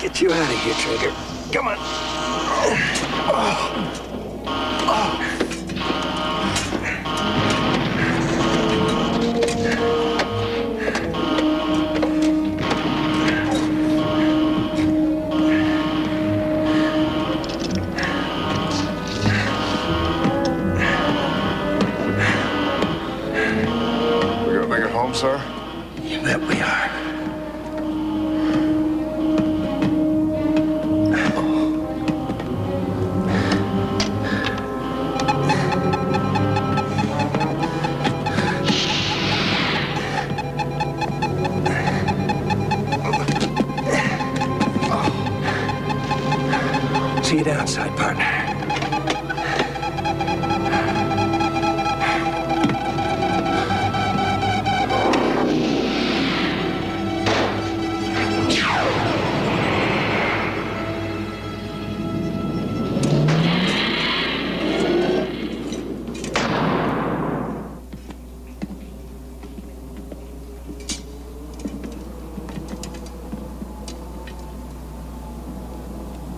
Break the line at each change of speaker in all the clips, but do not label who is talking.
Get you out of here, Traeger. Come on.
We're gonna make it home, sir?
You bet we are. See you downside, partner.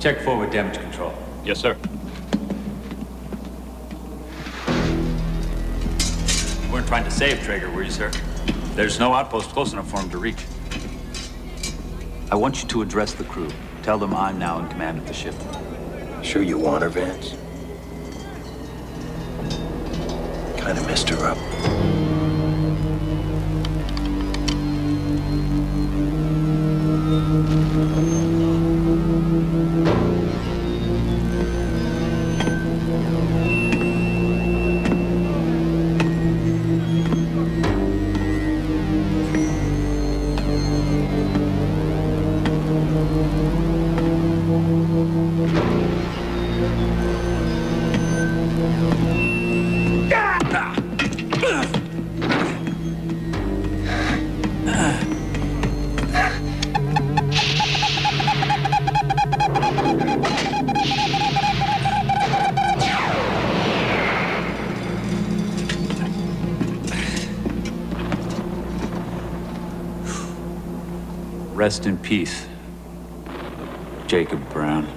Check forward damage control.
Yes, sir.
You weren't trying to save Traeger, were you, sir? There's no outpost close enough for him to reach. I want you to address the crew. Tell them I'm now in command of the ship.
Sure you want her, Vance? Kinda messed her up.
Rest in peace, Jacob Brown.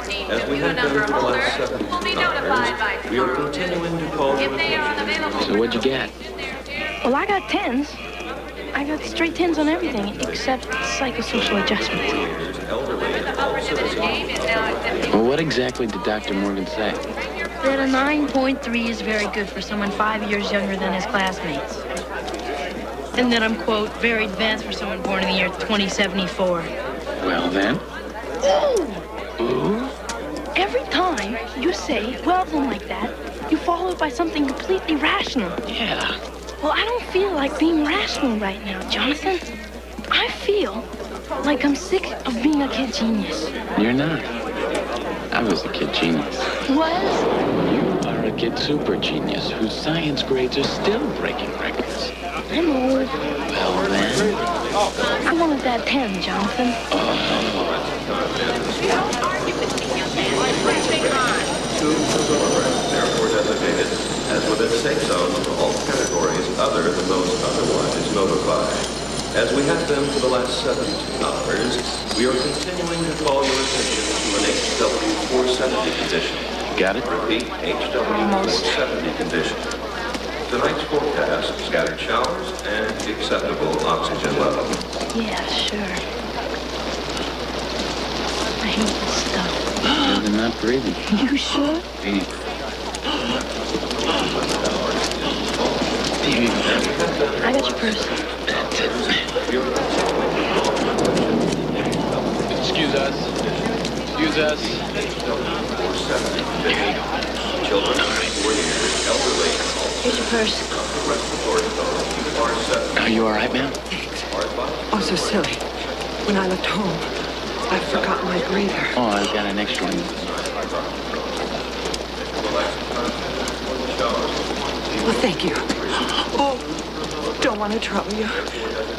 14
As we
computer
have done
number
for the
holder
last 7
will be notified by
we are
tomorrow.
continuing to call
If they are unavailable,
So what'd you get?
Well, I got 10s. I got straight 10s on everything except psychosocial adjustment.
the upper limit game is now accepting.
Well, what exactly did Dr. Morgan say?
That a 9.3 is very good for someone 5 years younger than his classmates. And that I'm, quote, very advanced for someone born in the year 2074.
Well, then?
Ooh!
Ooh?
Every time you say, well done like that, you follow it by something completely rational.
Yeah.
Well, I don't feel like being rational right now, Jonathan. I feel like I'm sick of being a kid genius.
You're not. I was a kid genius.
Was?
You are a kid super genius whose science grades are still breaking records.
I'm old.
Well, then?
I wanted that 10, Jonathan.
Therefore designated as within safe zones for all categories other than those otherwise notified. As we have been for the last 72 hours, we are continuing to call your attention to an HW470 condition.
Got it?
Repeat, HW470 condition. Tonight's forecast, scattered showers and acceptable oxygen level.
Yeah, sure. I hate this stuff.
They're not breathing.
You sure? I got your purse.
That's it. Excuse us. Excuse us. There you go.
Children, 4 years, elderly,
Here's your purse.
respiratory phone,
Are you all right, ma'am?
Oh, so silly. When I left home, I forgot my breather.
Oh, I've got an extra one.
Well, thank you. Oh, don't want to trouble you.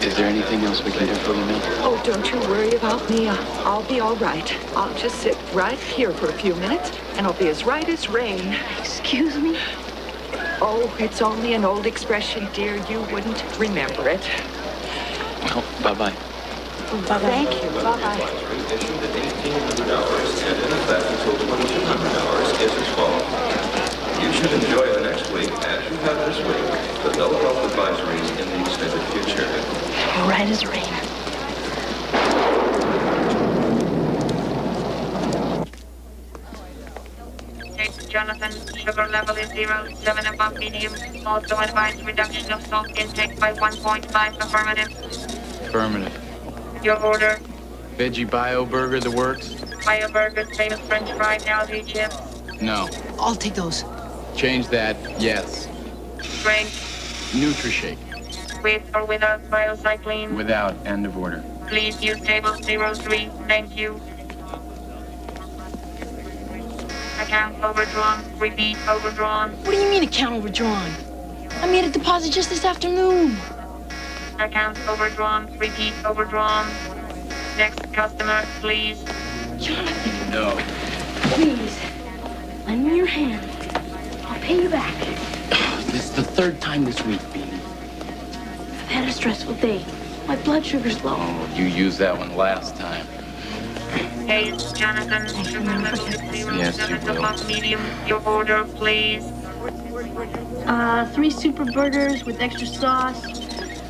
Is there anything else we can do for you, ma'am?
Oh, don't you worry about me. I'll be all right. I'll just sit right here for a few minutes, and I'll be as right as rain.
Excuse me?
Oh, it's only an old expression, dear. You wouldn't remember it.
Well, bye-bye.
Bye-bye.
Thank you. Bye-bye.
issued at 1,800 hours and in effect until 2,200 hours is as follows. You should enjoy the next week as you have this week, but no health advisories in the extended future.
Right as rain.
Jonathan, sugar level is 0, 7 above medium. Also advised reduction of salt intake by 1.5. Affirmative.
Affirmative.
Your order.
Veggie bio burger, the works?
Bio burgers, famous French fried algae chips.
No.
I'll take those.
Change that, yes.
Drink.
Nutrishake.
With or without biocycline.
Without, end of order.
Please use table 03. Thank you. Account overdrawn. Repeat, overdrawn.
What do you mean account overdrawn? I made a deposit just this afternoon.
Account overdrawn. Repeat, overdrawn. Next customer, please.
Jonathan,
No.
please, lend me your hand. I'll pay you back.
This is the third time this week, Beanie.
I've had a stressful day. My blood sugar's low.
Oh, you used that one last time.
Hey, Jonathan. Sugar level is 0,
Yes,
7
you will.
above medium. Your order, please.
3 super burgers with extra sauce,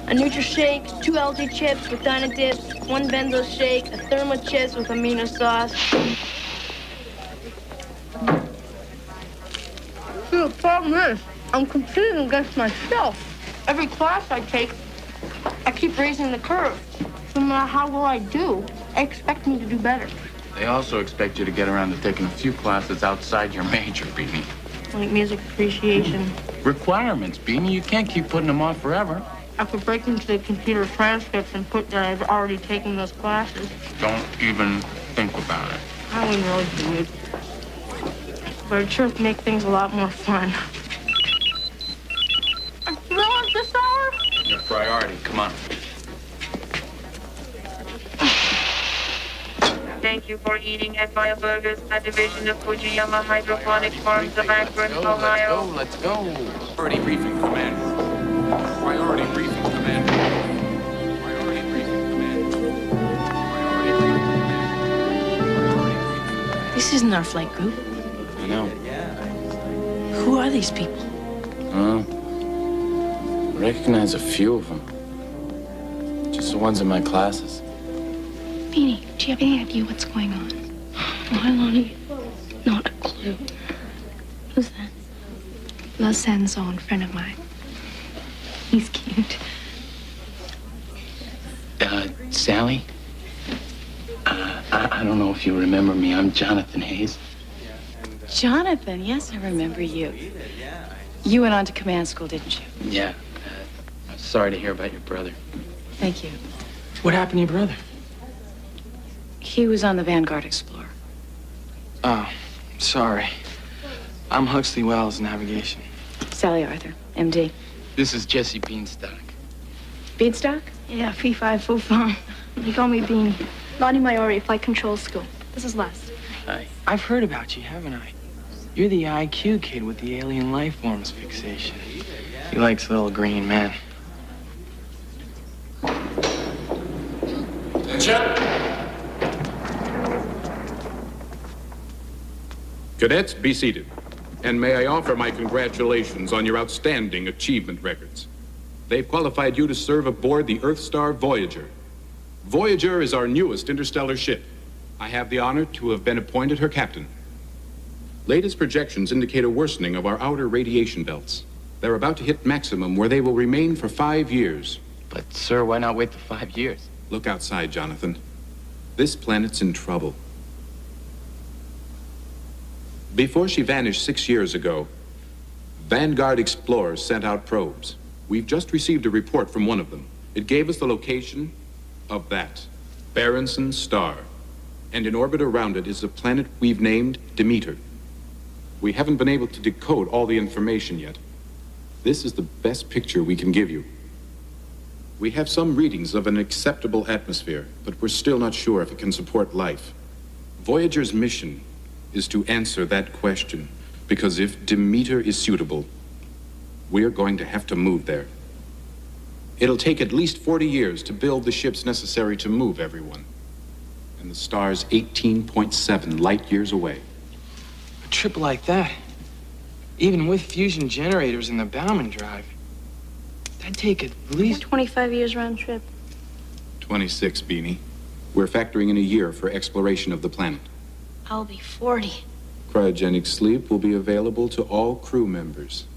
a Nutrishake, 2 algae chips with Dyna dips, 1 benzo shake, a thermo chips with amino sauce. See, the problem is, I'm competing against myself. Every class I take, I keep raising the curve. No matter how well I do, I expect me to do better.
They also expect you to get around to taking a few classes outside your major, Beanie.
Like music appreciation.
Requirements, Beanie. You can't keep putting them off forever.
I could break into the computer transcripts and put that I've already taken those classes.
Don't even think about it.
I wouldn't really do it. But it sure make things a lot more fun. Are you at this hour?
Your priority. Come on.
Thank you for eating at Bio Burgers, a division of Fujiyama Hydroponic Farms of Akron, Ohio.
Let's go. Priority briefing, Commander. Priority briefing, Commander. Priority briefing, Commander. Priority briefing, Commander. Priority briefing, Commander.
This isn't our flight group.
I know.
Who are these people?
I recognize a few of them. Just the ones in my classes.
Beanie, do you have any idea what's going on? Why, Lonnie? Not a clue. Who's that? La Sanzone, friend of mine. He's cute.
Sally? I don't know if you remember me. I'm Jonathan Hayes.
Jonathan, yes, I remember you. You went on to command school, didn't you?
Yeah. I'm sorry to hear about your brother.
Thank you.
What happened to your brother?
He was on the Vanguard Explorer.
Oh, sorry. I'm Huxley Wells, navigation.
Sally Arthur, MD.
This is Jesse Beanstalk.
Beanstalk?
Yeah, fee fi foo fum. They call me Beanie. Lonnie Maiori, Flight Control School. This is Les.
Hi.
I've heard about you, haven't I? You're the IQ kid with the alien life forms fixation. He likes little green men.
Cadets, be seated. And may I offer my congratulations on your outstanding achievement records. They've qualified you to serve aboard the Earthstar Voyager. Voyager is our newest interstellar ship. I have the honor to have been appointed her captain. Latest projections indicate a worsening of our outer radiation belts. They're about to hit maximum where they will remain for 5 years.
But, sir, why not wait the 5 years?
Look outside, Jonathan. This planet's in trouble. Before she vanished 6 years ago, Vanguard Explorer sent out probes. We've just received a report from one of them. It gave us the location of that Berenson star. And in orbit around it is a planet we've named Demeter. We haven't been able to decode all the information yet. This is the best picture we can give you. We have some readings of an acceptable atmosphere, but we're still not sure if it can support life. Voyager's mission is to answer that question, because if Demeter is suitable, we're going to have to move there. It'll take at least 40 years to build the ships necessary to move everyone. And the star's 18.7 light years away.
A trip like that, even with fusion generators in the Bauman drive, that'd take at least
25 years round trip.
26, Beanie. We're factoring in a year for exploration of the planet.
I'll be 40.
Cryogenic sleep will be available to all crew members.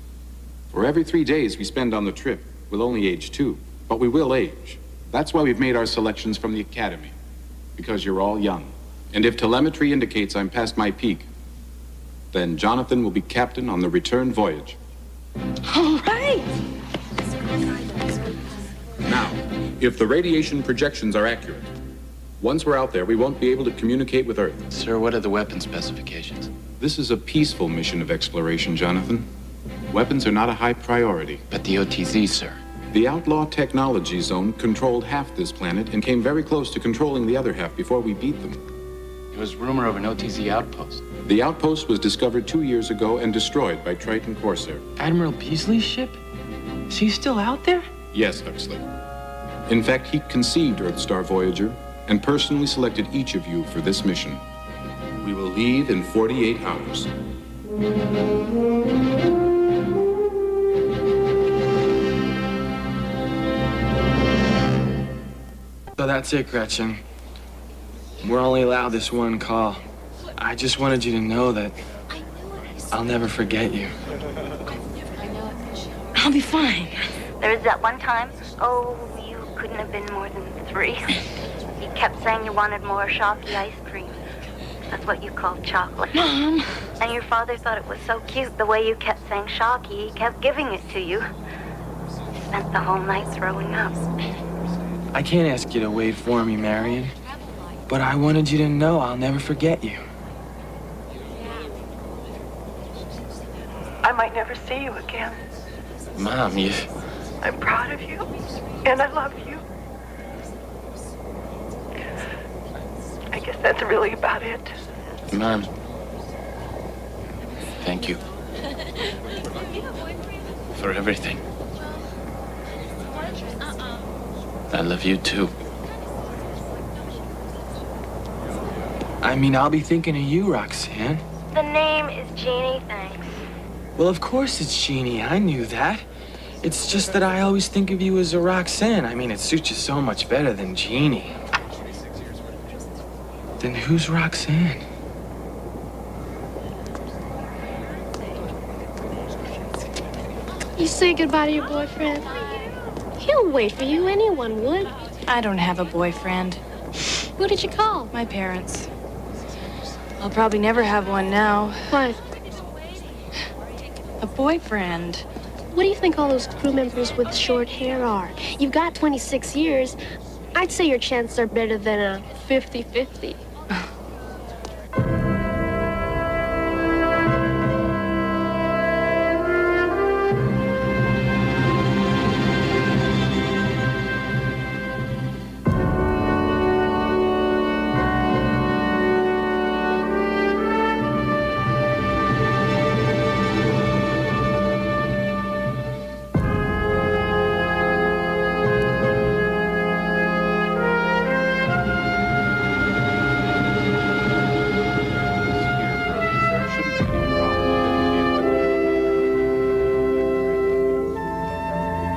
For every 3 days we spend on the trip, we'll only age 2, but we will age. That's why we've made our selections from the Academy, because you're all young. And if telemetry indicates I'm past my peak, then Jonathan will be captain on the return voyage.
All right.
Now, if the radiation projections are accurate, once we're out there, we won't be able to communicate with Earth.
Sir, what are the weapon specifications?
This is a peaceful mission of exploration, Jonathan. Weapons are not a high priority.
But the OTZ, sir.
The outlaw technology zone controlled half this planet and came very close to controlling the other half before we beat them.
There was rumor of an OTZ outpost.
The outpost was discovered 2 years ago and destroyed by Triton Corsair.
Admiral Beasley's ship? Is he still out there?
Yes, Huxley. In fact, he conceived Earthstar Voyager and personally selected each of you for this mission. We will leave in 48 hours.
So that's it, Gretchen. We're only allowed this one call. I just wanted you to know that I'll never forget you.
I'll be fine.
There was that one time, oh, you couldn't have been more than 3. You kept saying you wanted more Shocky ice cream. That's what you called chocolate.
Mom!
And your father thought it was so cute the way you kept saying Shocky, he kept giving it to you. Spent the whole night throwing up.
I can't ask you to wait for me, Marion. But I wanted you to know I'll never forget you.
I might never see you again.
Mom, you...
I'm proud of you, and I love you. I guess that's really about it.
Mom. Thank you. For everything. I love you too.
I mean, I'll be thinking of you, Roxanne.
The name is Jeannie, thanks.
Well, of course it's Jeannie. I knew that. It's just that I always think of you as a Roxanne. I mean, it suits you so much better than Jeannie. Then who's Roxanne?
You say goodbye to your boyfriend? He'll wait for you. Anyone would.
I don't have a boyfriend.
Who did you call?
My parents. I'll probably never have one now.
What?
A boyfriend.
What do you think all those crew members with short hair are? You've got 26 years. I'd say your chances are better than a 50-50.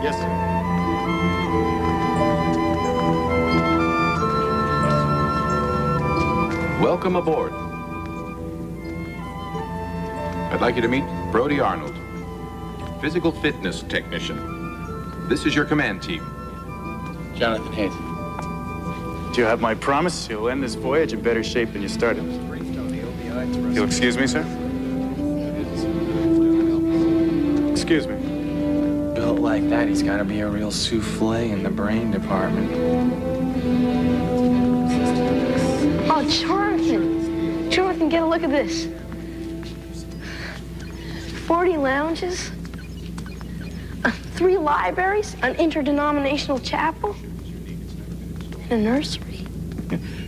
Yes, sir.
Welcome aboard. I'd like you to meet Brody Arnold, physical fitness technician. This is your command team.
Jonathan Hayes. Do you have my promise? You'll end this voyage in better shape than you started. You'll excuse me, sir? Excuse me.
Built like that, he's got to be a real souffle in the brain department.
Oh, Jonathan. Jonathan, get a look at this. 40 lounges, 3 libraries, an interdenominational chapel, and a nursery.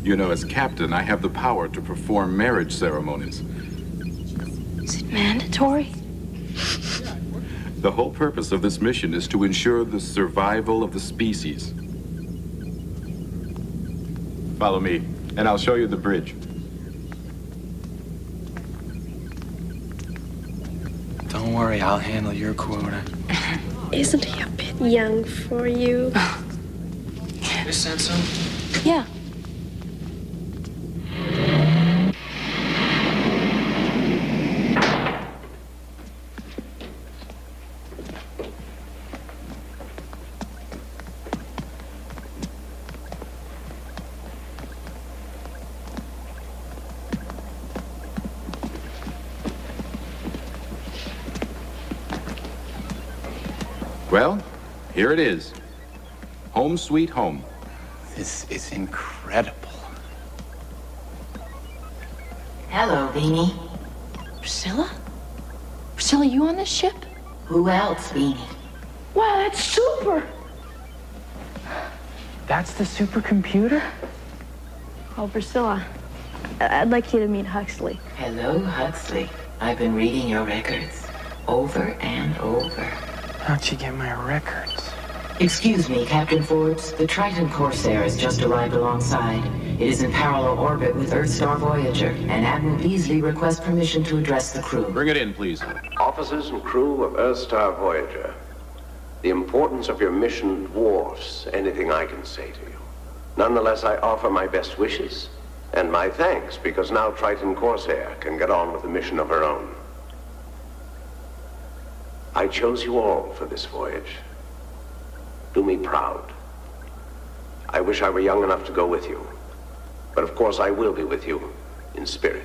You know, as captain, I have the power to perform marriage ceremonies.
Is it mandatory?
The whole purpose of this mission is to ensure the survival of the species. Follow me, and I'll show you the bridge.
Don't worry, I'll handle your quota.
Isn't he a bit young for you?
This sound so?
Yeah.
Well, here it is. Home sweet home.
This is incredible.
Hello, Beanie.
Priscilla? Priscilla, you on this ship?
Who else, Beanie?
Wow, that's super.
That's the supercomputer?
Oh, Priscilla, I'd like you to meet Huxley.
Hello, Huxley. I've been reading your records over and over.
How'd you get my records?
Excuse me, Captain Forbes. The Triton Corsair has just arrived alongside. It is in parallel orbit with Earthstar Voyager, and Admiral Beasley requests permission to address the crew.
Bring it in, please.
Officers and crew of Earthstar Voyager, the importance of your mission dwarfs anything I can say to you. Nonetheless, I offer my best wishes and my thanks, because now Triton Corsair can get on with a mission of her own. I chose you all for this voyage. Do me proud. I wish I were young enough to go with you. But of course I will be with you in spirit.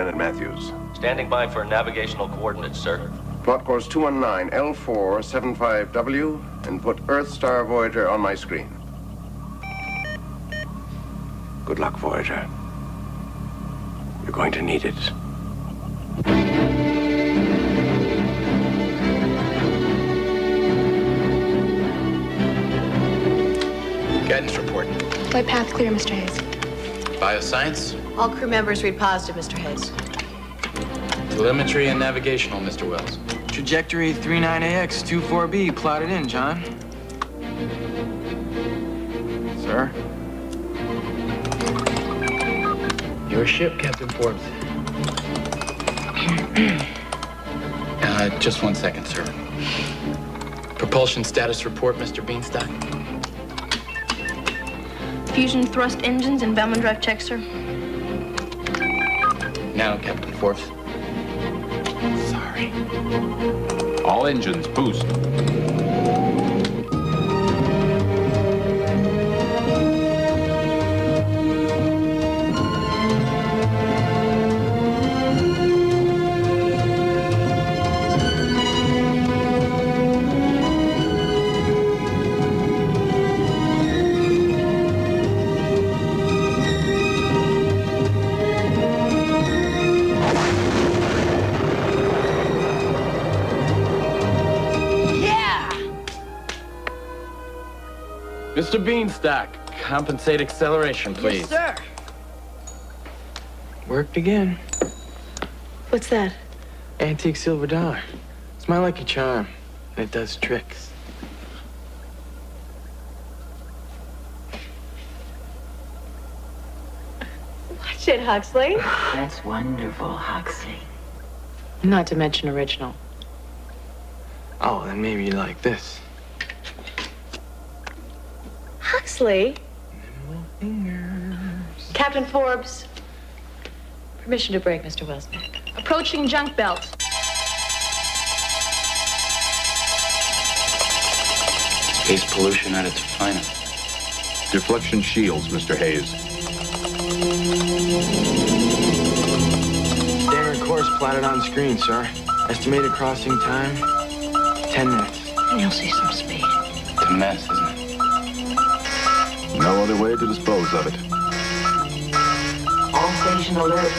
Lieutenant Matthews.
Standing by for navigational coordinates, sir.
Plot course 219, L475W, and put Earth Star Voyager on my screen. Good luck, Voyager. You're going to need it.
Guidance report.
Flight path clear, Mr. Hayes.
Bioscience.
All crew members read positive, Mr. Hayes.
Telemetry and navigational, Mr. Wells.
Trajectory 39AX24B plotted in, John. Sir?
Your ship, Captain Forbes. Just 1 second, sir. Propulsion status report, Mr. Beanstalk.
Fusion thrust engines and Bellman drive check, sir.
Now, Captain Forbes.
Sorry. All engines, boost.
Mr. Beanstalk, compensate acceleration, please.
Yes, sir.
Worked again.
What's that?
Antique silver dollar. It's my lucky charm, and it does tricks.
Watch it, Huxley.
That's wonderful, Huxley.
Not to mention original.
Oh, then maybe you like this.
Huxley. Captain Forbes.
Permission to break, Mr. Wells.
Approaching junk belt.
Space pollution at its finest.
Deflection shields, Mr. Hayes.
Standard course plotted on screen, sir. Estimated crossing time, 10 minutes.
And you'll see some speed.
It's a mess, isn't it?
No other way to dispose of it.
All station alert.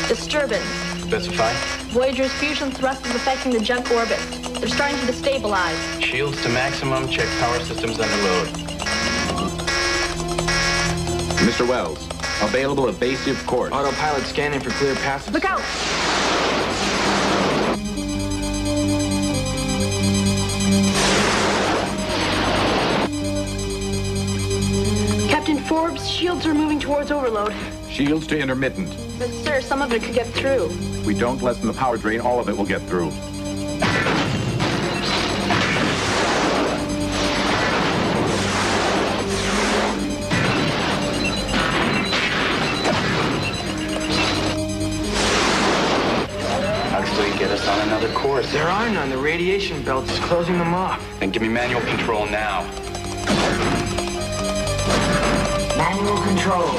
Disturbance.
Specify.
Voyager's fusion thrust is affecting the junk orbit. They're starting to destabilize.
Shields to maximum. Check power systems under load.
Mr. Wells, available evasive course.
Autopilot scanning for clear passage.
Look out! Captain Forbes, shields are moving towards overload.
Shields to intermittent.
But sir, some of it could get through.
If we don't lessen the power drain, all of it will get through.
Huxley, get us on another course.
There are none. The radiation belt is closing them off.
Then give me manual control now.
Manual control.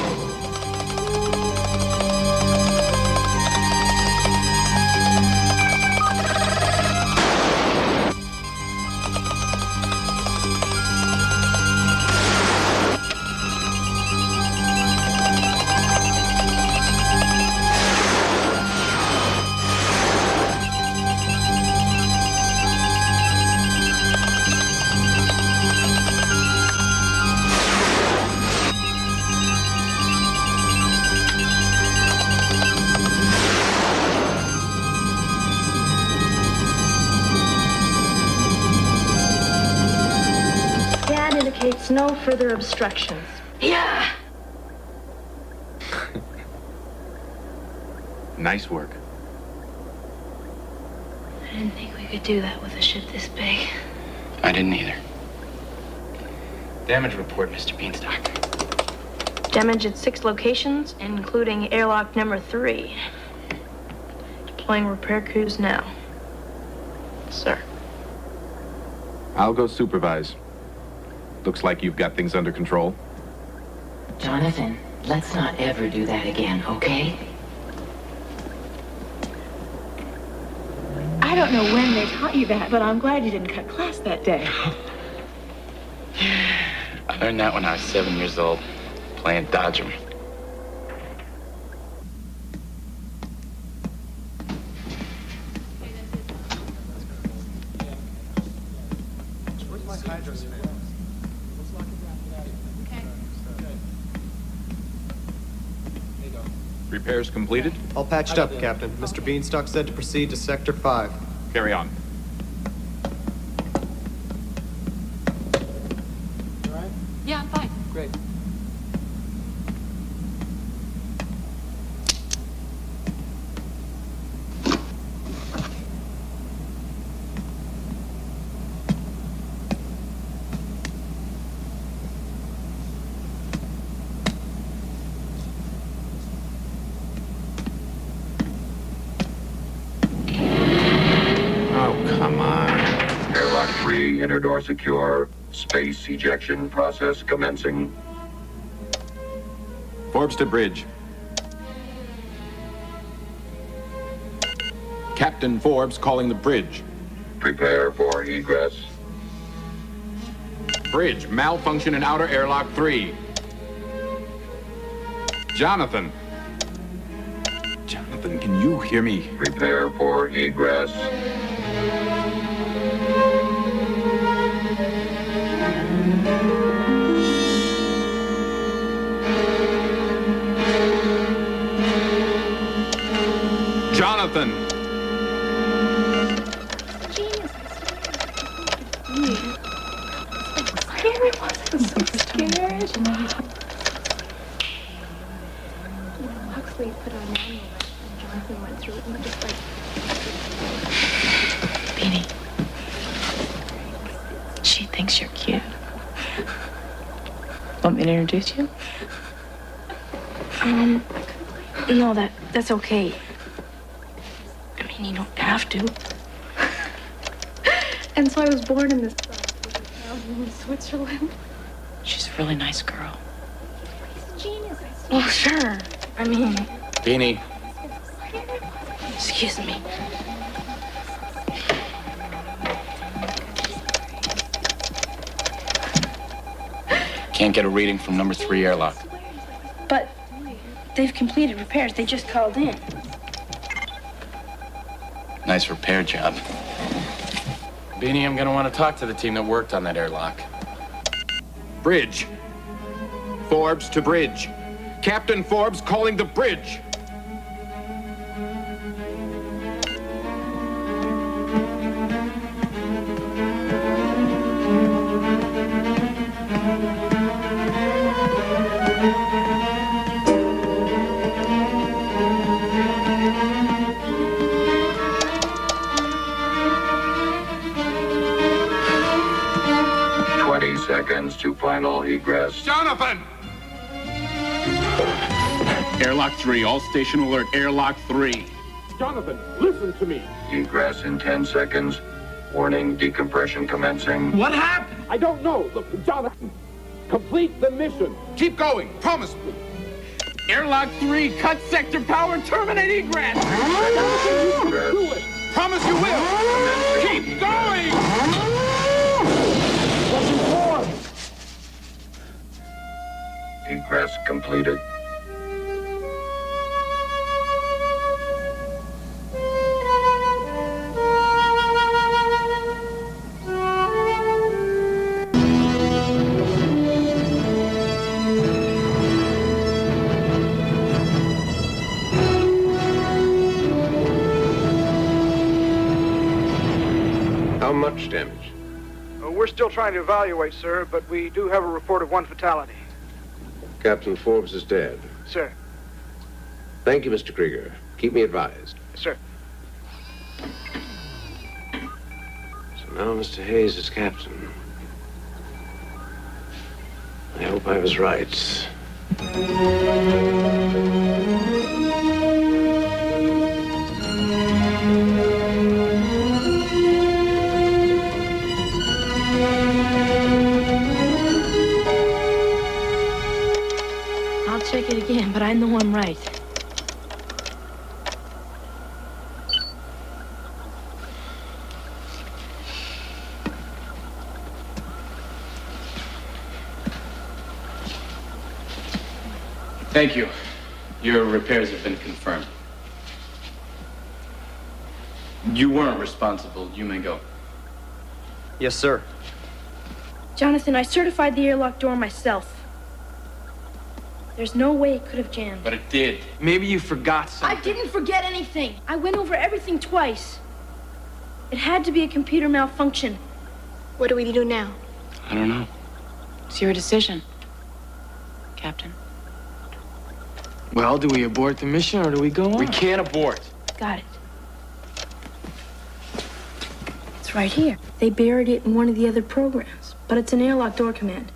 No further obstructions.
Yeah!
Nice work.
I didn't think we could do that with a ship this big.
I didn't either. Damage report, Mr. Beanstalk.
Damage at 6 locations, including airlock number 3. Deploying repair crews now. Sir.
I'll go supervise. Looks like you've got things under control.
Jonathan, let's not ever do that again, okay?
I don't know when they taught you that, but I'm glad you didn't cut class that day.
I learned that when I was 7 years old, playing Dodger.
Repairs completed?
All patched up, Captain. Mr. Beanstalk said to proceed to Sector 5.
Carry on.
You all right?
Yeah, I'm fine.
Great.
Airlock 3, inner door secure. Space ejection process commencing.
Forbes to bridge. Captain Forbes calling the bridge.
Prepare for egress.
Bridge, malfunction in outer airlock 3. Jonathan. Jonathan, can you hear me?
Prepare for egress.
Jonathan!
Scary wasn't so scared. Huxley put on manual and Jonathan went through it and just like...
Beanie. She thinks you're cute. Want me to introduce you?
No, that's okay. I mean, you don't have to. And so I was born in this town in Switzerland.
She's a really nice girl.
Well, sure. I mean...
Beanie.
Excuse me.
Can't get a reading from number 3 airlock.
But they've completed repairs. They just called in.
Nice repair job. Beanie, I'm gonna want to talk to the team that worked on that airlock.
Bridge. Forbes to bridge. Captain Forbes calling the bridge.
Seconds to final egress.
Jonathan!
Airlock 3, all station alert. Airlock 3.
Jonathan, listen to me.
Egress in 10 seconds. Warning, decompression commencing.
What happened? I don't know. Look, Jonathan, complete the mission. Keep going. Promise me.
Airlock 3, cut sector power, terminate egress.
Egress.
Do it. Promise you will. Keep going.
Egress completed.
How much damage?
We're still trying to evaluate, sir, but we do have a report of 1 fatality.
Captain Forbes is dead.
Sir.
Thank you, Mr. Krieger. Keep me advised.
Sir.
So now Mr. Hayes is captain. I hope I was right.
I'll check it again, but I know I'm right.
Thank you. Your repairs have been confirmed. You weren't responsible. You may go.
Yes, sir.
Jonathan, I certified the airlock door myself. There's no way it could have jammed.
But it did.
Maybe you forgot something.
I didn't forget anything. I went over everything twice. It had to be a computer malfunction.
What do we do now?
I don't know.
It's your decision, Captain.
Well, do we abort the mission or do we go on? We can't abort.
Got it. It's right here. They buried it in one of the other programs, but it's an airlock door command.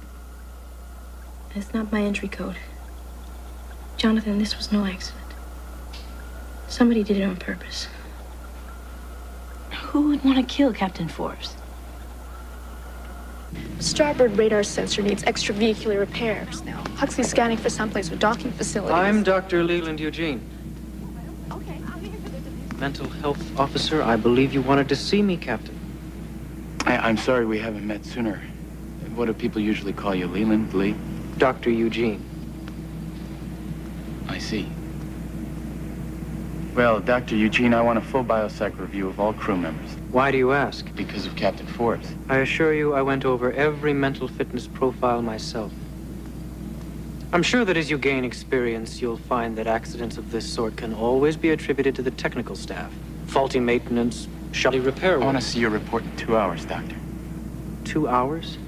And it's not my entry code. Jonathan, this was no accident. Somebody did it on purpose.
Who would want to kill Captain Forbes?
Starboard radar sensor needs extravehicular repairs now. Huxley's scanning for someplace with docking facilities.
I'm Dr. Leland Eugene. Mental health officer, I believe you wanted to see me, Captain.
I'm sorry we haven't met sooner. What do people usually call you, Leland, Lee?
Dr. Eugene.
I see. Well, Dr. Eugene, I want a full biosec review of all crew members.
Why do you ask?
Because of Captain Forbes.
I assure you I went over every mental fitness profile myself. I'm sure that as you gain experience, you'll find that accidents of this sort can always be attributed to the technical staff. Faulty maintenance, shoddy repair work.
I want to see your report in 2 hours, Doctor.
2 hours?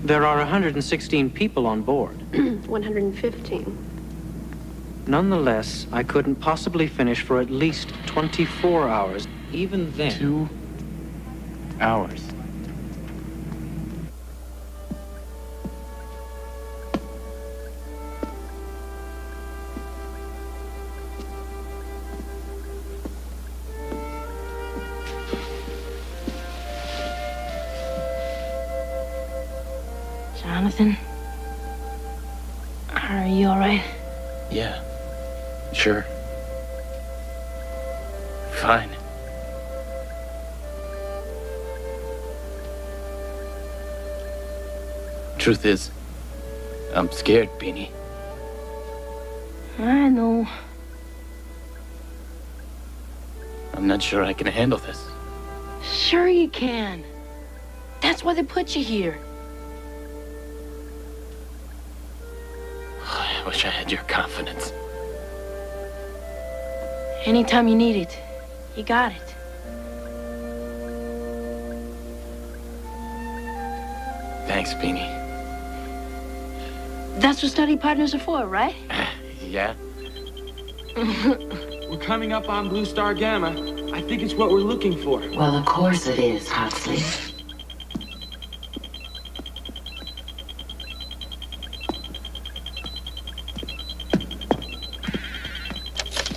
There are 116 people on board.
115.
Nonetheless, I couldn't possibly finish for at least 24 hours. Even then.
2 hours.
Jonathan? Are you all right?
Yeah. Sure. Fine. Truth is, I'm scared, Beanie.
I know.
I'm not sure I can handle this.
Sure you can. That's why they put you here.
I wish I had your confidence.
Anytime you need it, you got it.
Thanks, Beanie.
That's what study partners are for, right?
Yeah?
We're coming up on Blue Star Gamma. I think it's what we're looking for.
Well, of course it is, Huxley.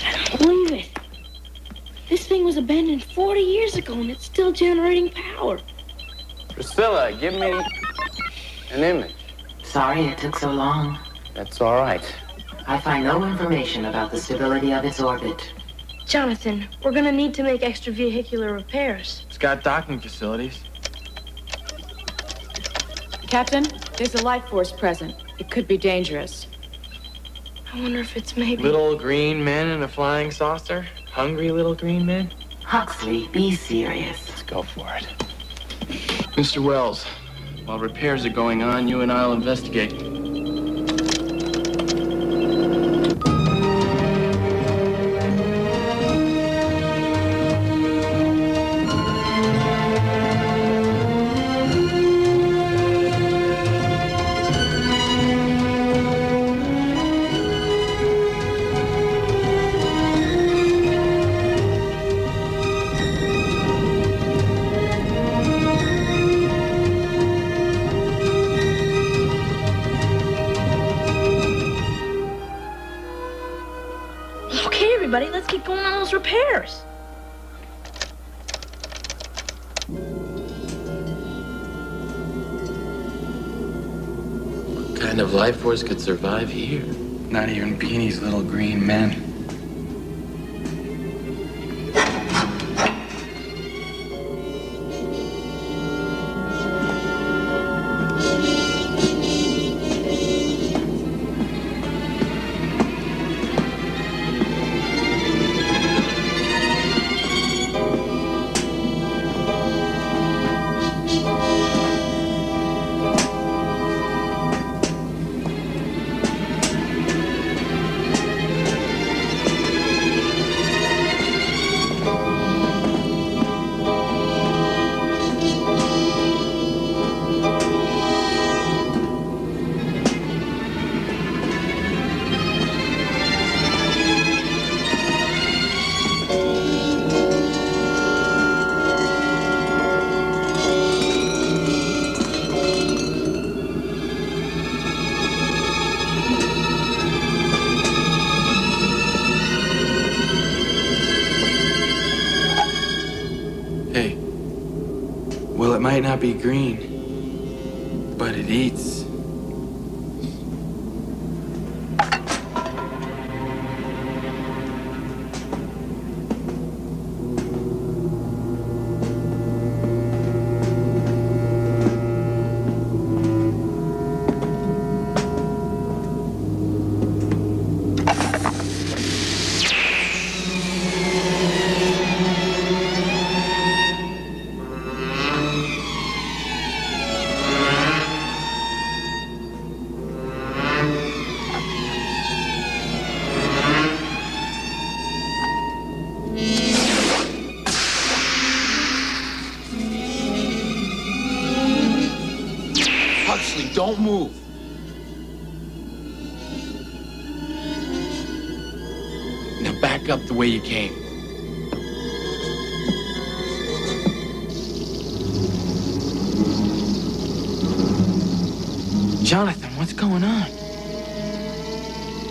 I don't believe it. This thing was abandoned 40 years ago and it's still generating power.
Priscilla, give me an image.
Sorry it took so long.
That's all right.
I find no information about the stability of its orbit.
Jonathan, we're gonna need to make extravehicular repairs.
It's got docking facilities.
Captain, there's a life force present. It could be dangerous.
I wonder if it's maybe...
Little green men in a flying saucer? Hungry little green men?
Huxley, be serious.
Let's go for it.
Mr. Wells, while repairs are going on, you and I'll investigate.
Everybody, let's get going on those repairs.
What kind of life force could survive here?
Not even Beanie's little green men. it might not be green, but it eats.
Don't move. Now back up the way you came.
Jonathan, what's going on?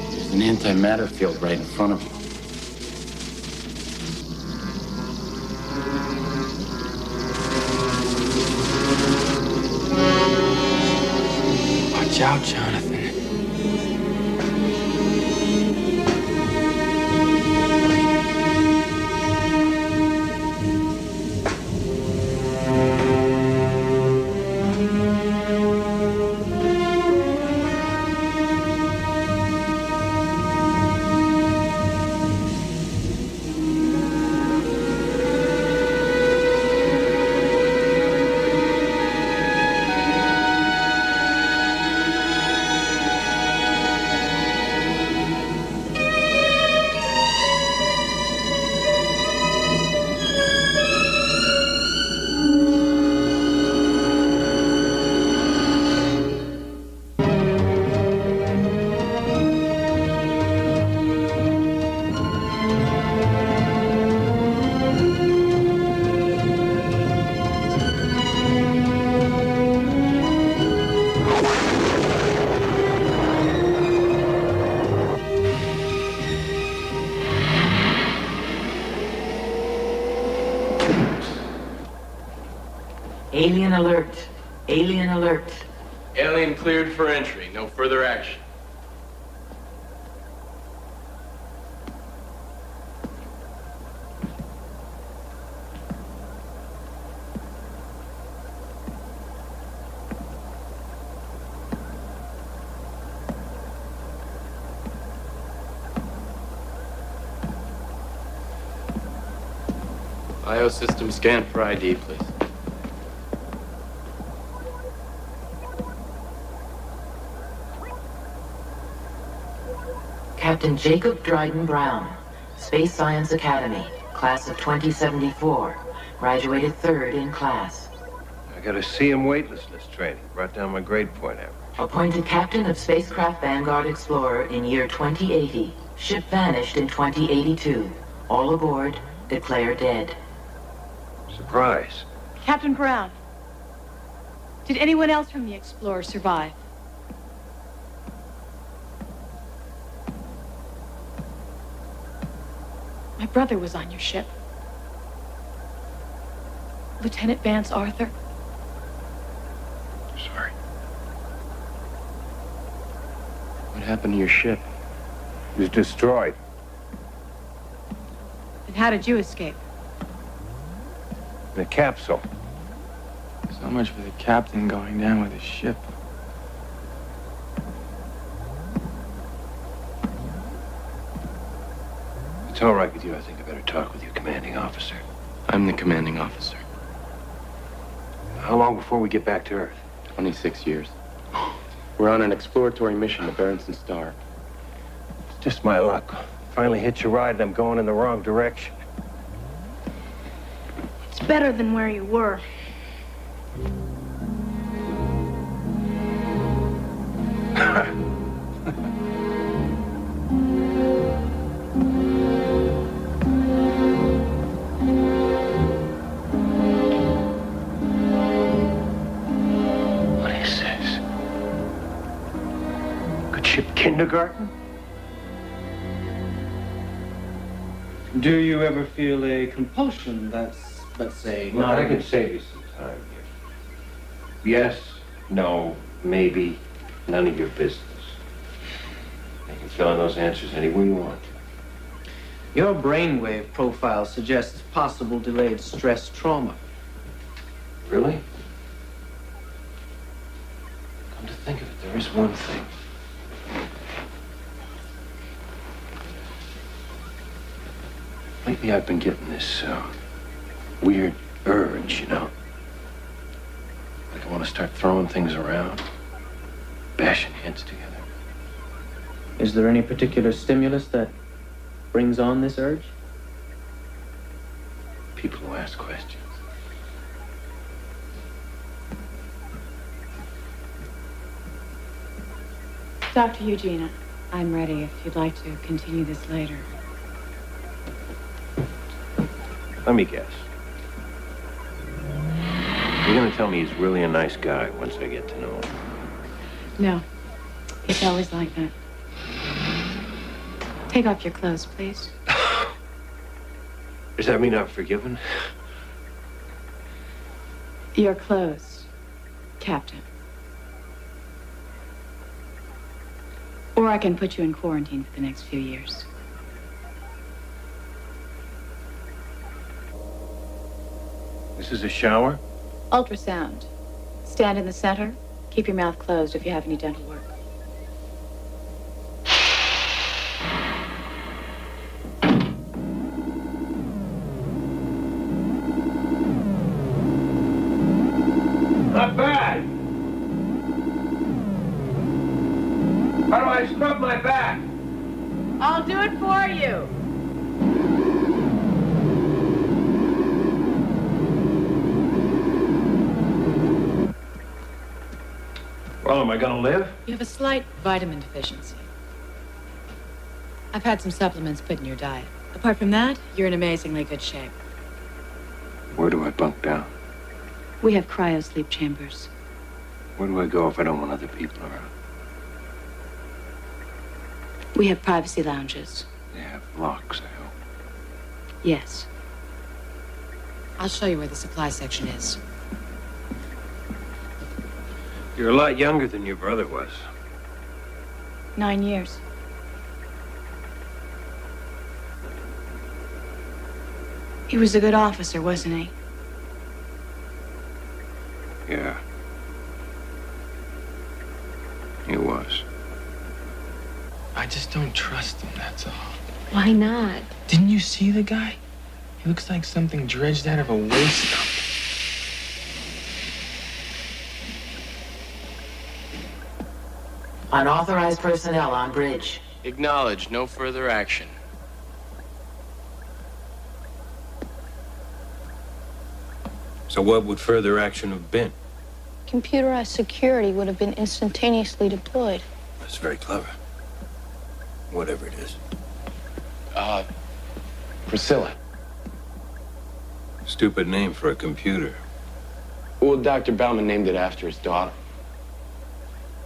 There's an antimatter field right in front of you.
Watch out, Jonathan.
Alien alert. Alien alert.
Alien cleared for entry. No further action. Biosystem scan for ID, please.
Captain Jacob Dryden Brown, Space Science Academy, class of 2074, graduated third in class.
I got a CM weightlessness training, brought down my grade point average.
Appointed captain of spacecraft Vanguard Explorer in year 2080. Ship vanished in 2082. All aboard, declared dead.
Surprise.
Captain Brown, did anyone else from the Explorer survive? My brother was on your ship. Lieutenant Vance Arthur.
Sorry. What happened to your ship?
It was destroyed.
Then how did you escape?
In a capsule.
So much for the captain going down with his ship.
It's all right with you. I think I better talk with your commanding officer.
I'm the commanding officer.
How long before we get back to Earth?
26 years. We're on an exploratory mission to Berenson Star.
It's just my luck. Finally hitched a ride and I'm going in the wrong direction.
It's better than where you were.
What is this? Good ship kindergarten?
Do you ever feel a compulsion that's, let's say,
Look,
not...
I can save you some time here. Yes, no, maybe, none of your business. You can fill in those answers any way you want.
Your brainwave profile suggests possible delayed stress trauma.
Really? Come to think of it, there is one thing. Lately I've been getting this weird urge, you know? Like I want to start throwing things around, bashing heads together.
Is there any particular stimulus that brings on this urge?
People who ask questions.
Dr. Eugenia, I'm ready if you'd like to continue this later.
Let me guess. You're gonna tell me he's really a nice guy once I get to know him.
No, it's always like that. Take off your clothes, please.
Does that mean I'm forgiven?
Your clothes, Captain. Or I can put you in quarantine for the next few years.
This is a shower?
Ultrasound. Stand in the center. Keep your mouth closed if you have any dental work.
Not bad. How do I scrub my back?
I'll do it for you.
Well, am I gonna live?
You have a slight vitamin deficiency. I've had some supplements put in your diet. Apart from that, you're in amazingly good shape.
Where do I bunk down?
We have cryo-sleep chambers.
Where do I go if I don't want other people around?
We have privacy lounges.
They have locks, I hope.
Yes. I'll show you where the supply section is.
You're a lot younger than your brother was.
9 years. He was a good officer, wasn't he?
Yeah. He was.
I just don't trust him, that's all.
Why not?
Didn't you see the guy? He looks like something dredged out of a waste dump.
Unauthorized personnel on bridge.
Acknowledged. No further action.
So what would further action have been?
Computerized security would have been instantaneously deployed.
That's very clever. Whatever it is.
Priscilla.
Stupid name for a computer.
Well, Dr. Bauman named it after his daughter.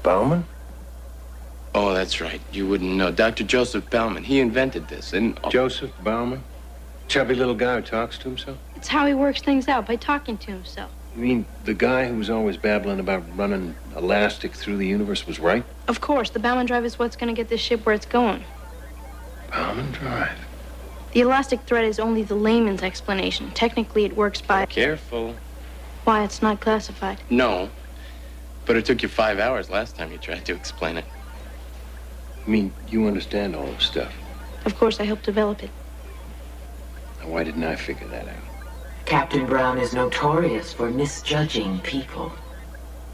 Bauman?
Oh, that's right. You wouldn't know. Dr. Joseph Bauman. He invented this. And
Joseph Bauman? Chubby little guy who talks to himself?
It's how he works things out, by talking to himself.
You mean the guy who was always babbling about running elastic through the universe was right?
Of course, the Bauman drive is what's going to get this ship where it's going.
Bauman drive?
The elastic thread is only the layman's explanation. Technically, it works by...
Careful.
Why, it's not classified.
No. But it took you 5 hours last time you tried to explain it.
I mean, you understand all this stuff.
Of course, I helped develop it.
Now, why didn't I figure that out?
Captain Brown is notorious for misjudging people.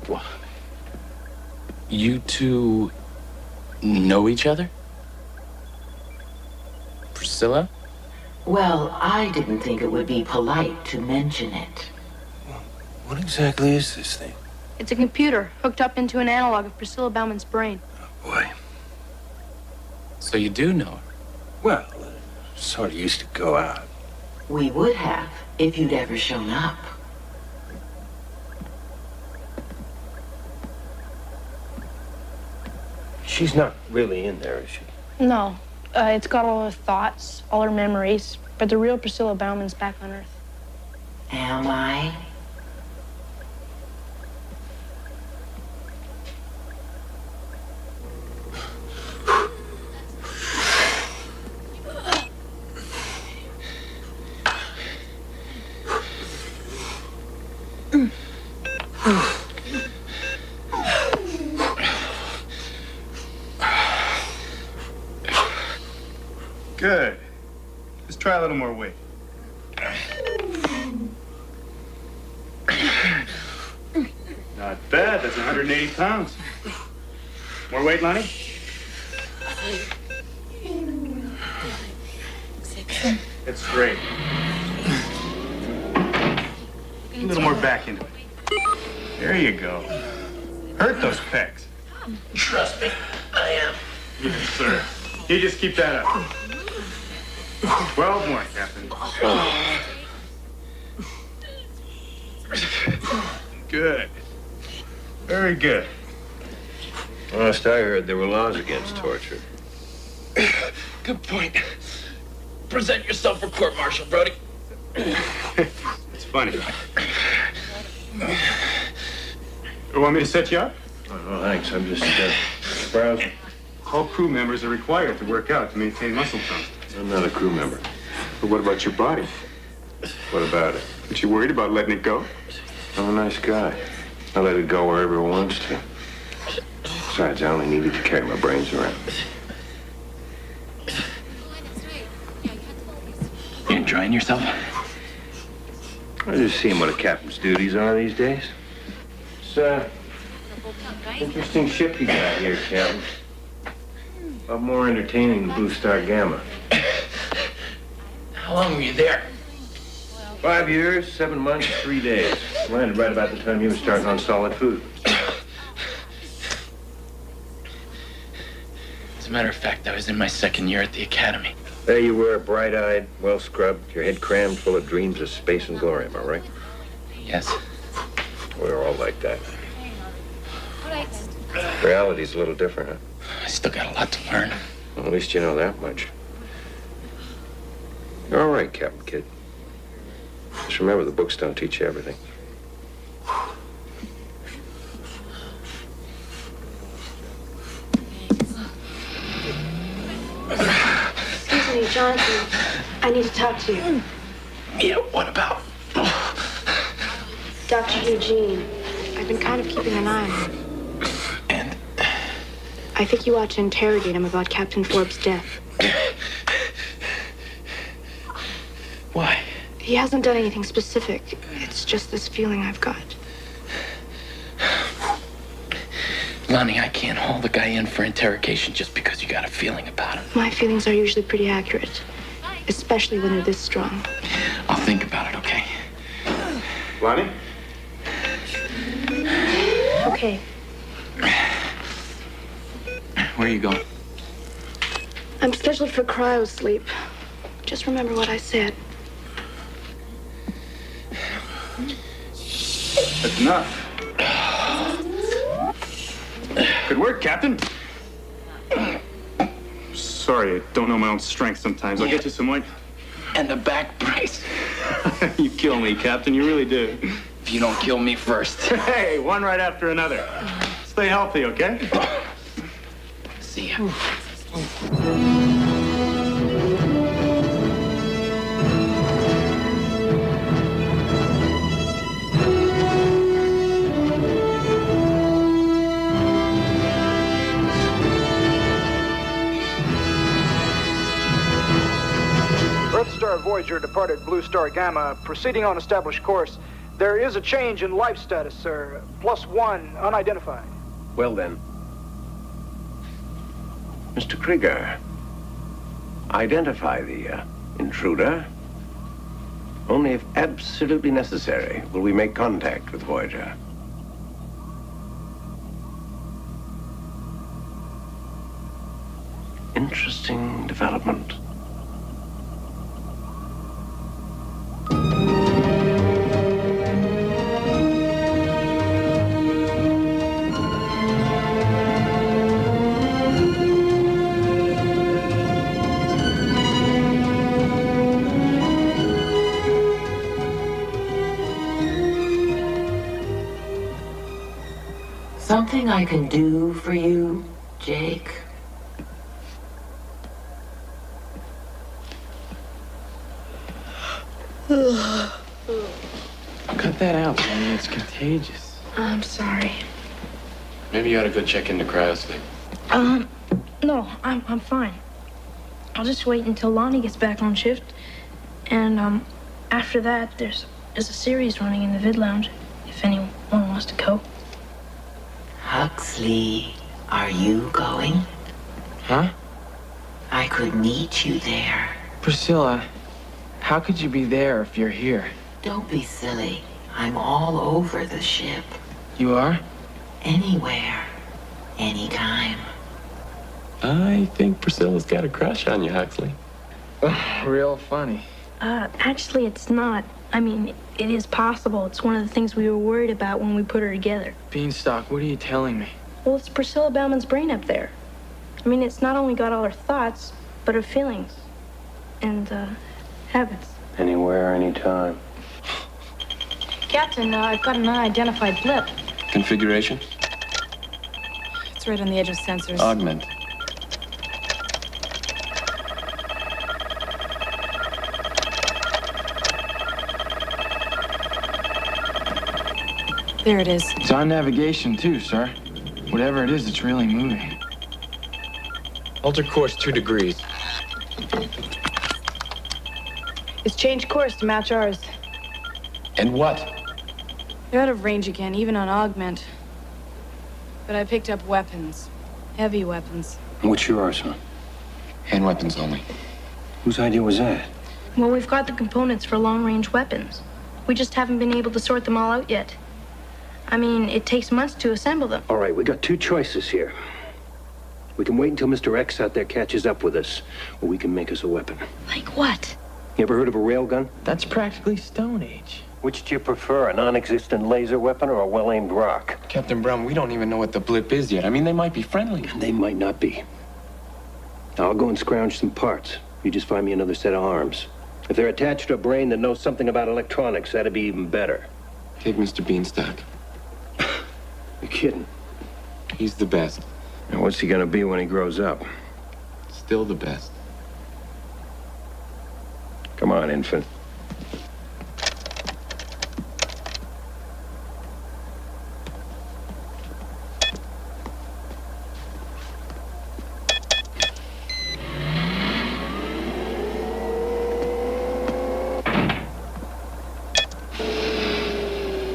What? You two know each other? Priscilla?
Well, I didn't think it would be polite to mention it.
What exactly is this thing?
It's a computer hooked up into an analog of Priscilla Bauman's brain.
Oh, boy.
So you do know her?
Well, sort of used to go out.
We would have if you'd ever shown up.
She's not really in there, is she?
No. It's got all her thoughts, all her memories, but the real Priscilla Bauman's back on Earth.
Am I?
Good. Let's try a little more weight. Not bad. That's 180 pounds. More weight, Lonnie? That's great. A little more back into it. There you go. Hurt those pecs.
Trust me, I am.
Yes, sir. You just keep that up. 12 more, Captain. Good. Very good.
Last I heard, there were laws against torture.
Good point. Present yourself for court-martial, Brody.
It's funny. You want me to set you up?
Oh, thanks. I'm just browsing.
All crew members are required to work out to maintain muscle tone.
I'm not a crew member.
But what about your body?
What about it?
Aren't you worried about letting it go?
I'm a nice guy. I let it go wherever it wants to. Besides, I only needed to carry my brains around.
You enjoying yourself?
I'm just seeing what a captain's duties are these days. It's interesting ship you got here, Captain. A lot more entertaining than Blue Star Gamma.
How long were you there?
5 years, 7 months, 3 days. Landed right about the time you were starting on solid food.
As a matter of fact, I was in my second year at the academy.
There you were, bright-eyed, well-scrubbed, your head crammed full of dreams of space and glory, am I right?
Yes.
We're all like that. Reality's a little different, huh?
I still got a lot to learn.
Well, at least you know that much. You're all right, Captain Kidd. Just remember, the books don't teach you everything.
Excuse me, Jonathan. I need to talk to you.
Yeah, what about?
Dr. Eugene. I've been kind of keeping an eye on him.
And?
I think you ought to interrogate him about Captain Forbes' death.
Why?
He hasn't done anything specific. It's just this feeling I've got.
Lonnie, I can't haul the guy in for interrogation just because you got a feeling about him.
My feelings are usually pretty accurate, especially when they're this strong.
I'll think about it, okay?
Lonnie?
Okay.
Where are you going?
I'm scheduled for cryo sleep. Just remember what I said.
That's enough. Good work, Captain. Sorry, I don't know my own strength sometimes. I'll get you some more.
And the back brace.
You kill me, Captain. You really do.
If you don't kill me first.
Hey, one right after another. Stay healthy, okay?
See ya.
Earthstar Voyager departed Blue Star Gamma, proceeding on established course. There is a change in life status, sir. +1, unidentified.
Well then. Mr. Krieger, identify the intruder. Only if absolutely necessary will we make contact with Voyager. Interesting development.
Something I can do for you, Jake?
Okay.
Cut that out, Penny. It's contagious.
I'm sorry.
Maybe you ought to go check into cryosleep.
No, I'm fine. I'll just wait until Lonnie gets back on shift. And, after that, there's a series running in the vid lounge, if anyone wants to go.
Huxley, are you going?
Huh?
I could meet you there.
Priscilla, how could you be there if you're here?
Don't be silly. I'm all over the ship.
You are?
Anywhere. Anytime.
I think Priscilla's got a crush on you, Huxley.
Real funny.
Actually, it's not. I mean, it is possible. It's one of the things we were worried about when we put her together.
Beanstalk, what are you telling me?
Well, it's Priscilla Bauman's brain up there. I mean, it's not only got all her thoughts, but her feelings. And, habits.
Anywhere, anytime.
Captain, I've got an unidentified blip.
Configuration?
It's right on the edge of sensors.
Augment.
There it is.
It's on navigation, too, sir. Whatever it is, it's really moving.
Alter course 2 degrees.
It's changed course to match ours.
And what?
They're out of range again, even on augment. But I picked up weapons. Heavy weapons.
What's your arsenal?
Hand weapons only.
Whose idea was that?
Well, we've got the components for long-range weapons. We just haven't been able to sort them all out yet. I mean, it takes months to assemble them.
All right, we got two choices here. We can wait until Mr. X out there catches up with us, or we can make us a weapon.
Like what?
You ever heard of a railgun?
That's practically Stone Age.
Which do you prefer, a non-existent laser weapon or a well-aimed rock?
Captain Brown, we don't even know what the blip is yet. I mean, they might be friendly.
They might not be. Now, I'll go and scrounge some parts. You just find me another set of arms. If they're attached to a brain that knows something about electronics, that'd be even better.
Take Mr. Beanstalk.
You're kidding.
He's the best.
And what's he gonna be when he grows up?
Still the best.
Come on, infant.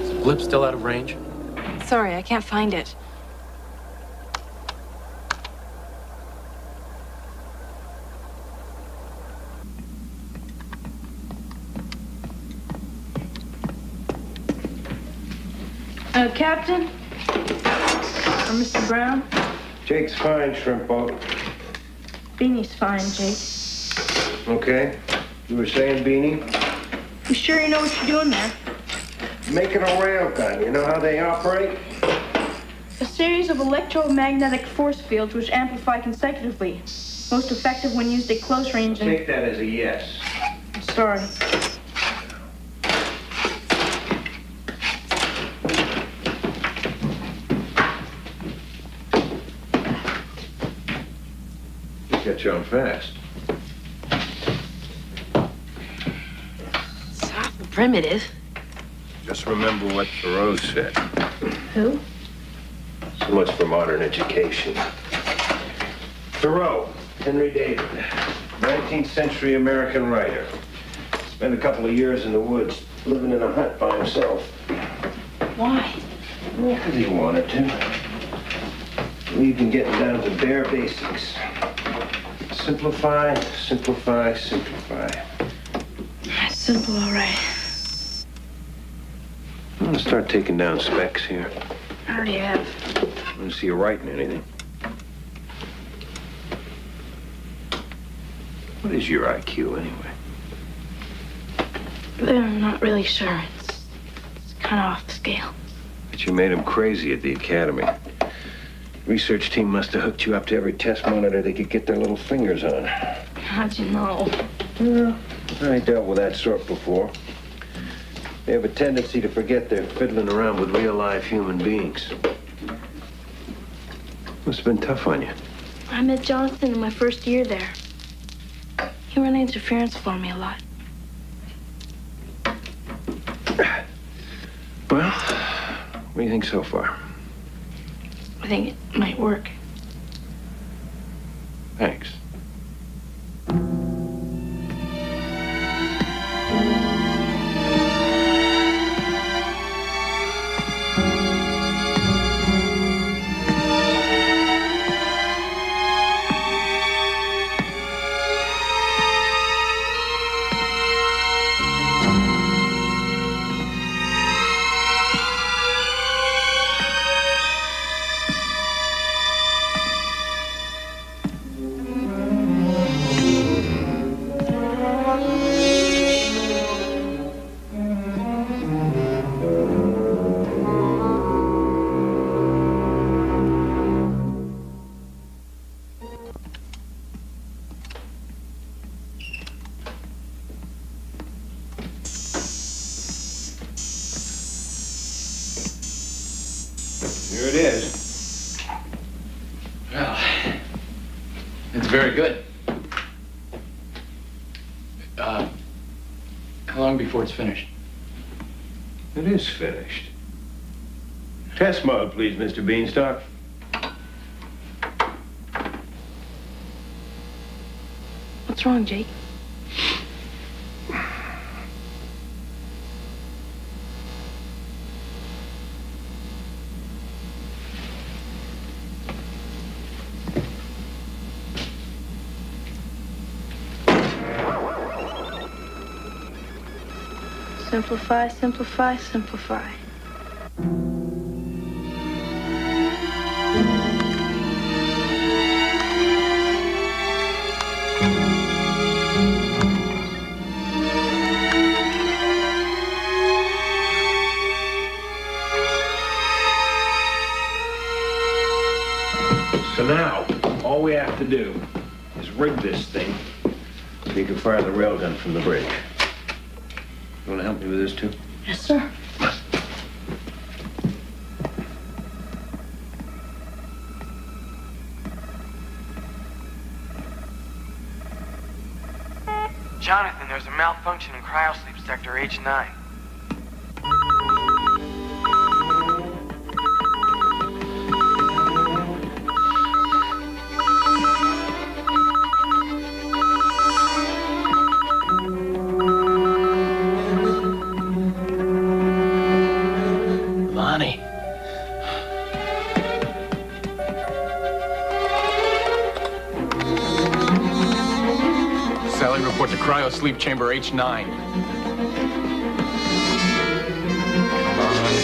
Is the blip still out of range?
Sorry, I can't find it.
Captain? Or Mr. Brown?
Jake's fine, shrimp boat.
Beanie's fine, Jake.
Okay. You were saying, Beanie?
You sure you know what you're doing there?
Making a railgun. You know how they operate?
A series of electromagnetic force fields which amplify consecutively. Most effective when used at close range and...
Take that as a yes.
Sorry.
Get you on fast.
It's awful primitive.
Just remember what Thoreau said.
Who?
So much for modern education. Thoreau, Henry David, 19th century American writer. Spent a couple of years in the woods, living in a hut by himself.
Why?
Well, because he wanted to. Even getting down to bare basics. Simplify, simplify, simplify.
That's simple, all right.
I'm gonna start taking down specs here.
I already have.
I want to see you writing anything. What is your IQ, anyway?
I'm not really sure. It's kind of off the scale.
But you made him crazy at the academy. Research team must have hooked you up to every test monitor they could get their little fingers on.
How'd you know?
Well, I dealt with that sort before. They have a tendency to forget they're fiddling around with real live human beings. Must have been tough on you.
I met Jonathan in my first year there. He ran interference for me a lot.
Well, what do you think so far?
I think it might work.
Thanks. Here it is.
Well, it's very good. How long before it's finished?
It is finished. Test mode, please, Mr. Beanstalk.
What's wrong, Jake? Simplify, simplify, simplify.
So now, all we have to do is rig this thing so you can fire the railgun from the bridge. You want to help me with this, too?
Yes, sir.
Jonathan, there's a malfunction in cryosleep sector H9.
Sally, report to cryo-sleep chamber H9.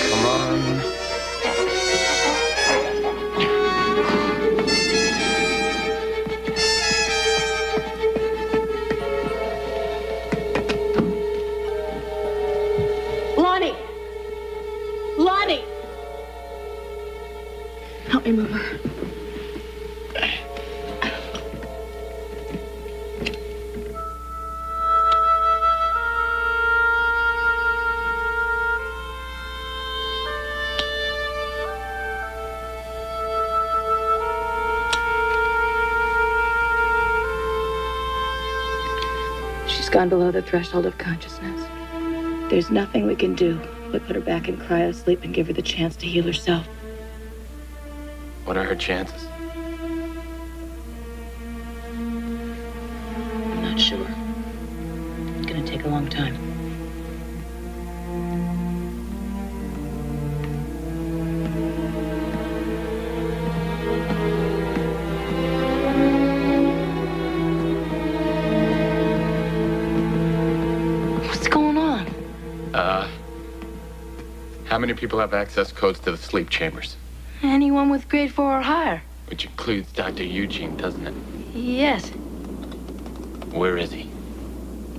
Come on.
Lonnie! Lonnie! Help me move her.
She's gone below the threshold of consciousness. There's nothing we can do but put her back in cryo-sleep and give her the chance to heal herself.
What are her chances?
I'm not sure. It's gonna take a long time.
What's going on?
How many people have access codes to the sleep chambers?
Anyone with grade 4 or higher.
Which includes Dr. Eugene, doesn't it?
Yes.
Where is he?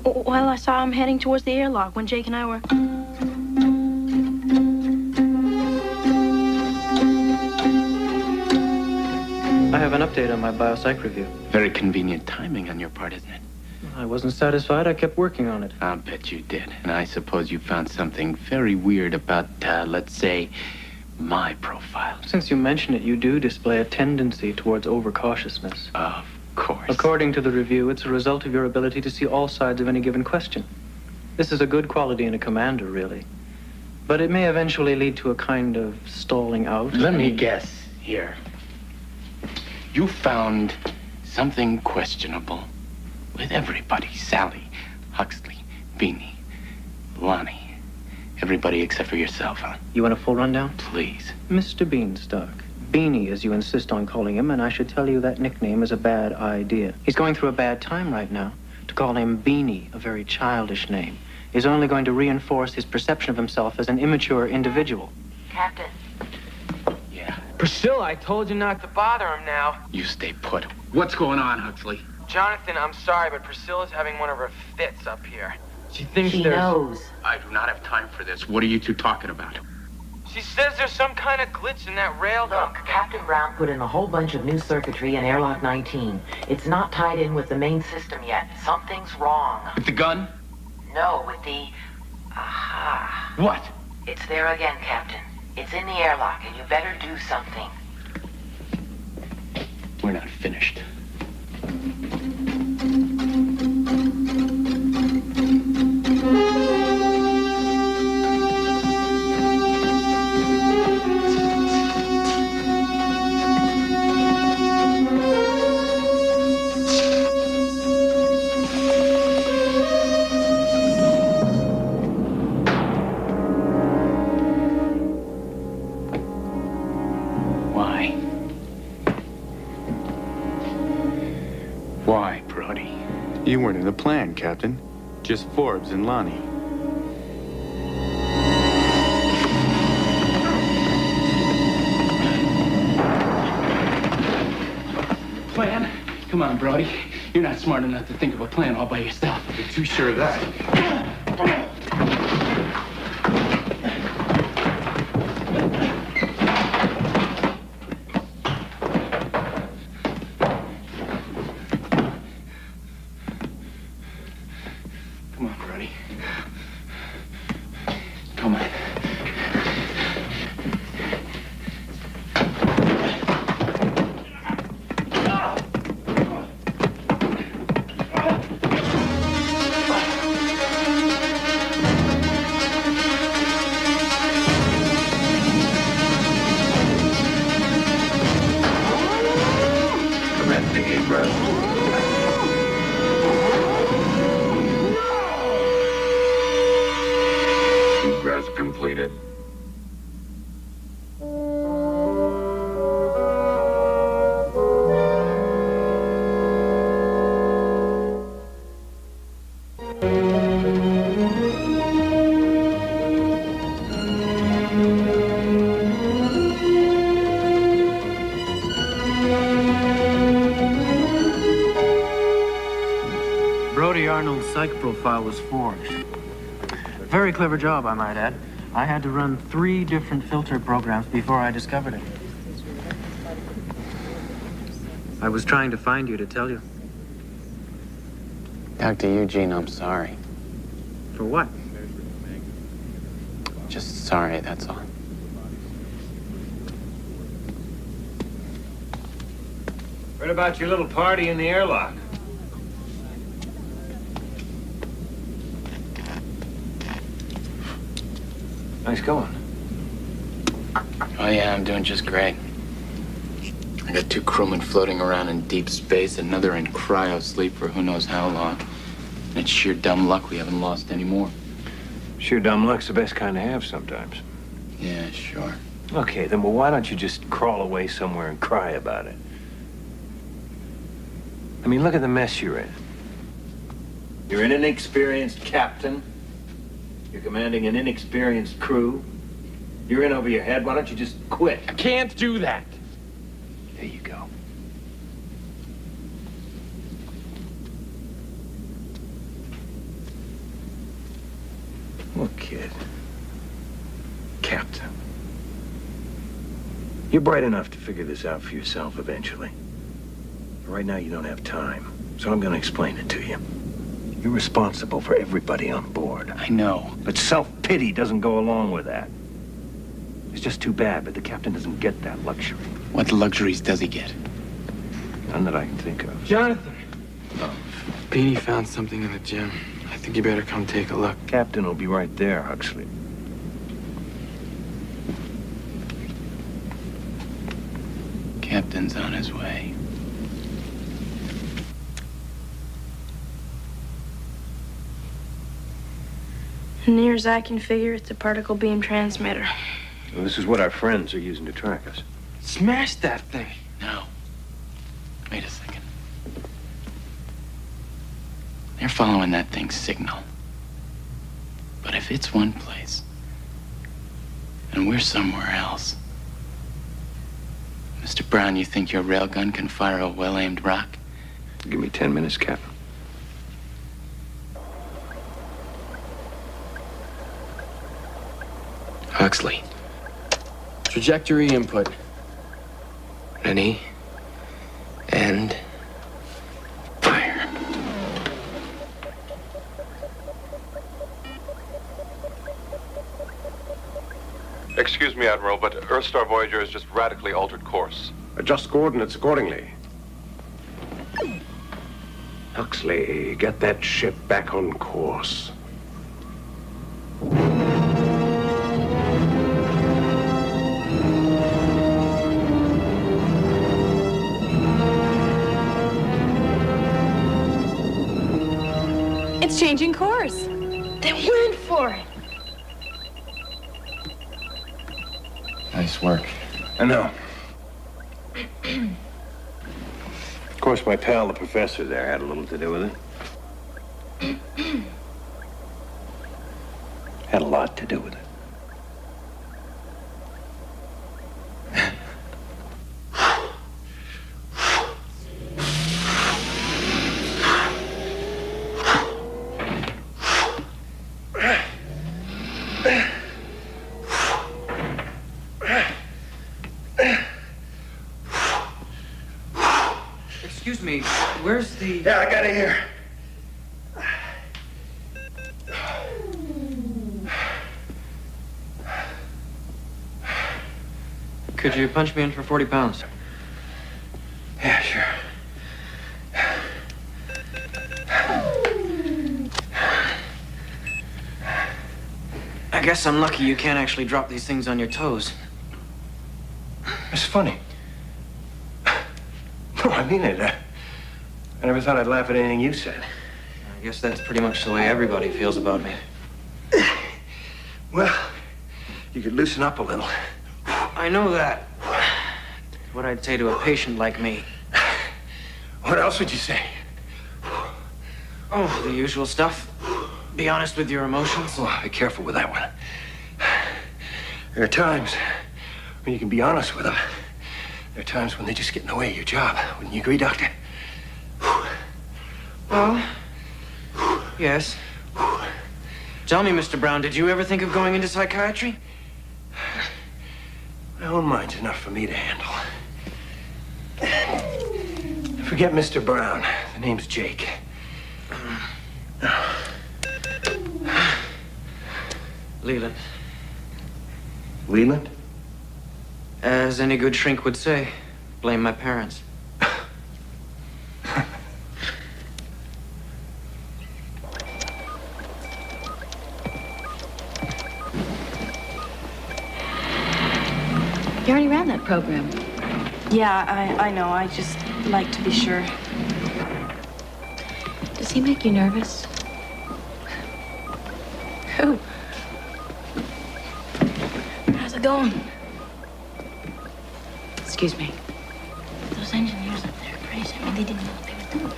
Well, I saw him heading towards the airlock when Jake and I were...
I have an update on my biopsych review.
Very convenient timing on your part, isn't it?
I wasn't satisfied. I kept working on it.
I'll bet you did. And I suppose you found something very weird about, let's say, my profile.
Since you mention it, you do display a tendency towards overcautiousness.
Of course.
According to the review, it's a result of your ability to see all sides of any given question. This is a good quality in a commander, really. But it may eventually lead to a kind of stalling out.
Let me guess here. You found something questionable with everybody. Sally, Huxley, Beanie, Lonnie. Everybody except for yourself, huh?
You want a full rundown?
Please.
Mr. Beanstalk. Beanie, as you insist on calling him, and I should tell you that nickname is a bad idea. He's going through a bad time right now. To call him Beanie, a very childish name, is only going to reinforce his perception of himself as an immature individual.
Captain.
Yeah.
Priscilla, I told you not to bother him now.
You stay put. What's going on, Huxley?
Jonathan, I'm sorry, but Priscilla's having one of her fits up here. She thinks
She knows.
I do not have time for this. What are you two talking about?
She says there's some kind of glitch in that rail.
Look, Captain Brown put in a whole bunch of new circuitry in airlock 19. It's not tied in with the main system yet. Something's wrong.
With the gun?
No, with the... Aha.
What?
It's there again, Captain. It's in the airlock, and you better do something.
We're not finished. Why, Brody?
You weren't in the plan, Captain. Just Forbes and Lonnie.
Plan? Come on, Brody. You're not smart enough to think of a plan all by yourself.
You're too sure of that.
Come on, Brody. Come on.
Commencing egress. Egress completed.
Brody Arnold's psych profile was forged. Very clever job, I might add. I had to run 3 different filter programs before I discovered it. I was trying to find you to tell you.
Dr. Eugene, I'm sorry.
For what?
Just sorry, that's all.
Heard about your little party in the airlock. Nice going.
Oh, yeah, I'm doing just great. I got 2 crewmen floating around in deep space, another in cryo sleep for who knows how long. And it's sheer dumb luck we haven't lost any more.
Sheer dumb luck's the best kind to have sometimes.
Yeah, sure.
Okay, then, well, why don't you just crawl away somewhere and cry about it? I mean, look at the mess you're in. You're an inexperienced captain. You're commanding an inexperienced crew. You're in over your head. Why don't you just quit?
I can't do that.
There you go. Look, kid. Captain. You're bright enough to figure this out for yourself eventually. But right now, you don't have time. So I'm going to explain it to you. You're responsible for everybody on board.
I know.
But self-pity doesn't go along with that. It's just too bad, but the captain doesn't get that luxury.
What luxuries does he get?
None that I can think of.
Jonathan! Beanie found something in the gym. I think you better come take a look.
Captain will be right there, Huxley.
Captain's on his way.
Near as I can figure, it's a particle beam transmitter.
Well, this is what our friends are using to track us.
Smash that thing.
No. Wait a second. They're following that thing's signal. But if it's one place, and we're somewhere else, Mr. Brown, you think your railgun can fire a well-aimed rock?
Give me 10 minutes, Captain.
Huxley. Trajectory input. Ready. And
fire.
Excuse me, Admiral, but Earthstar Voyager has just radically altered course.
Adjust coordinates accordingly. Huxley, get that ship back on course.
It's changing course.
They went for it.
Nice work.
I know. Of course, my pal, the professor there, had a little to do with it. Had a lot to do with it.
Excuse me, where's the...
Yeah, I got it here.
Could you punch me in for 40 pounds?
Yeah, sure.
I guess I'm lucky you can't actually drop these things on your toes.
It's funny. No, I mean it. I never thought I'd laugh at anything you said.
I guess that's pretty much the way everybody feels about me.
Well, you could loosen up a little.
I know that. What I'd say to a patient like me.
What else would you say?
Oh, the usual stuff. Be honest with your emotions.
Oh, be careful with that one. There are times when you can be honest with them. There are times when they just get in the way of your job. Wouldn't you agree, Doctor?
Well, yes. Tell me, Mr. Brown, did you ever think of going into psychiatry?
My own mind's enough for me to handle. Forget Mr. Brown. The name's Jake.
Leland.
Leland?
As any good shrink would say, blame my parents.
You already ran that program.
Yeah, I know. I just like to be sure.
Does he make you nervous?
Who? How's it going?
Excuse me.
Those engineers up there are crazy. I mean, they didn't know what they were doing.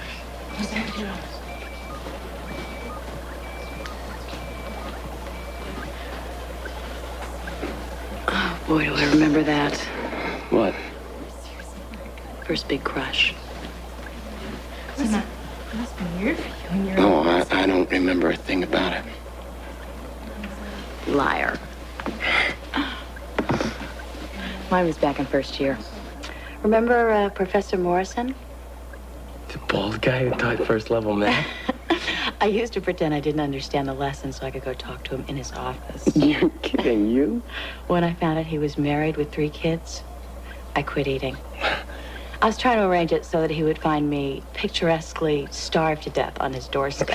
What's that to do?
Oh, boy, do I remember that.
What?
First big crush.
It must be weird for you when you're...
Oh, I don't remember a thing about it.
Liar. Mine was back in first year. Remember Professor Morrison?
The bald guy who taught first level math?
I used to pretend I didn't understand the lesson so I could go talk to him in his office.
You're kidding, you?
When I found out he was married with 3 kids, I quit eating. I was trying to arrange it so that he would find me picturesquely starved to death on his doorstep.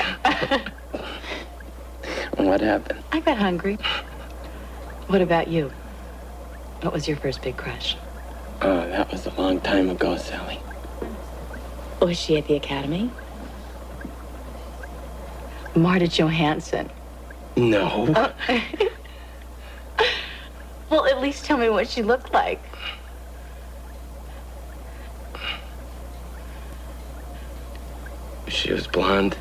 What happened?
I got hungry. What about you? What was your first big crush?
Oh, that was a long time ago, Sally.
Was she at the academy? Marta Johansson.
No.
Oh. Well, at least tell me what she looked like.
She was blonde,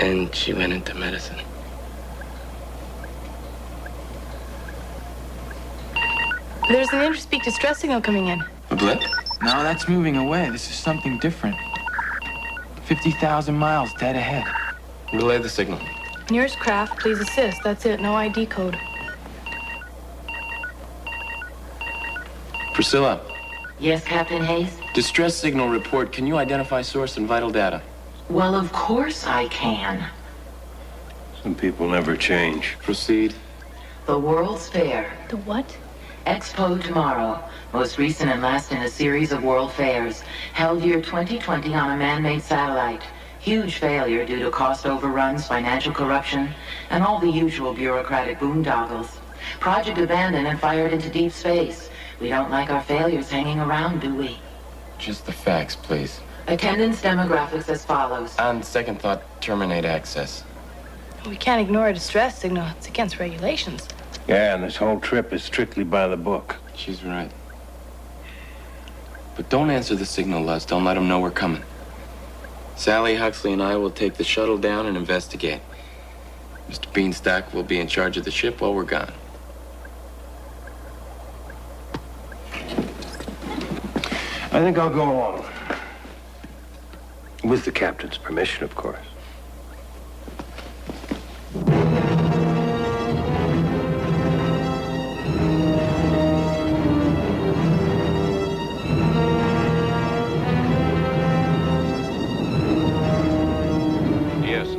and she went into medicine.
There's an interspeak distress signal coming in.
A blip?
No, that's moving away. This is something different. 50,000 miles dead ahead.
Relay the signal.
Nearest craft, please assist. That's it, no ID code.
Priscilla,
Yes, Captain Hayes?
distress signal report. Can you identify source and vital data?
Well, of course I can.
Some people never change.
Proceed.
The World's Fair.
The what?
Expo tomorrow. Most recent and last in a series of world fairs. Held year 2020 on a man-made satellite. Huge failure due to cost overruns, financial corruption, and all the usual bureaucratic boondoggles. Project abandoned and fired into deep space. We don't like our failures hanging around, do we?
Just the facts, please.
Attendance demographics as follows.
On second thought, terminate access.
We can't ignore a distress signal. It's against regulations.
Yeah, and this whole trip is strictly by the book.
She's right. But don't answer the signal, Les. Don't let them know we're coming. Sally, Huxley, and I will take the shuttle down and investigate. Mr. Beanstalk will be in charge of the ship while we're gone.
I think I'll go along. With the captain's permission, of course.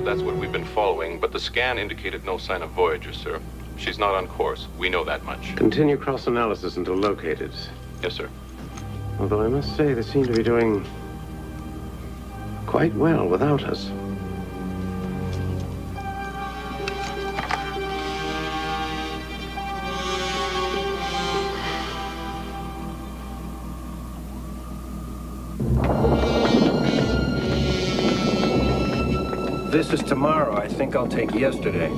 That's what we've been following, but the scan indicated no sign of Voyager, sir. She's not on course. We know that much.
Continue cross-analysis until located.
Yes, sir.
Although I must say they seem to be doing quite well without us. This is tomorrow. I think I'll take yesterday.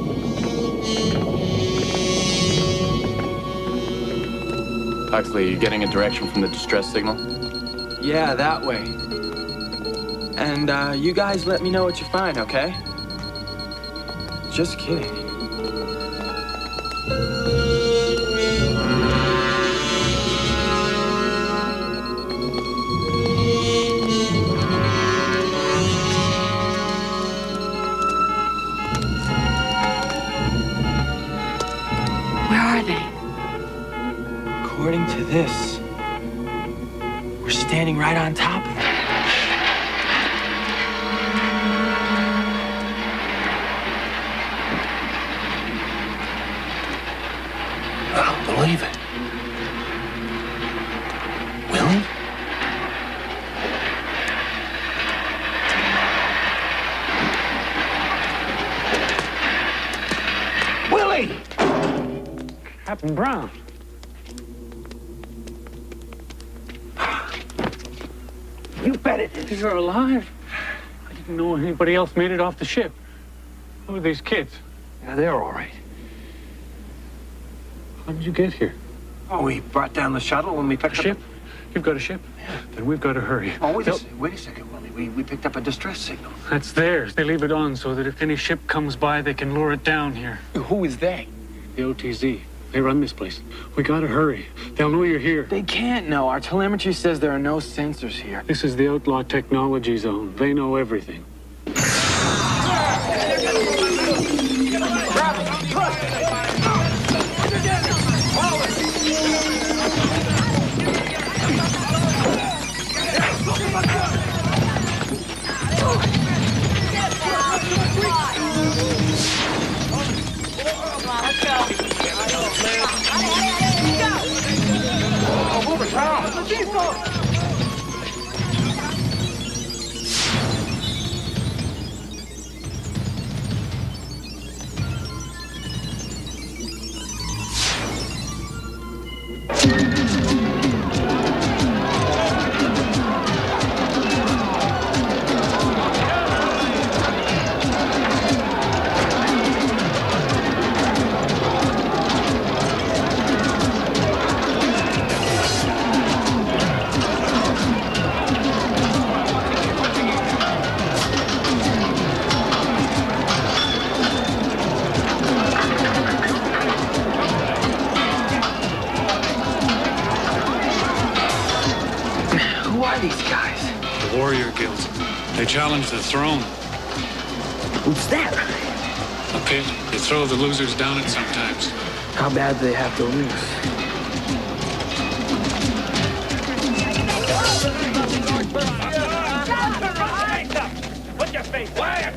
Huxley, you getting a direction from the distress signal?
Yeah, that way. And, you guys let me know what you find, okay? Just kidding. According to this, we're standing right on top of it.
I don't believe it. Willie? Willie!
Captain Brown.
You bet it.
You're alive. I didn't know anybody else made it off the ship. Who are these kids?
Yeah, they're all right.
How did you get here?
Oh, we brought down the shuttle when we picked up...
Ship? You've got a ship? Yeah. Then we've got to hurry.
Oh, wait a second, Willie. We picked up a distress signal.
That's theirs. They leave it on so that if any ship comes by, they can lure it down here.
Who is they?
The OTZ. They run this place. We gotta hurry. They'll know you're here.
They can't know. Our telemetry says there are no sensors here.
This is the outlaw technology zone. They know everything. warrior guild. They challenge the throne.
What's that?
A pit. They throw the losers down it sometimes.
How bad do they have to lose?
Put your face quiet!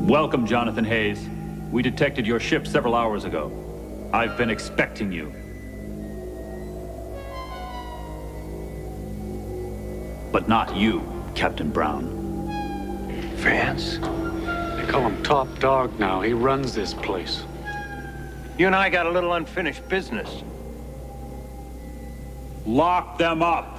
Welcome, Jonathan Hayes. We detected your ship several hours ago. I've been expecting you. But not you, Captain Brown.
Vance? They call him Top Dog now. He runs this place.
You and I got a little unfinished business.
Lock them up.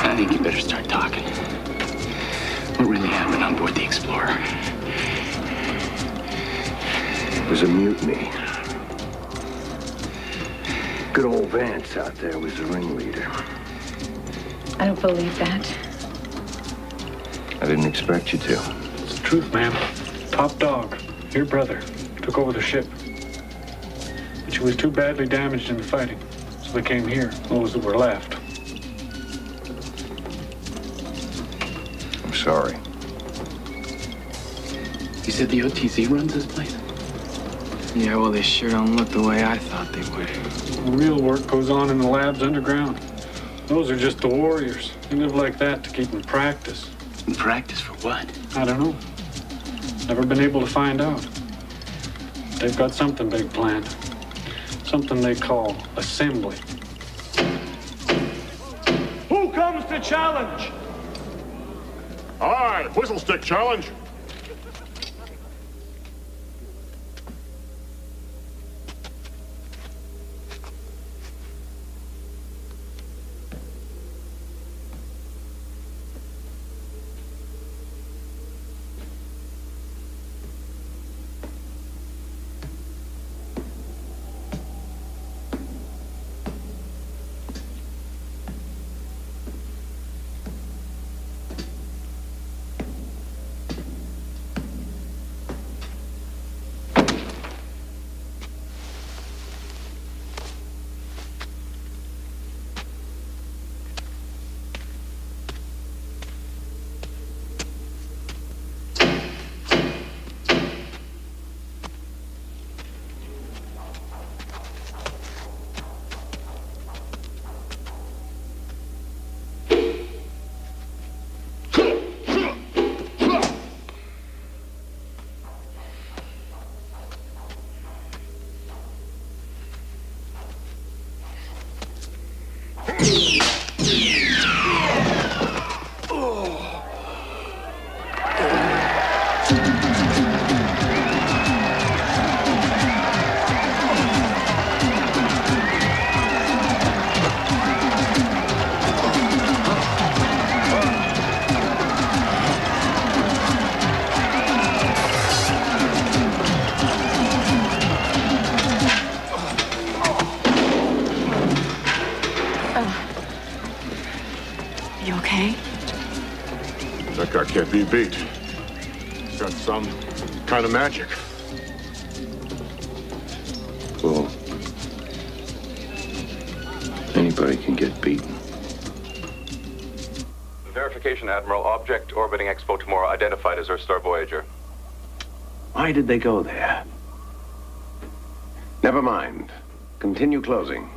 I think you better start talking. What really happened on board the Explorer?
It was a mutiny. Good old Vance out there was the ringleader.
I don't believe that.
I didn't expect you to.
It's the truth, ma'am. Top Dog, your brother, took over the ship. But she was too badly damaged in the fighting, so they came here, those that were left.
I'm sorry.
You said the OTZ runs this place?
Yeah, well, they sure don't look the way I thought they would.
The real work goes on in the labs underground. Those are just the warriors. They live like that to keep in practice.
In practice for what?
I don't know. Never been able to find out. They've got something big planned. Something they call assembly.
Who comes to challenge?
Aye, Whistlestick challenge.
You okay?
That guy can't be beat. He's got some kind of magic.
Well, anybody can get beaten.
Verification, Admiral. Object orbiting Expo tomorrow identified as Earthstar Voyager.
Why did they go there? Never mind. Continue closing.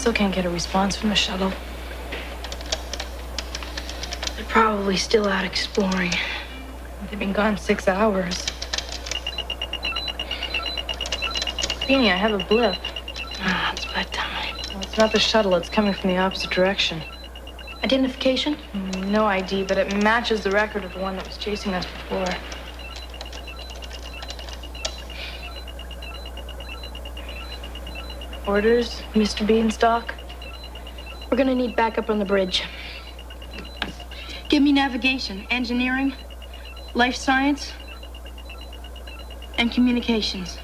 Still can't get a response from the shuttle. They're probably still out exploring. They've been gone 6 hours. Beanie, I have a blip. Ah, it's bedtime. Well, it's not the shuttle. It's coming from the opposite direction. Identification? No ID, but it matches the record of the one that was chasing us before. Orders, Mr. Beanstalk? We're gonna need backup on the bridge. Give me navigation, engineering, life science, and communications.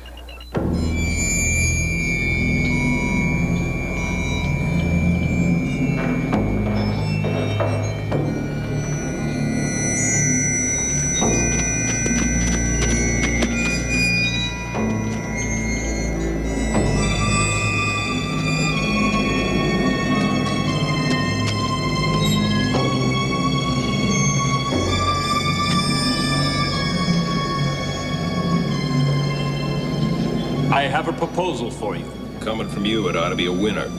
I have a proposal for you.
Coming from you, it ought to be a winner.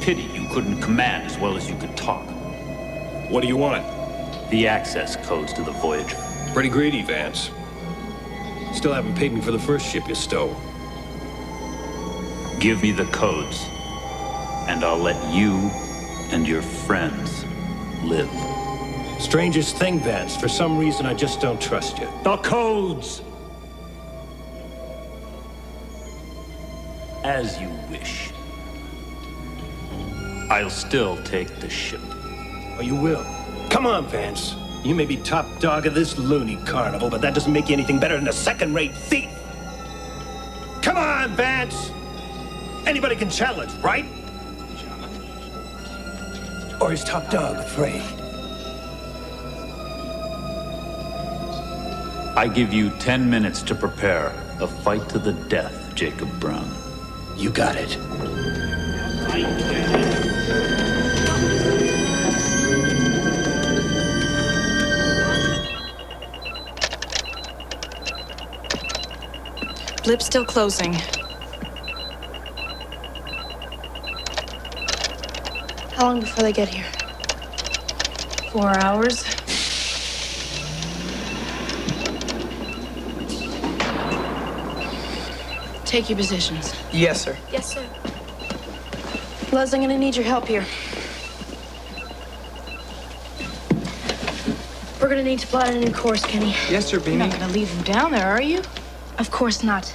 Pity you couldn't command as well as you could talk.
What do you want?
The access codes to the Voyager.
Pretty greedy, Vance. Still haven't paid me for the first ship you stole.
Give me the codes, and I'll let you and your friends live.
Strangest thing, Vance. For some reason, I just don't trust you.
The codes! As you wish. I'll still take the ship.
Oh, you will? Come on, Vance. You may be top dog of this loony carnival, but that doesn't make you anything better than a second-rate thief. Come on, Vance! Anybody can challenge, right? Or is top dog afraid?
I give you 10 minutes to prepare a fight to the death, Jacob Brown.
You got it.
Blip still closing. How long before they get here? 4 hours. Take your positions.
Yes, sir.
Yes, sir. Les, I'm gonna need your help here. We're gonna need to plot a new course, Kenny.
Yes, sir, Beanie.
You're not gonna leave them down there, are you? Of course not.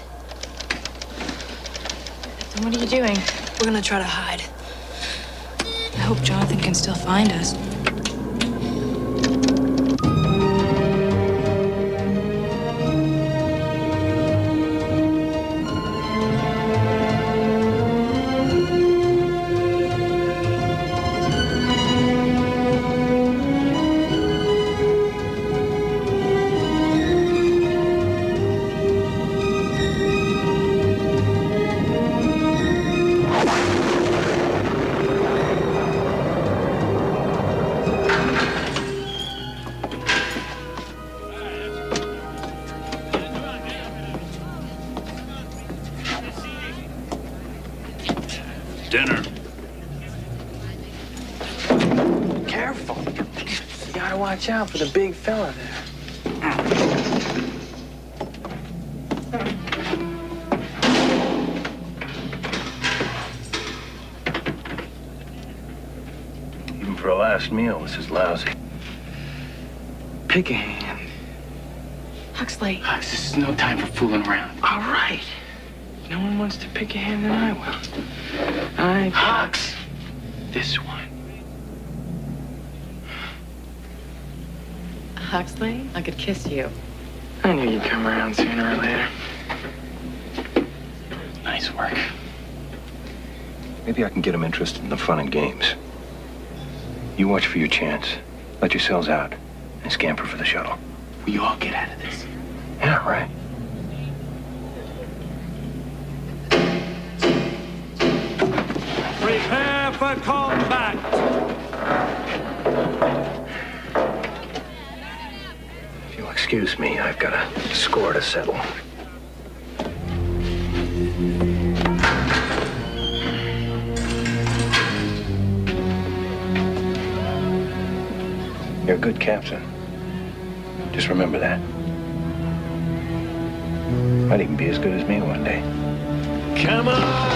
Then what are you doing? We're gonna try to hide. I hope Jonathan can still find us.
Dinner.
Careful. You gotta watch out for the big fella there.
Even for a last meal, this is lousy.
Pick a hand.
Huxley.
Hux, this is no time for fooling around.
All right. If no one wants to pick a hand, then I will.
Hux! This one.
Huxley, I could kiss you.
I knew you'd come around sooner or later.
Nice work.
Maybe I can get him interested in the fun and games. You watch for your chance. Let yourselves out and scamper for the shuttle.
We all get out of this.
Yeah, right.
Prepare for combat!
If you'll excuse me, I've got a score to settle.
You're a good captain. Just remember that. Might even be as good as me one day. Come on!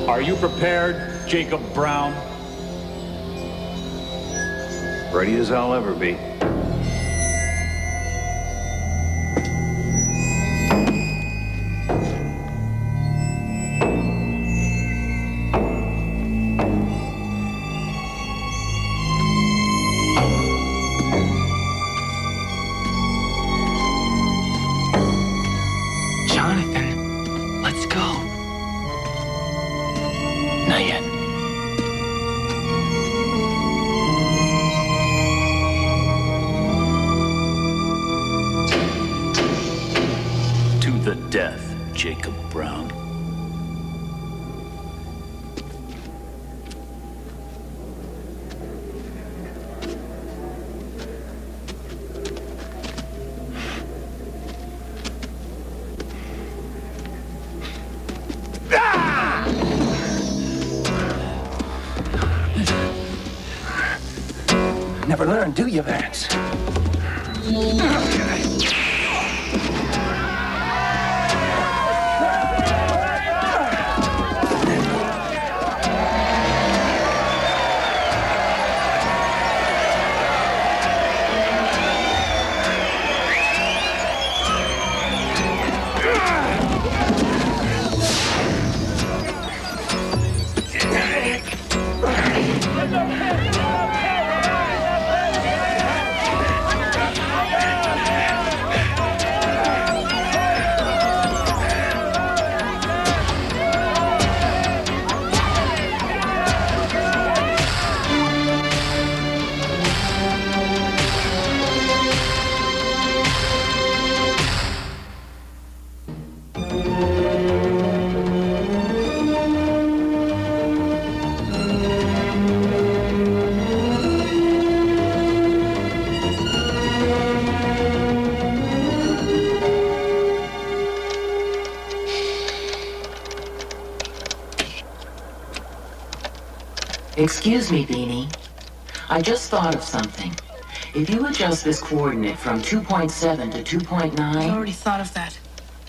Are you prepared, Jacob Brown?
Ready as I'll ever be.
Jonathan, let's go. Not yet.
To the death, Jacob Brown.
Never learn, do you, Vance?
Excuse me, Beanie. I just thought of something. If you adjust this coordinate from 2.7 to 2.9...
I already thought of that.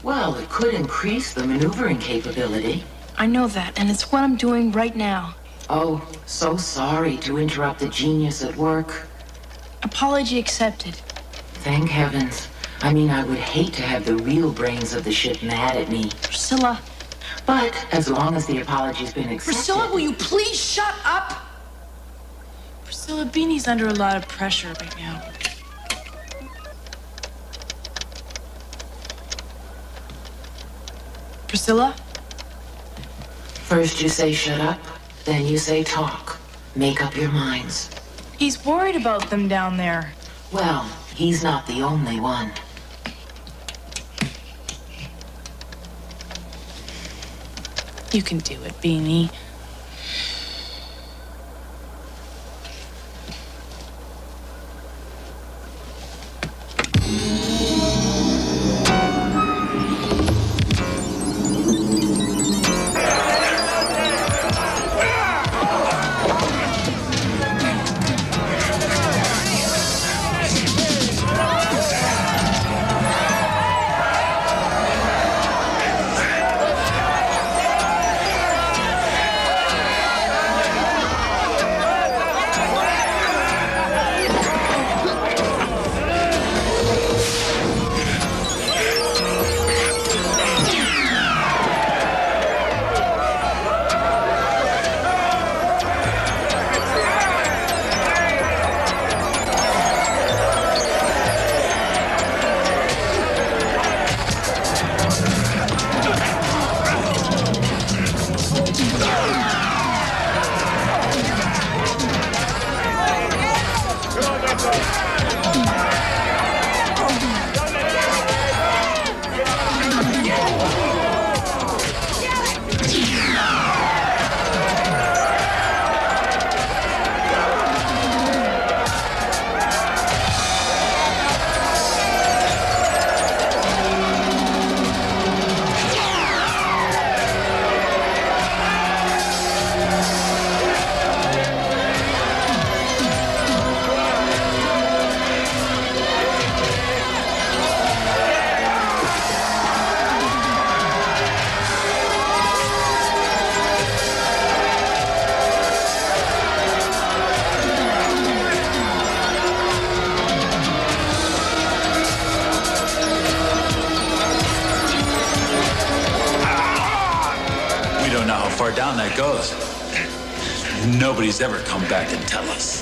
Well, it could increase the maneuvering capability.
I know that, and it's what I'm doing right now.
Oh, so sorry to interrupt the genius at work.
Apology accepted.
Thank heavens. I mean, I would hate to have the real brains of the ship mad at me.
Priscilla.
But as long as the apology's been accepted...
Priscilla, will you please shut up? Priscilla, Beanie's under a lot of pressure right now. Priscilla?
First you say shut up, then you say talk. Make up your minds.
He's worried about them down there.
Well, he's not the only one.
You can do it, Beanie.
Down that goes. Nobody's ever come back and tell us.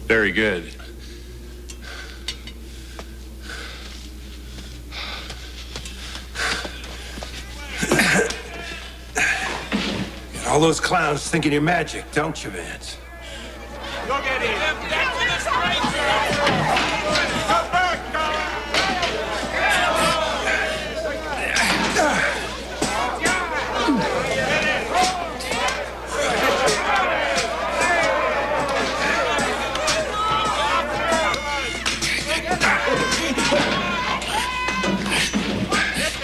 Very good.
Got all those clowns thinking you're magic, don't you, Vance?
Go get him!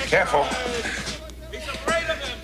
Careful.
He's afraid of him.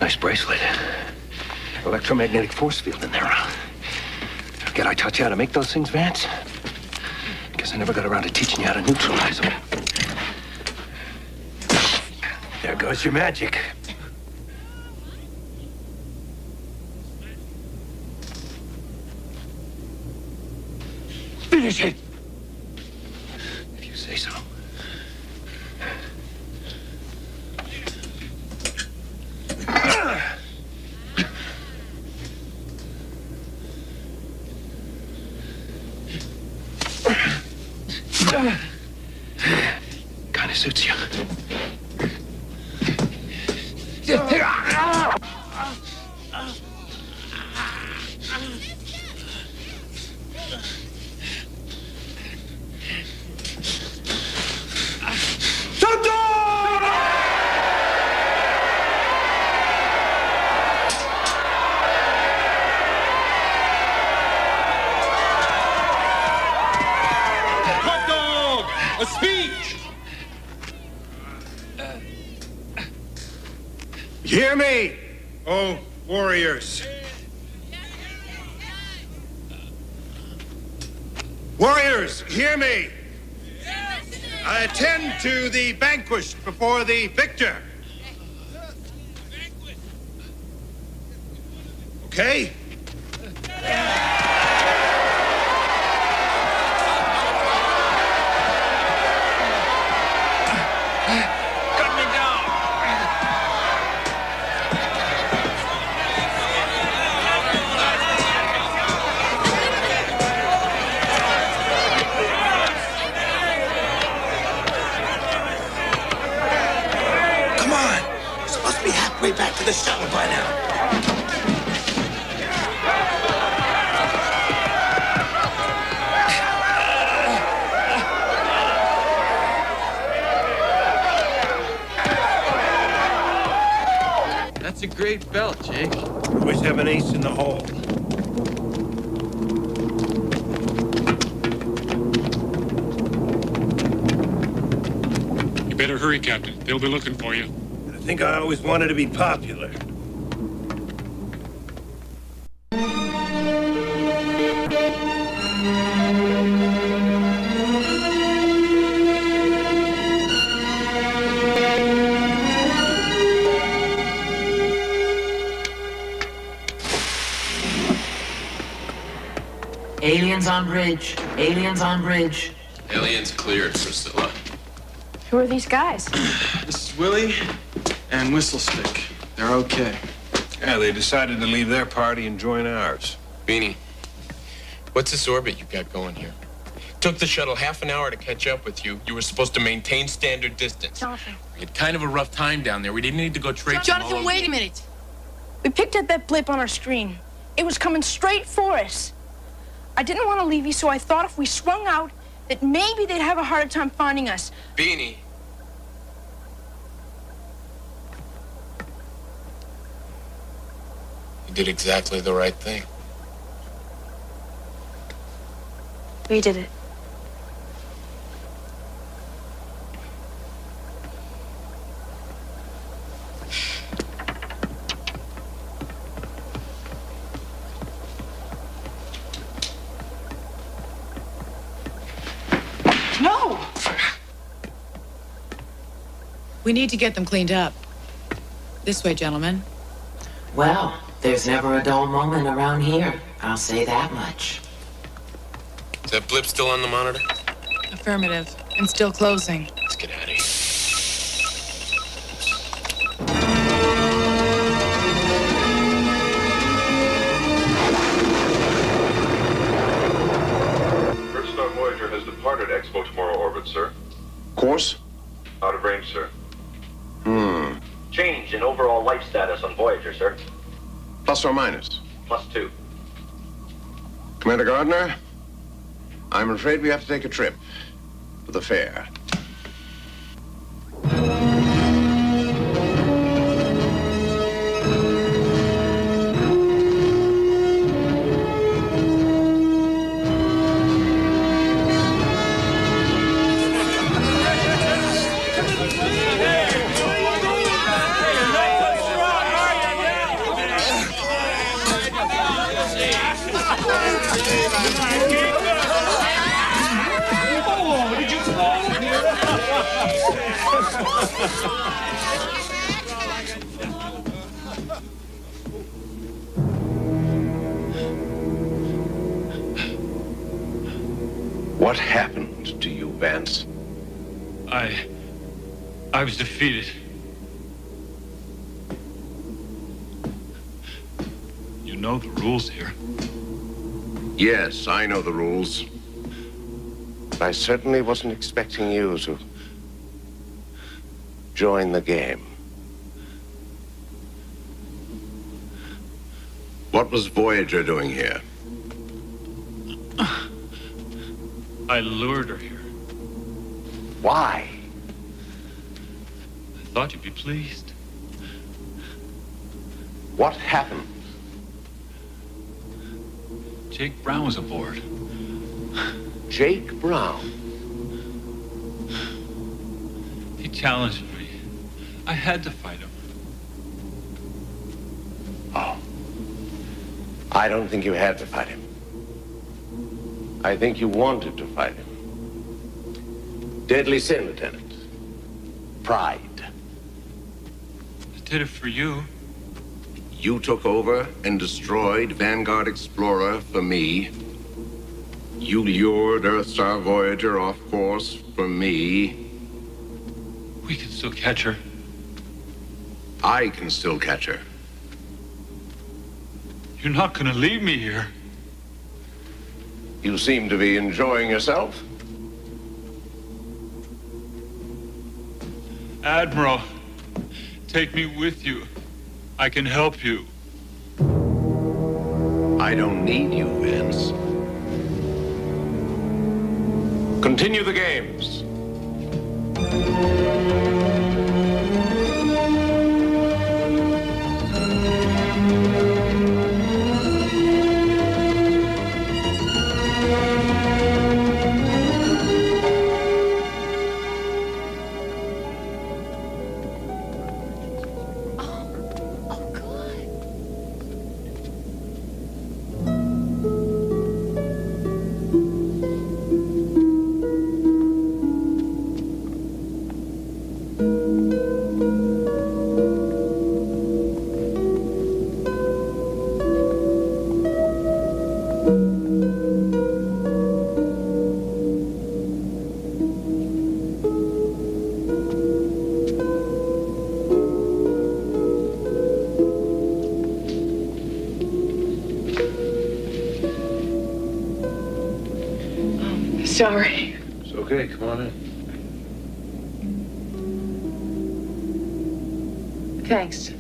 Nice bracelet. Electromagnetic force field in there. Forget I taught you how to make those things, Vance? Guess I never got around to teaching you how to neutralize them. There goes your magic. Finish it! If you say so. Kind of suits you. Hear me, oh warriors. Warriors, hear me. I attend to the vanquished before the victor. Okay?
Way back to the shuttle by now.
That's a great belt, Jake.
Always have an ace in the hole.
You better hurry, Captain. They'll be looking for you.
I think I always wanted to be popular.
Aliens on bridge. Aliens on bridge.
Aliens cleared, Priscilla.
Who are these guys?
This is Willie and Whistlestick. They're okay.
Yeah, they decided to leave their party and join ours.
Beanie, what's this orbit you got going here? Took the shuttle half an hour to catch up with you. You were supposed to maintain standard distance.
Jonathan.
We had kind of a rough time down there. We didn't need to go traipsing all
Jonathan,
over.
wait a minute. We picked up that blip on our screen. It was coming straight for us. I didn't want to leave you, so I thought if we swung out, that maybe they'd have a harder time finding us.
Beanie. You did exactly the right thing.
We did it.
No! We need to get them cleaned up. This way, gentlemen.
Well, there's never a dull moment around here. I'll say that much.
Is that blip still on the monitor?
Affirmative. And still closing.
Let's get out of here.
First Star Voyager has departed Expo Tomorrow orbit, sir.
Course?
Out of range, sir.
Change in overall life status on Voyager, sir.
Plus or minus?
+2.
Commander Gardner, I'm afraid we have to take a trip to the fair. What happened to you, Vance?
I was defeated. You know the rules here.
Yes, I know the rules. But I certainly wasn't expecting you to join the game. What was Voyager doing here?
I lured her here.
Why?
I thought you'd be pleased.
What happened?
Jake Brown was aboard.
Jake Brown?
He challenged me. I had to fight him.
I don't think you had to fight him. I think you wanted to fight him. Deadly sin, Lieutenant. Pride.
I did it for you.
You took over and destroyed Vanguard Explorer for me. You lured Earthstar Voyager off course for me.
We can still catch her.
I can still catch her.
You're not gonna leave me here.
You seem to be enjoying yourself.
Admiral, take me with you. I can help you.
I don't need you, Vince. Continue the games.
Sorry.
It's okay, come on in.
Thanks.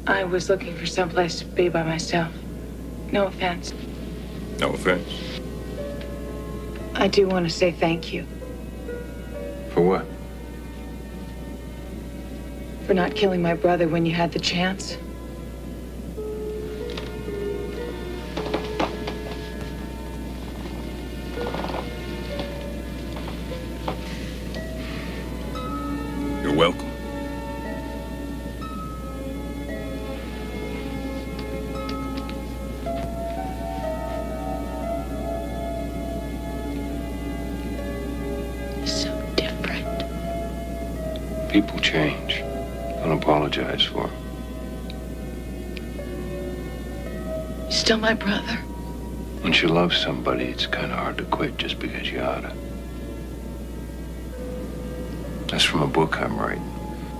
I was looking for someplace to be by myself. No offense.
No offense.
I do want to say thank you
For what?
for not killing my brother when you had the chance.
You're welcome.
So different.
People change. Don't apologize for 'em.
You're still my brother.
Once you love somebody, it's kind of hard to quit just because you oughta. That's from a book I'm writing.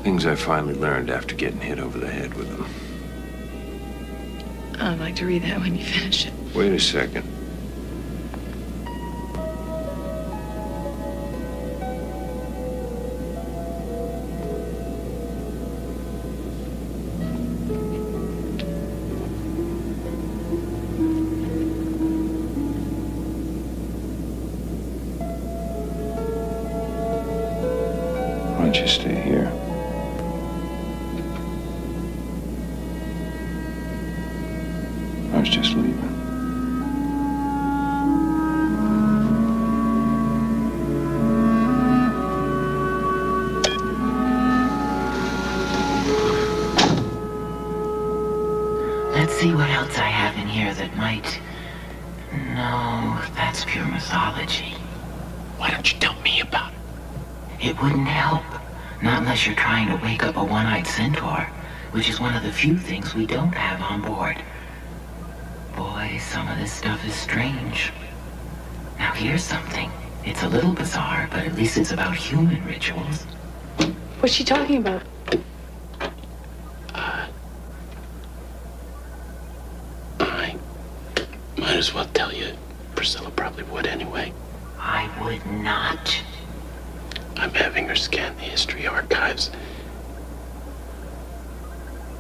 Things I finally learned after getting hit over the head with them.
I'd like to read that when you finish it.
Wait a second. Why don't you stay here? I was just leaving.
Let's see what else I have in here that might... No, that's pure mythology.
Why don't you tell me about it?
It wouldn't help. Not unless you're trying to wake up a one-eyed centaur, which is one of the few things we don't have on board. Boy, some of this stuff is strange. Now here's something. It's a little bizarre, but at least it's about human rituals.
What's she talking about?
I might as well tell you. Priscilla probably would anyway.
I would not.
I'm having her scan the history archives.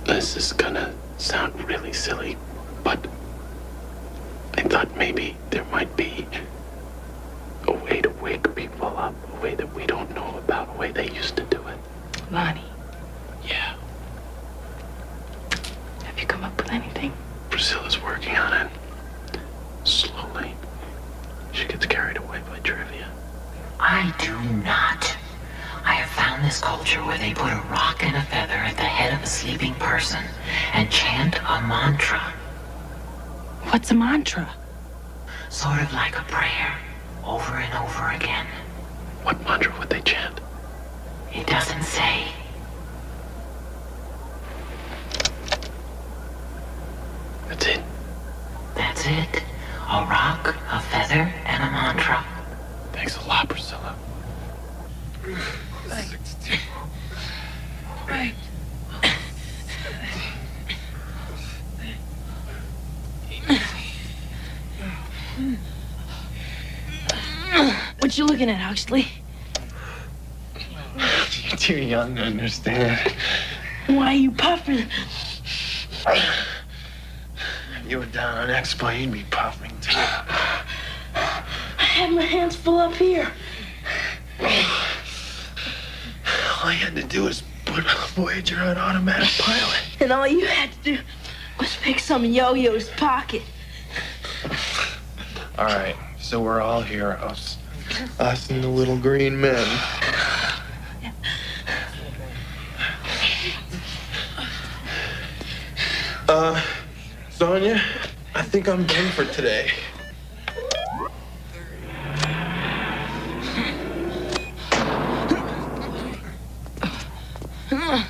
This is gonna sound really silly, but I thought maybe there might be a way to wake people up, a way that we don't know about, a way they used to do it.
Lonnie.
Yeah.
Have you come up with anything?
Priscilla's working on it. Slowly. She gets carried away by trivia.
I do not. I have found this culture where they put a rock and a feather at the head of a sleeping person and chant a mantra.
What's a mantra?
Sort of like a prayer, over and over again.
What mantra would they chant?
It doesn't say.
That's it.
That's it. A rock, a feather, and a mantra.
Thanks a lot, Priscilla.
Right. What you looking at, Huxley?
You're too young to understand.
Why are you puffing?
If you were down on Expo, you'd be puffing too.
I had my hands full up here.
All you had to do was put Voyager on automatic pilot.
And all you had to do was pick some Yo-Yo's pocket.
All right, so we're all heroes. Us and the little green men. Sonia, I think I'm done for today. Woo!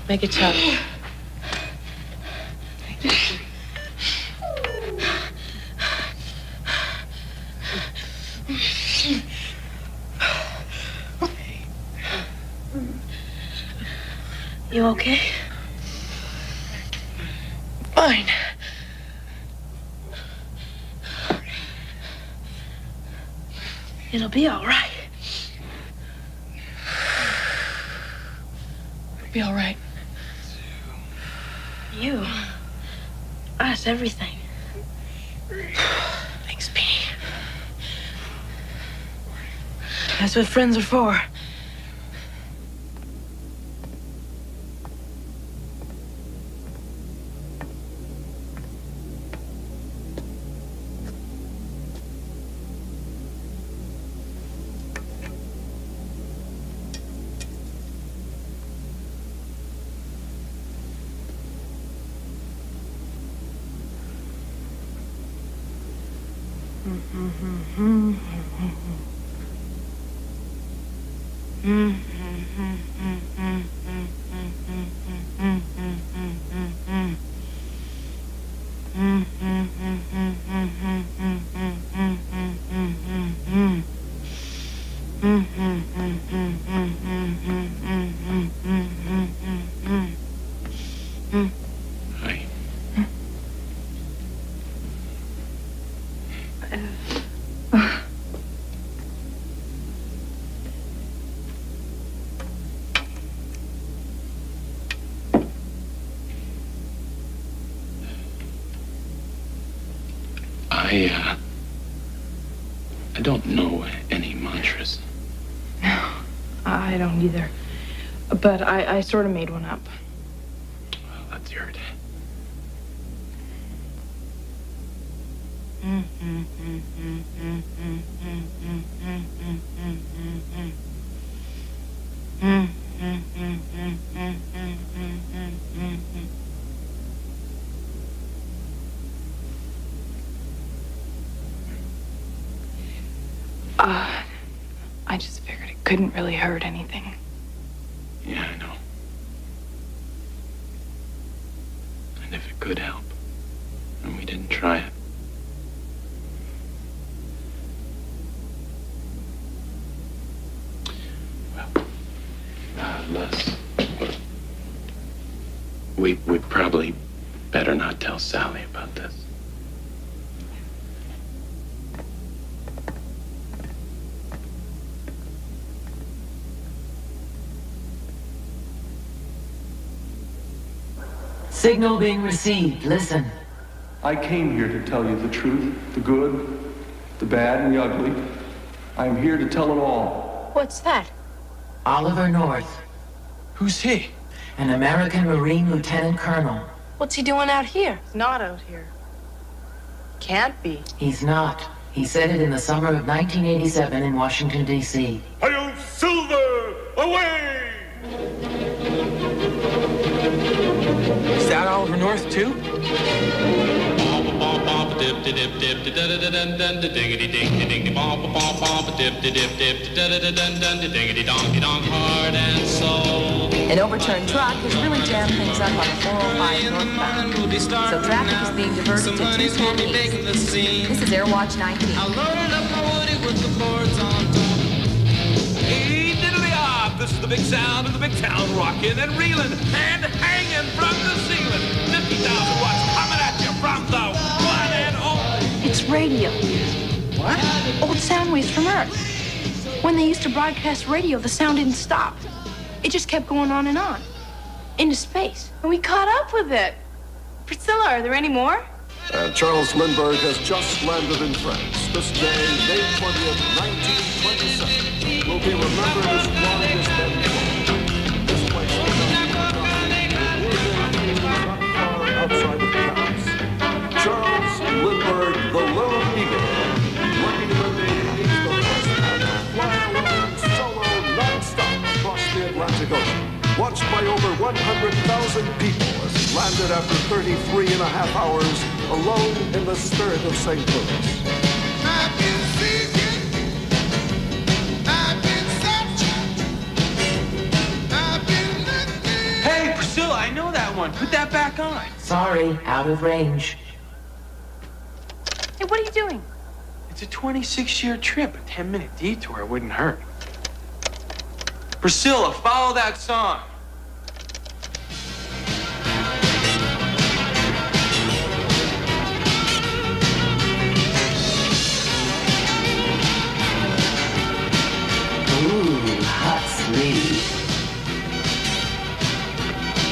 Make it tough.
You okay? Fine. It'll be all right.
It'll be all right.
You. Us, everything. Thanks, Petey. That's what friends are for.
I don't know any mantras.
No, I don't either. But I sort of made one up.
Well, let's hear it.
I just figured it couldn't really hurt anything.
Yeah, I know. And if it could help, and we didn't try it. Well, Les, we probably better not tell Sally about this.
Signal being received. Listen.
I came here to tell you the truth, the good, the bad, and the ugly. I am here to tell it all.
What's that?
Oliver North.
Who's he?
An American Marine Lieutenant Colonel.
What's he doing out here?
He's not out here. Can't be.
He's not. He said it in the summer of 1987 in Washington, D.C.
Hail Silver! Away!
Is that Oliver North, too?
An overturned truck has really jammed things up on the 405 northbound. So traffic is being diverted to 210 east. This is Airwatch 19.
Hey, diddly-ah! This is the big sound of the big town, rocking and reeling and hanging from the ceiling. 50,000 watts coming at you from the one and only.
It's radio.
What?
Old sound waves from Earth. When they used to broadcast radio, the sound didn't stop. It just kept going on and on. Into space. And we caught up with it. Priscilla, are there any more?
Charles Lindbergh has just landed in France. This day, May 20th, 1927, will be remembered as long as men flown. This place will not far outside of Paris. Charles Lindbergh, the Lone Eagle, working in the Navy, the first man to fly alone, solo, non-stop across the Atlantic Ocean. Watched by over 100,000 people as he landed after 33 and a half hours alone in the spirit of St. Louis.
I've been seeking, I've been searching, I've been looking.
Hey, Priscilla, I know that one. Put that back on.
Sorry, out of range.
Hey, what are you doing?
It's a 26-year trip. A 10-minute detour wouldn't hurt. Priscilla, follow that song.
Ooh, hot sleep.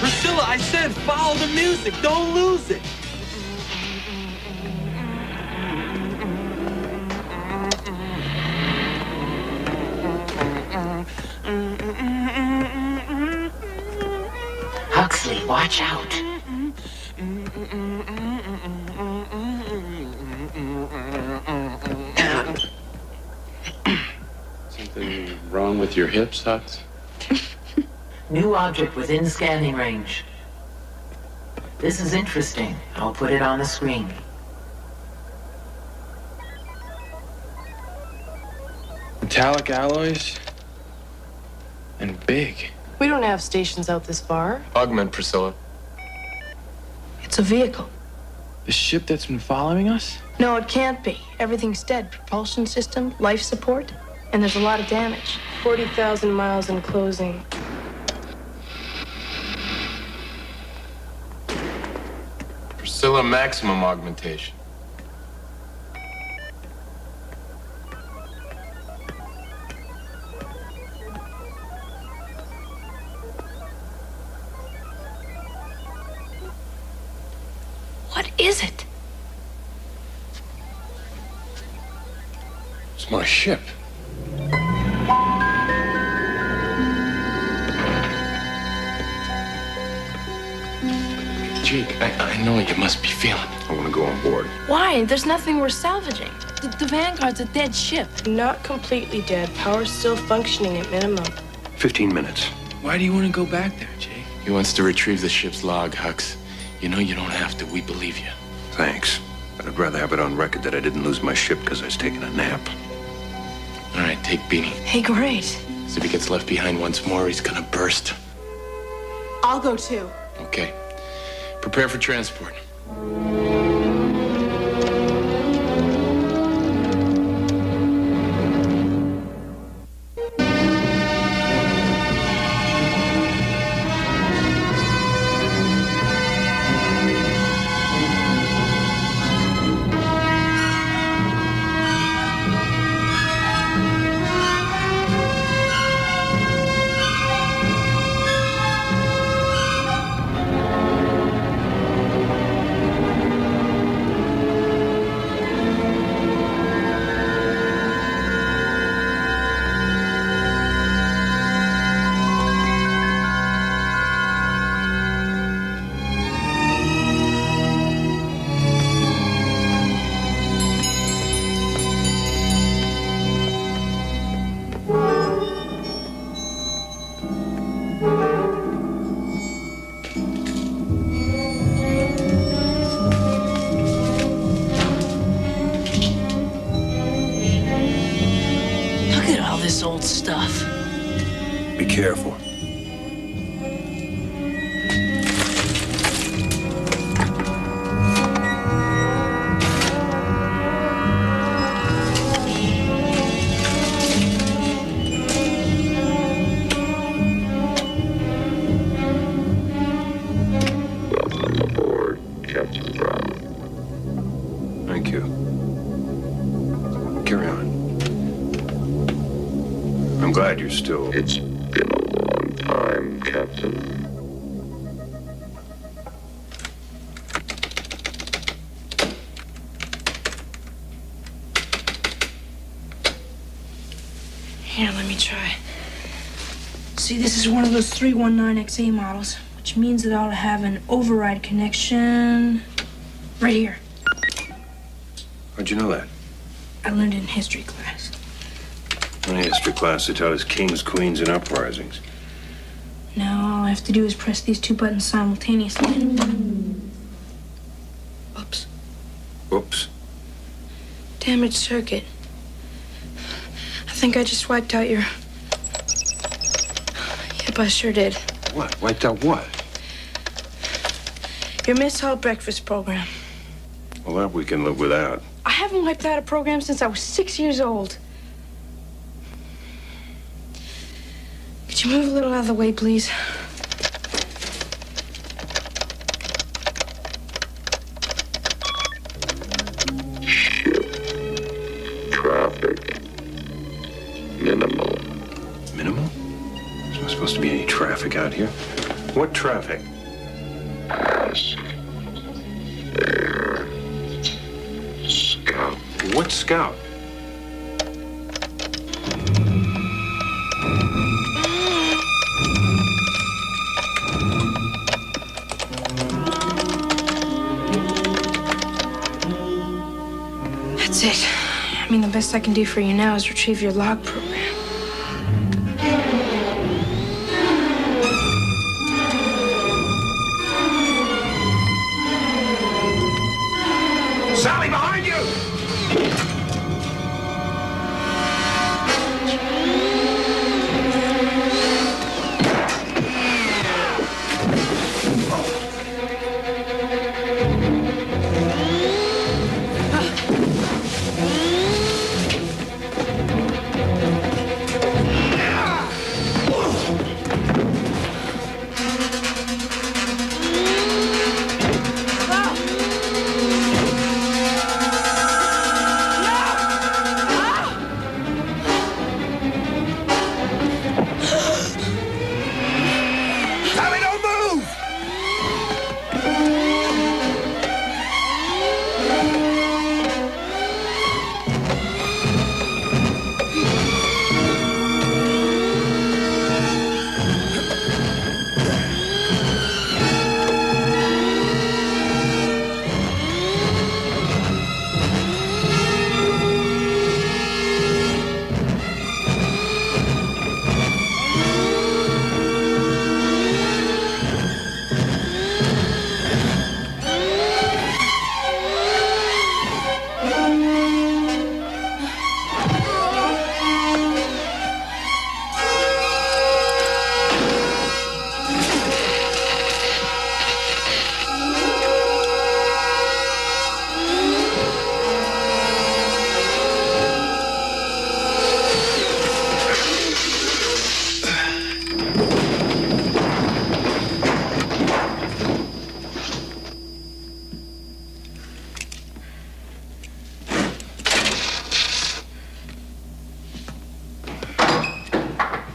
Priscilla, I said follow the music. Don't lose it.
Huxley, watch out.
Something wrong with your hips, Hux?
New object within scanning range. This is interesting. I'll put it on the screen.
Metallic alloys and big.
We don't have stations out this far.
Augment, Priscilla.
It's a vehicle.
The ship that's been following us?
No, it can't be. Everything's dead. Propulsion system, life support, and there's a lot of damage.
40,000 miles in closing.
Priscilla, maximum augmentation.
What is it?
It's my ship.
Jake, I know you must be feeling.
I want to go on board.
Why? There's nothing we're salvaging. The Vanguard's a dead ship.
Not completely dead. Power's still functioning at minimum.
15 minutes.
Why do you want to go back there, Jake?
He wants to retrieve the ship's log, Hux. You know you don't have to. We believe you.
Thanks. But I'd rather have it on record that I didn't lose my ship because I was taking a nap.
All right, take Beanie.
Hey, great.
So if he gets left behind once more, he's gonna burst.
I'll go too.
Okay. Prepare for transport.
Be careful.
Welcome aboard, Captain Brown.
Thank you. Carry on. I'm glad you're still...
It's been a long time, Captain.
Here, let me try. See, this is one of those 319XA models, which means that I'll have an override connection right here.
How'd you know that?
I learned it in history class.
In history class, they taught us kings, queens, and uprisings.
Now all I have to do is press these two buttons simultaneously. Oops.
Oops.
Damaged circuit. I think I just wiped out your... Yep, I sure did.
What? Wiped out what?
Your Miss Hall breakfast program.
Well, that we can live without.
I haven't wiped out a program since I was 6 years old. Could you move a little out of the way, please?
Traffic. Minimal.
Minimal? There's not supposed to be any traffic out here. What traffic?
Ask. Air. Scout.
What scout?
That's it. I mean, the best I can do for you now is retrieve your log program.
Sally, behind you!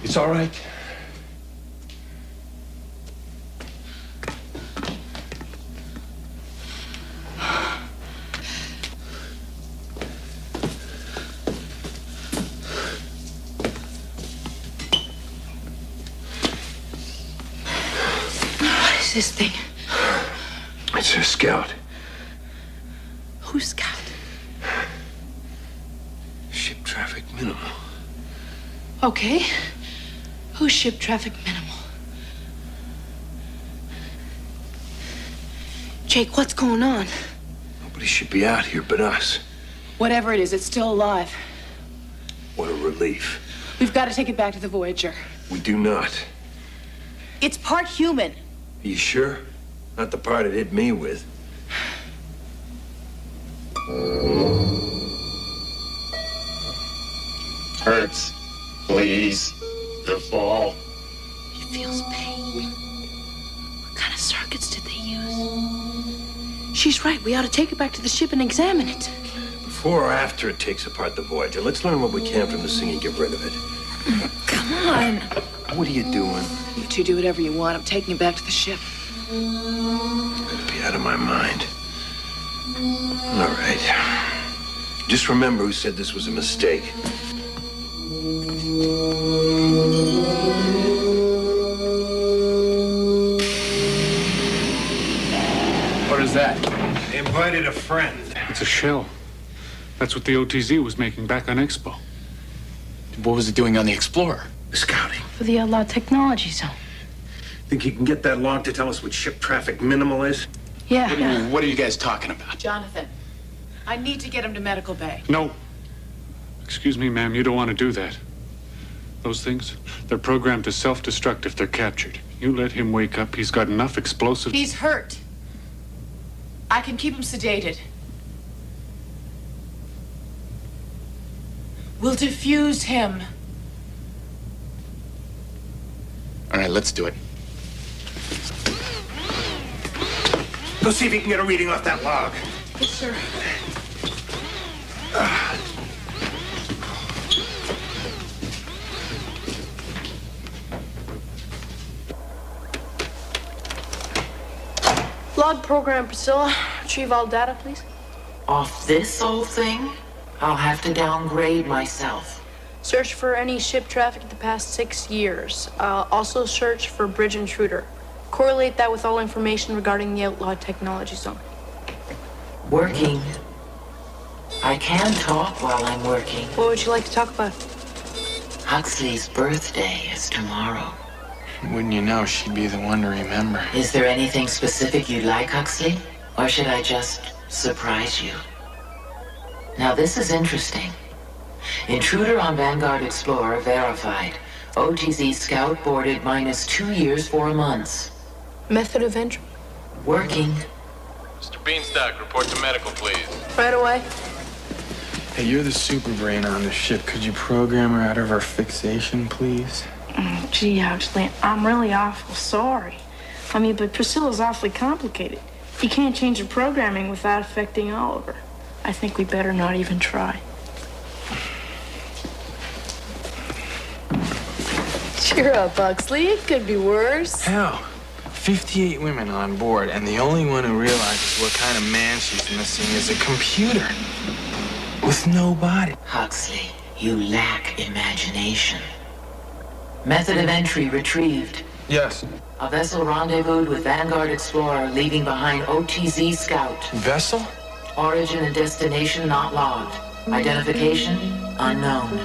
It's all right.
What is this thing?
It's a scout.
Who's scout?
Ship traffic minimal.
Okay. Who's ship traffic minimal? Jake, what's going on?
Nobody should be out here but us.
Whatever it is, it's still alive.
What a relief.
We've got to take it back to the Voyager.
We do not.
It's part human.
Are you sure? Not the part it hit me with.
Hurts. Please. The fall.
He feels pain. What kind of circuits did they use? She's right. We ought to take it back to the ship and examine it.
Before or after it takes apart the Voyager, let's learn what we can from this thing and get rid of it.
Come on.
What are you doing?
You two do whatever you want. I'm taking it back to the ship.
Better be out of my mind. All right. Just remember who said this was a mistake.
What is that?
They invited a friend.
It's a shell. That's what the OTZ was making back on Expo.
What was it doing on the Explorer?
Scouting.
For the outlaw technology zone.
Think you can get that log to tell us what ship traffic minimal is?
Yeah.
What are you guys talking about?
Jonathan, I need to get him to medical bay.
No. Excuse me, ma'am, you don't want to do that. Those things, they're programmed to self-destruct if they're captured. You let him wake up, he's got enough explosive...
He's hurt. I can keep him sedated. We'll defuse him.
All right, let's do it.
Go see if you can get a reading off that log.
Yes, sir. Log program, Priscilla. Retrieve all data, please.
Off this old thing? I'll have to downgrade myself.
Search for any ship traffic in the past 6 years. Also search for bridge intruder. Correlate that with all information regarding the outlaw technology zone.
Working. I can talk while I'm working.
What would you like to talk about?
Huxley's birthday is tomorrow.
Wouldn't you know, she'd be the one to remember.
Is there anything specific you'd like, Huxley? Or should I just surprise you? Now this is interesting. Intruder on Vanguard Explorer verified. OTZ scout boarded -2 years, 4 months.
Method of entry?
Working.
Mr. Beanstalk, report to medical, please.
Right away.
Hey, you're the super brain on the ship. Could you program her out of her fixation, please?
Gee, Huxley, I'm really awful sorry. I mean, but Priscilla's awfully complicated. You can't change the programming without affecting Oliver. I think we better not even try.
Cheer up, Huxley. It could be worse.
Hell, 58 women on board, and the only one who realizes what kind of man she's missing is a computer. With no body.
Huxley, you lack imagination. Method of entry retrieved.
Yes.
A vessel rendezvoused with Vanguard Explorer, leaving behind OTZ scout.
Vessel?
Origin and destination not logged. Identification unknown.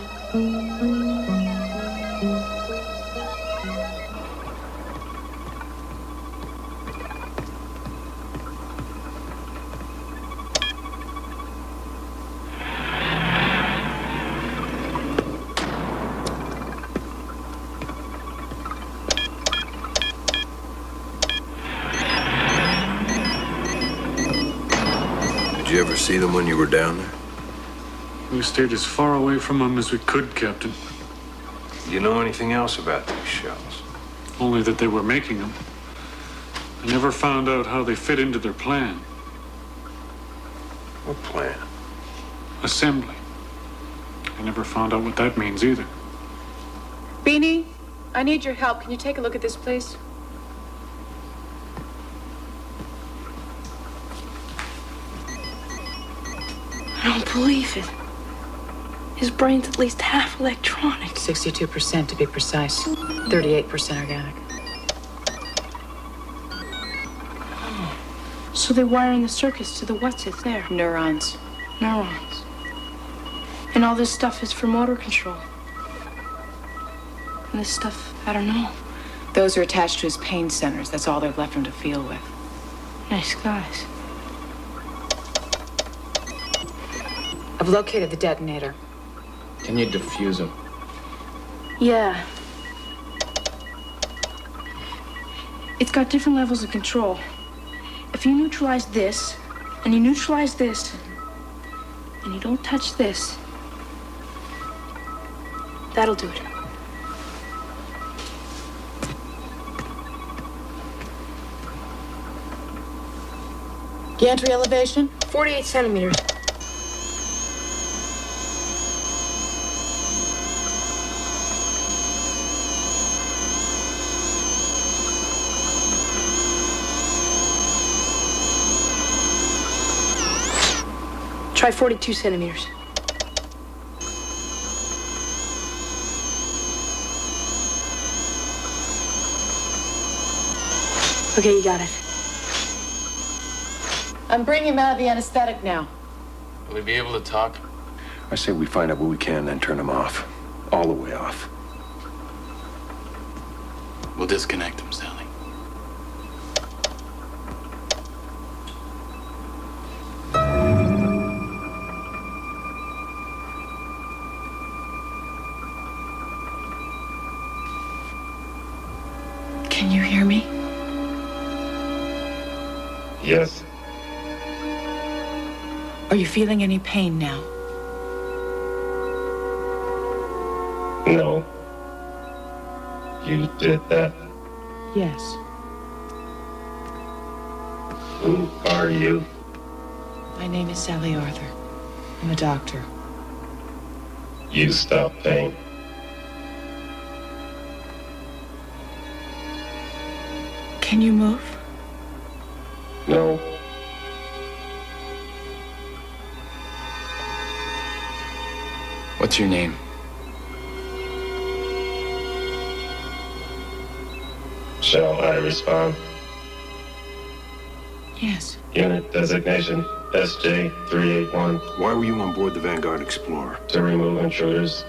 Did you ever see them when you were down there?
We stayed as far away from them as we could, Captain.
Do you know anything else about these shells?
Only that they were making them. I never found out how they fit into their plan.
What plan?
Assembly. I never found out what that means either.
Beanie, I need your help. Can you take a look at this, please?
I don't believe it. His brain's at least half electronic.
62% to be precise. 38% organic.
So they're wiring the circuits to the what's-it there?
Neurons.
Neurons. And all this stuff is for motor control. And this stuff, I don't know.
Those are attached to his pain centers. That's all they've left him to feel with.
Nice guys.
I've located the detonator.
Can you defuse him?
Yeah. It's got different levels of control. If you neutralize this, and you neutralize this, and you don't touch this, that'll do it.
Gantry elevation?
48 centimeters. Try 42 centimeters. Okay, you got it.
I'm bringing him out of the anesthetic now.
Will he be able to talk?
I say we find out what we can, then turn him off. All the way off.
We'll disconnect him, Sally.
Can you hear me?
Yes.
Are you feeling any pain now?
No. You did that.
Yes.
Who are you?
My name is Sally Arthur. I'm a doctor.
You stop pain.
Can you move?
No.
What's your name?
Shall I respond?
Yes.
Unit designation SJ-381.
Why were you on board the Vanguard Explorer?
To remove intruders,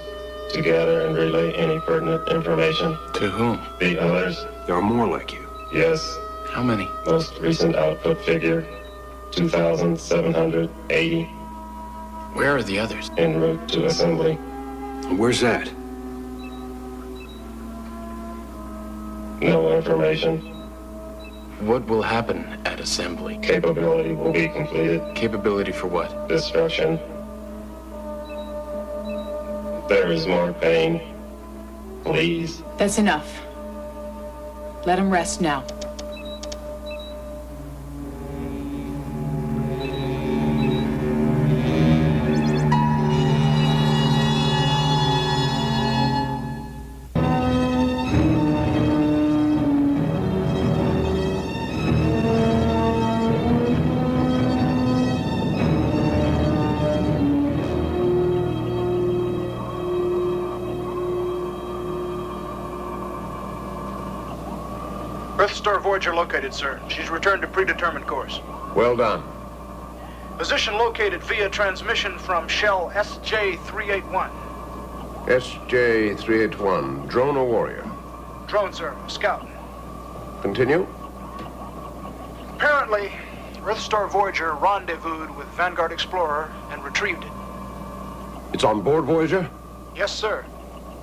to gather and relay any pertinent information.
To whom?
The others.
There are more like you.
Yes.
How many?
Most recent output figure, 2,780.
Where are the others?
En route to assembly.
Where's that?
No information.
What will happen at assembly?
Capability will be completed.
Capability for what?
Destruction. There is more pain. Please.
That's enough. Let him rest now.
Earthstar Voyager located, sir. She's returned to predetermined course.
Well done.
Position located via transmission from shell SJ-381.
SJ-381. Drone or warrior?
Drone, sir. Scout.
Continue.
Apparently, Earthstar Voyager rendezvoused with Vanguard Explorer and retrieved it.
It's on board, Voyager?
Yes, sir.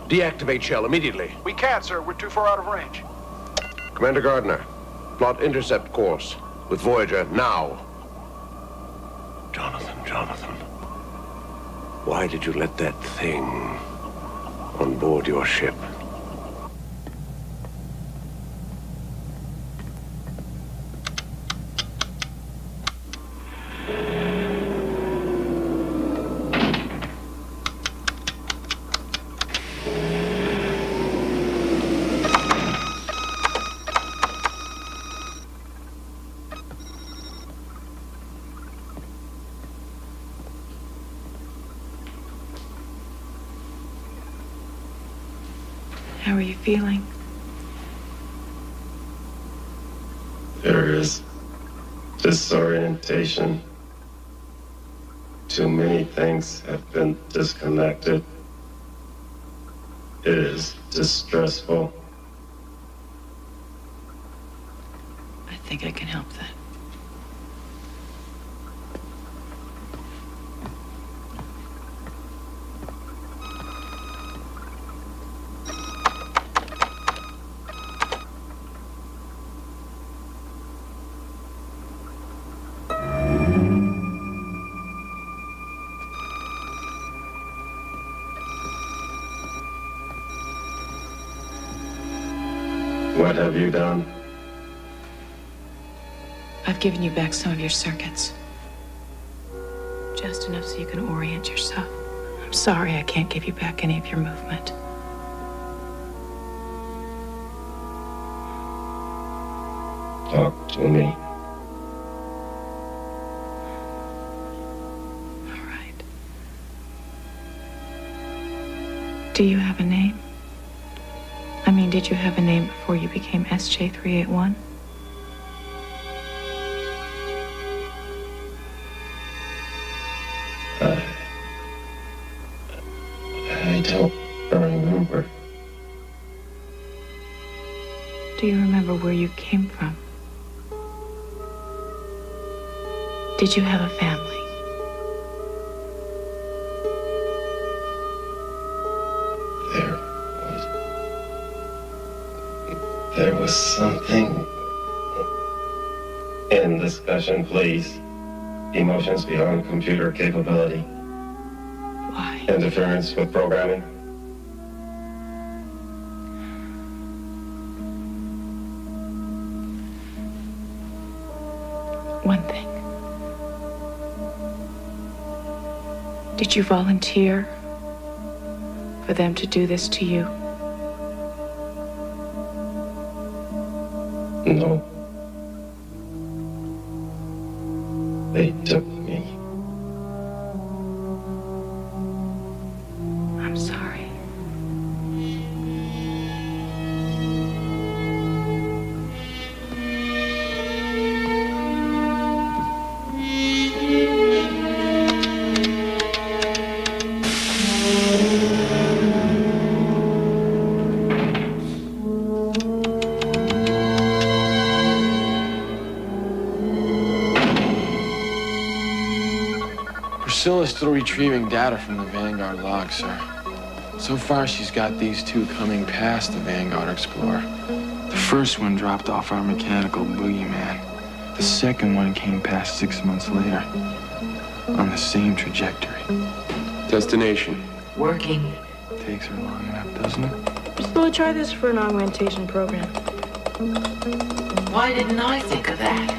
Deactivate shell immediately.
We can't, sir. We're too far out of range.
Commander Gardner, plot intercept course with Voyager now. Jonathan. Why did you let that thing on board your ship?
How are you feeling?
There is disorientation. Too many things have been disconnected. It is distressful.
I think I can help that.
What have you done?
I've given you back some of your circuits. Just enough so you can orient yourself. I'm sorry I can't give you back any of your movement.
Talk to me.
All right. Do you have a name? I mean, did you have a name before you became SJ381?
I don't remember.
Do you remember where you came from? Did you have a family?
There was something in discussion, please. Emotions beyond computer capability.
Why?
Interference with programming.
One thing. Did you volunteer for them to do this to you?
No. They took me.
I'm sorry.
Priscilla's still retrieving data from the Vanguard log, sir. So far, she's got these two coming past the Vanguard Explorer. The first one dropped off our mechanical boogeyman. The second one came past 6 months later, on the same trajectory.
Destination.
Working.
Takes her long enough, doesn't it?
Priscilla, try this for an augmentation program.
Why didn't I think of that?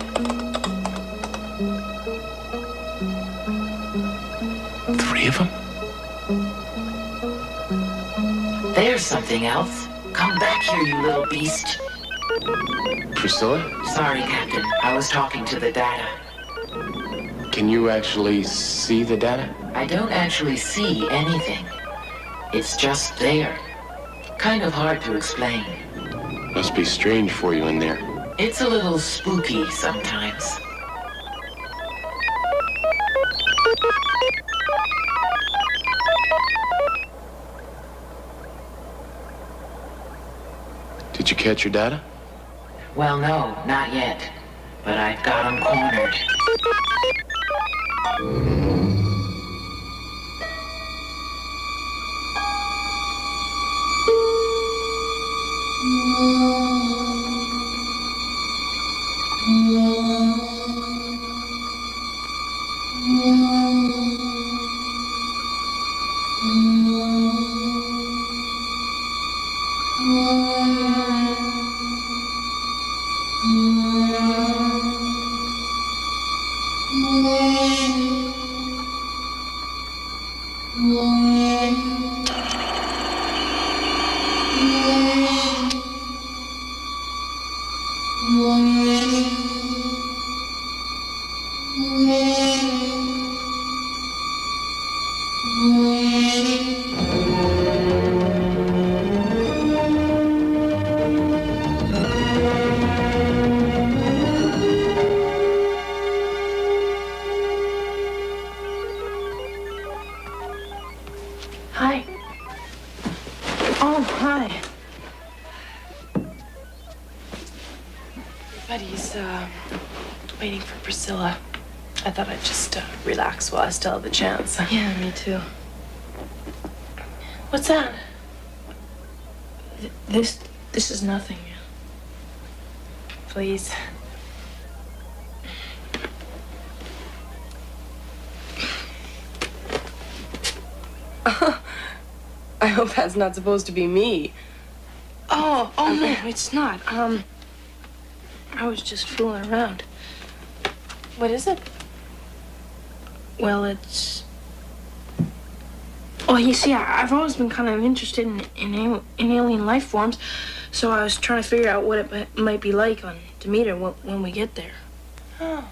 Three of them?
There's something else. Come back here, you little beast.
Priscilla?
Sorry, Captain. I was talking to the data.
Can you actually see the data?
I don't actually see anything. It's just there. Kind of hard to explain.
Must be strange for you in there.
It's a little spooky sometimes.
Did you catch your data?
Well, no, not yet. But I've got 'em cornered.
Hi. Oh, hi. Everybody's, waiting for Priscilla. I thought I'd just, relax while I still have the chance.
Yeah, me too.
What's that?
This is nothing.
Please.
I hope that's not supposed to be me.
Oh,
it's not. I was just fooling around.
What is it?
Well, it's... Well, you see, I've always been kind of interested in alien life forms, so I was trying to figure out what it might be like on Demeter when we get there.
Oh.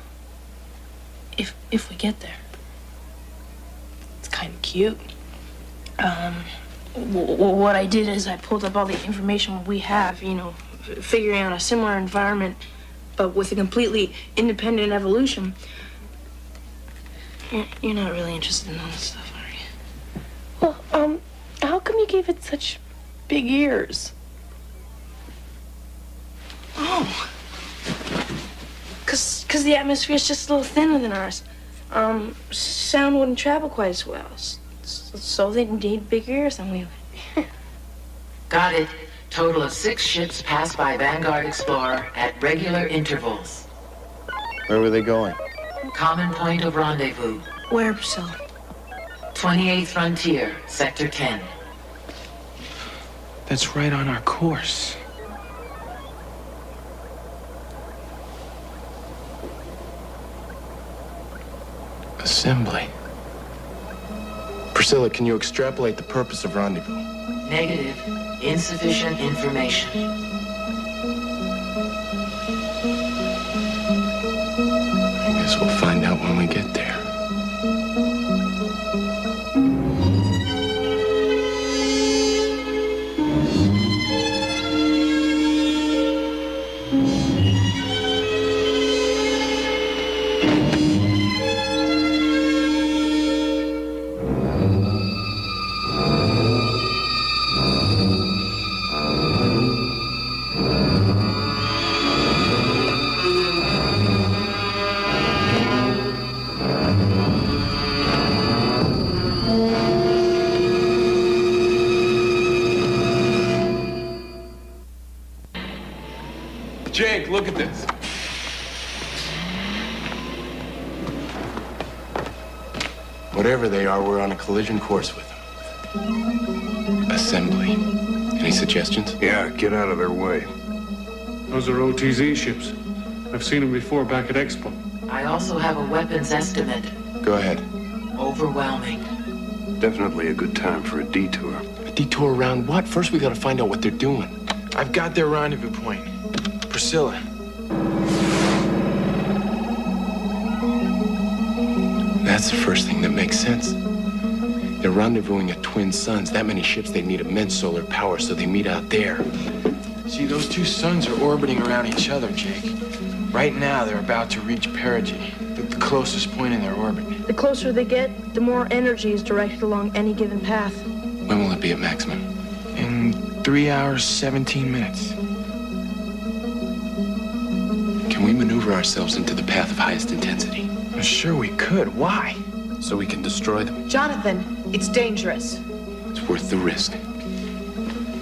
If we get there. It's kind of cute. What I did is I pulled up all the information we have, you know, figuring out a similar environment, but with a completely independent evolution. You're not really interested in all this stuff, are you?
Well, how come you gave it such big ears?
Oh. Because the atmosphere's just a little thinner than ours. Sound wouldn't travel quite as well. So they need big ears than we would.
Got it. Total of 6 ships passed by Vanguard Explorer at regular intervals.
Where were they going?
Common point of rendezvous.
Where, Priscilla?
28th Frontier, Sector 10.
That's right on our course. Assembly. Priscilla, can you extrapolate the purpose of rendezvous?
Negative. Insufficient information.
I guess we'll find out when we get there.
Jake, look at this.
Whatever they are, we're on a collision course with them. Assembly. Any suggestions?
Yeah, get out of their way. Those are OTZ ships. I've seen them before back at Expo.
I also have a weapons estimate.
Go ahead.
Overwhelming.
Definitely a good time for a detour.
A detour around what? First, we gotta find out what they're doing. I've got their rendezvous point. Priscilla. That's the first thing that makes sense. They're rendezvousing at twin suns. That many ships, they need immense solar power, so they meet out there. See, those two suns are orbiting around each other, Jake. Right now, they're about to reach perigee, the closest point in their orbit.
The closer they get, the more energy is directed along any given path.
When will it be at maximum? In 3 hours, 17 minutes. Can we maneuver ourselves into the path of highest intensity? Well, sure we could. Why? So we can destroy them.
Jonathan, it's dangerous.
It's worth the risk.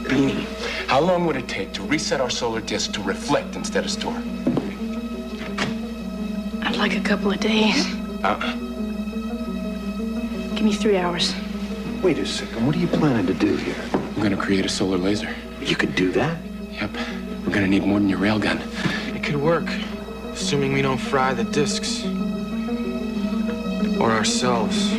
Beanie, how long would it take to reset our solar disk to reflect instead of store?
I'd like a couple of days. Give me 3 hours.
Wait a second, what are you planning to do here?
I'm gonna create a solar laser.
You could do that?
Yep. We're gonna need more than your railgun. It could work, assuming we don't fry the discs. Or ourselves.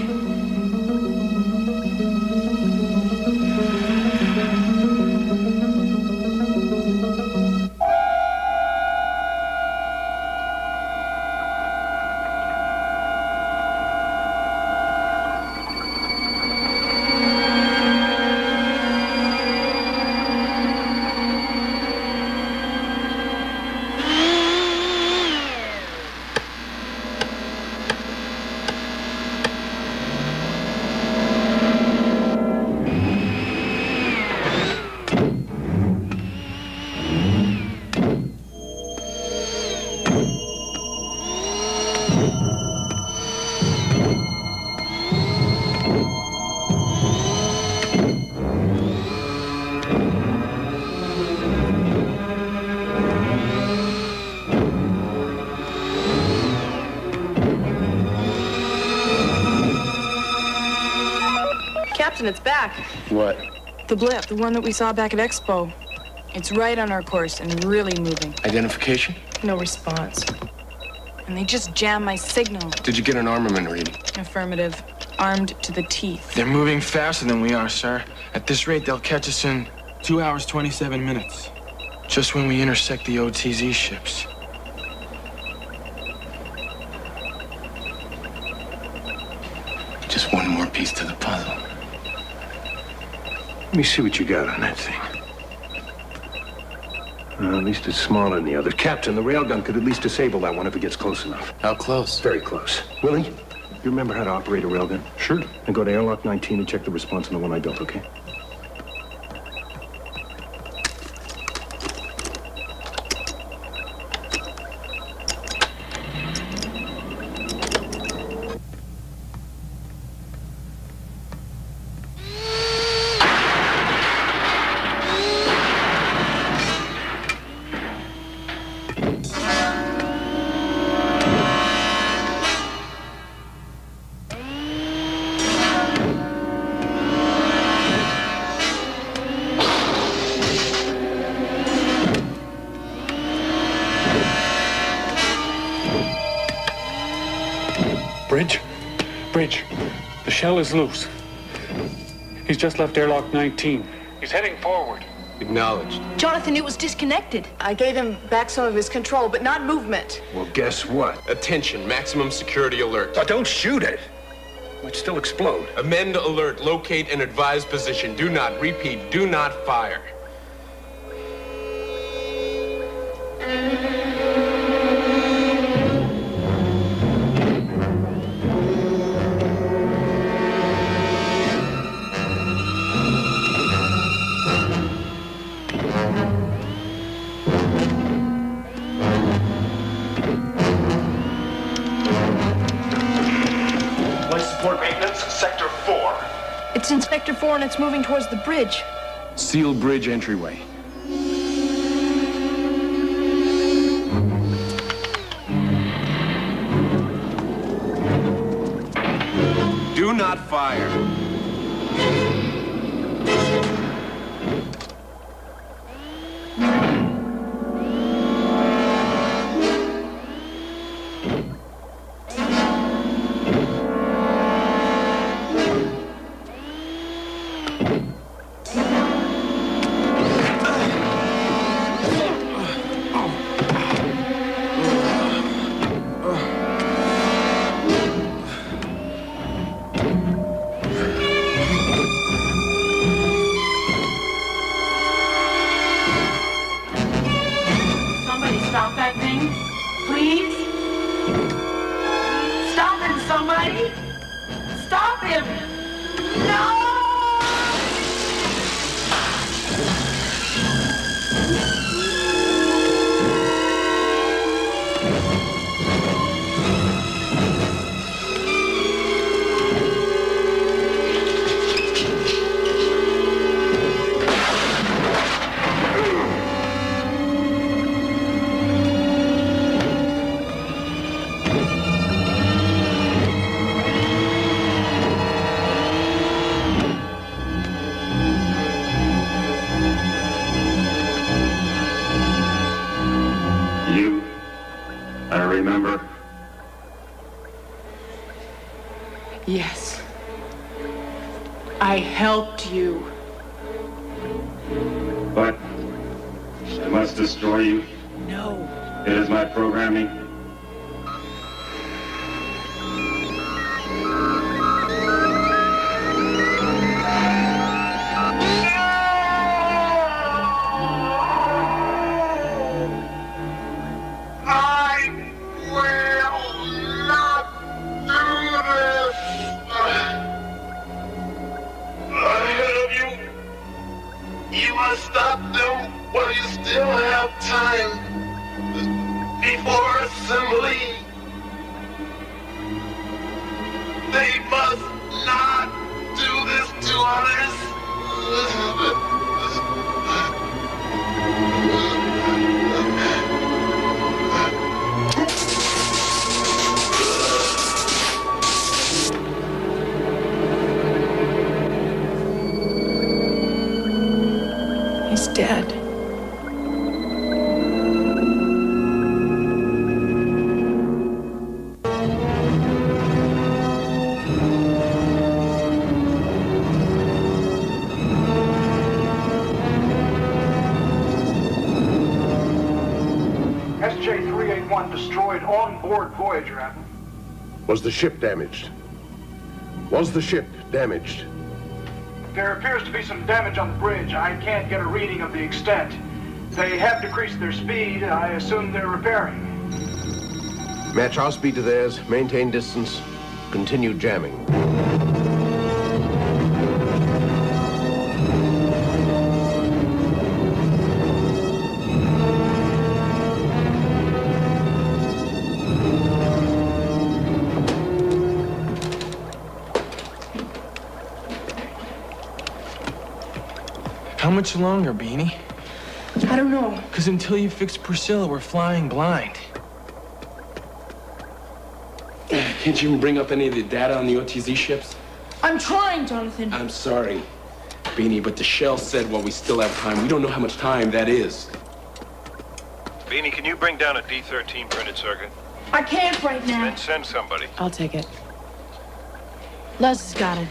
Captain, it's back.
What?
The blip, the one that we saw back at Expo. It's right on our course and really moving.
Identification?
No response. And they just jammed my signal.
Did you get an armament reading?
Affirmative. Armed to the teeth.
They're moving faster than we are, sir. At this rate, they'll catch us in 2 hours, 27 minutes. Just when we intersect the OTZ ships.
Just one more piece to the puzzle.
Let me see what you got on that thing. At least it's smaller than the others. Captain, the railgun could at least disable that one if it gets close enough.
How close?
Very close. Willie, you remember how to operate a railgun?
Sure.
And go to airlock 19 and check the response on the one I built, okay?
Bridge. The shell is loose. He's just left airlock 19. He's heading forward.
Acknowledged.
Jonathan, it was disconnected. I gave him back some of his control, but not movement.
Well, guess what?
Attention, maximum security alert.
Oh, don't shoot it. It might still explode.
Amend alert, locate and advise position. Do not, repeat, do not fire.
It's in Sector 4 and it's moving towards the bridge.
Seal bridge entryway.
Do not fire.
Stop that thing, please. Stop him, somebody. Stop him. No!
Remember?
Yes. I helped you.
But I must destroy you.
No.
It is my programming.
Stop them while you still have time. Before
one destroyed on board Voyager, Admiral.
Was the ship damaged? Was the ship damaged?
There appears to be some damage on the bridge. I can't get a reading of the extent. They have decreased their speed. I assume they're repairing.
Match our speed to theirs, maintain distance, continue jamming.
How much longer, Beanie?
I don't know.
Because until you fix Priscilla, we're flying blind.
Can't you even bring up any of the data on the OTZ ships?
I'm trying, Jonathan.
I'm sorry, Beanie, but the shell said while we still have time. We don't know how much time that is.
Beanie, can you bring down a D13 printed circuit?
I can't right now.
Then send somebody.
I'll take it. Les has got it.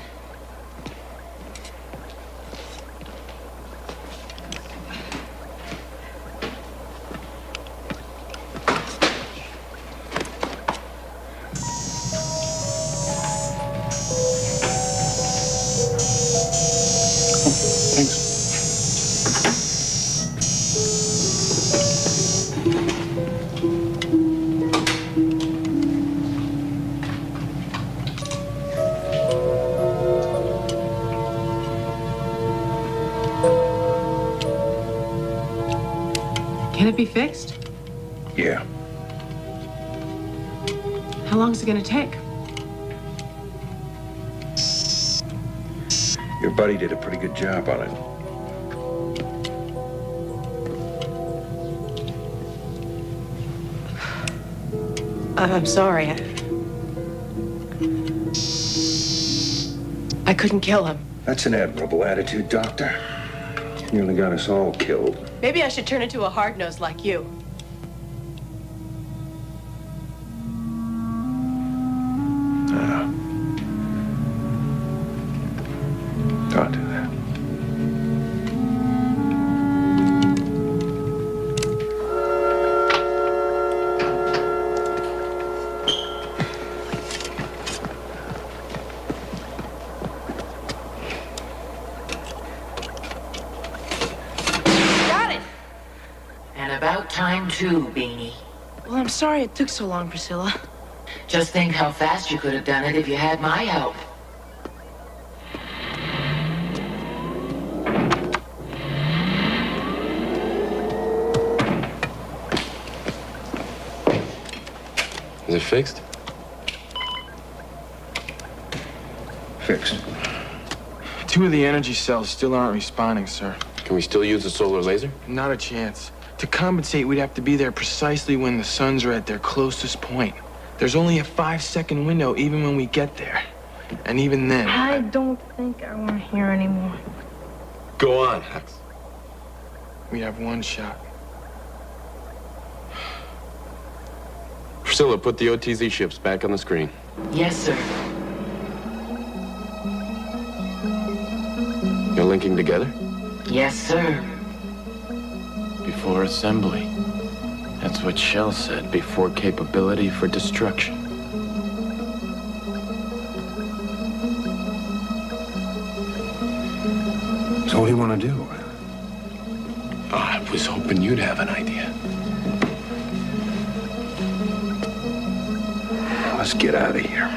Can it be fixed?
Yeah.
How long is it gonna take?
Your buddy did a pretty good job on it.
I'm sorry. I couldn't kill him.
That's an admirable attitude, Doctor. Nearly got us all killed.
Maybe I should turn into a hard-nosed like you.
Don't do that.
About time too, Beanie.
Well, I'm sorry it took so long, Priscilla.
Just think how fast you could have done it if you had my help.
Is it fixed?
Fixed.
2 of the energy cells still aren't responding, sir.
Can we still use the solar laser?
Not a chance. To compensate, we'd have to be there precisely when the suns are at their closest point. There's only a 5-second window even when we get there. And even then...
I don't think I want to hear anymore.
Go on, Hux.
We have one shot.
Priscilla, put the OTZ ships back on the screen.
Yes, sir.
You're linking together?
Yes, sir.
Before assembly. That's what Shell said, before capability for destruction.
So what do you want to do?
Oh, I was hoping you'd have an idea.
Let's get out of here.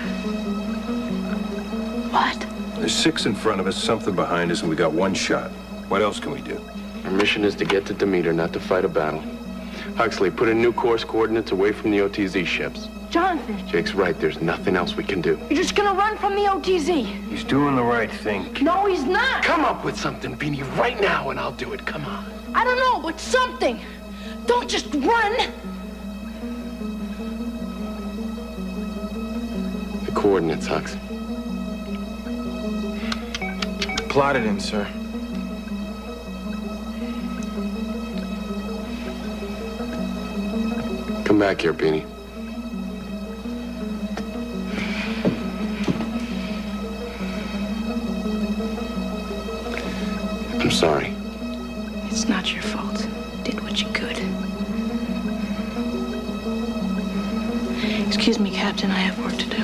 What?
There's 6 in front of us, something behind us, and we got 1 shot. What else can we do?
Our mission is to get to Demeter, not to fight a battle. Huxley, put in new course coordinates away from the OTZ ships.
Jonathan.
Jake's right, there's nothing else we can do.
You're just gonna run from the OTZ.
He's doing the right thing.
No, he's not.
Come up with something, Beanie, right now, and I'll do it. Come on.
I don't know, but something. Don't just run.
The coordinates, Hux.
Plotted in, sir.
Come back here, Beanie. I'm sorry.
It's not your fault. Did what you could. Captain. I have work to do.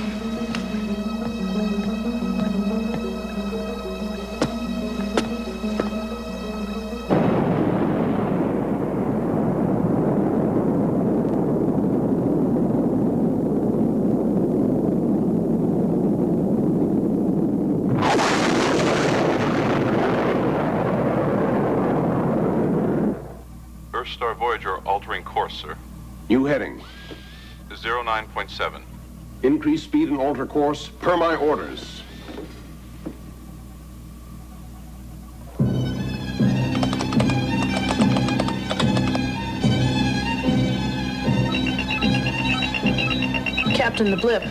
Star Voyager altering course, sir.
New heading.
09.7.
Increase speed and alter course per my orders.
Captain, the blip.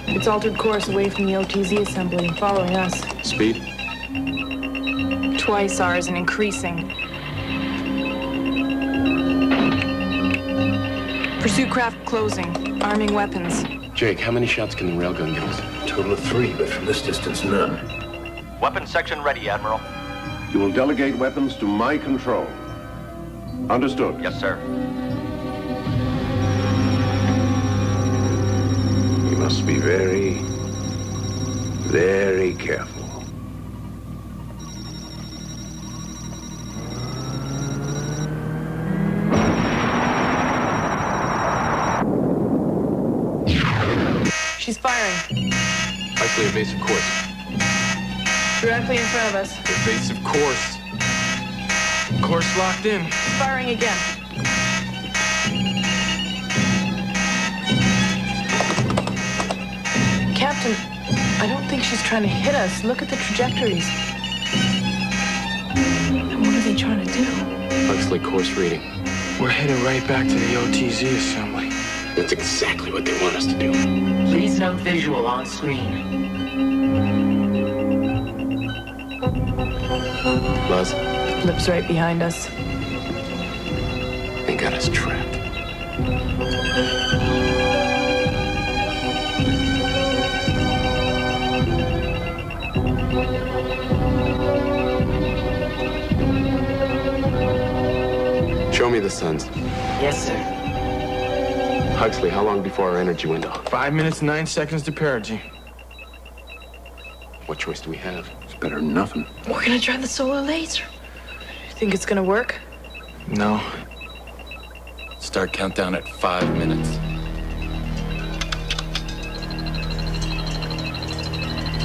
It's altered course away from the OTZ assembly and following us.
Speed?
Twice ours and increasing. Pursuit craft closing. Arming weapons.
Jake, how many shots can the railgun give us?
A total of 3, but from this distance, none.
Weapons section ready, Admiral.
You will delegate weapons to my control. Understood?
Yes, sir.
You must be very, very careful.
She's firing.
Likely evasive course.
Directly in front of us.
Evasive course. Course locked in.
Firing again. Captain, I don't think she's trying to hit us. Look at the trajectories. And what are they trying to do?
Huxley course reading.
We're headed right back to the OTZ assembly.
That's exactly what they want us to do.
Please note visual on screen.
Buzz,
Blip's right behind us.
they got us trapped. Show me the suns.
Yes, sir.
Huxley, how long before our energy window?
5 minutes, 9 seconds to perigee.
What choice do we have?
It's better than nothing.
We're gonna try the solar laser.
You think it's gonna work?
No.
Start countdown at 5 minutes.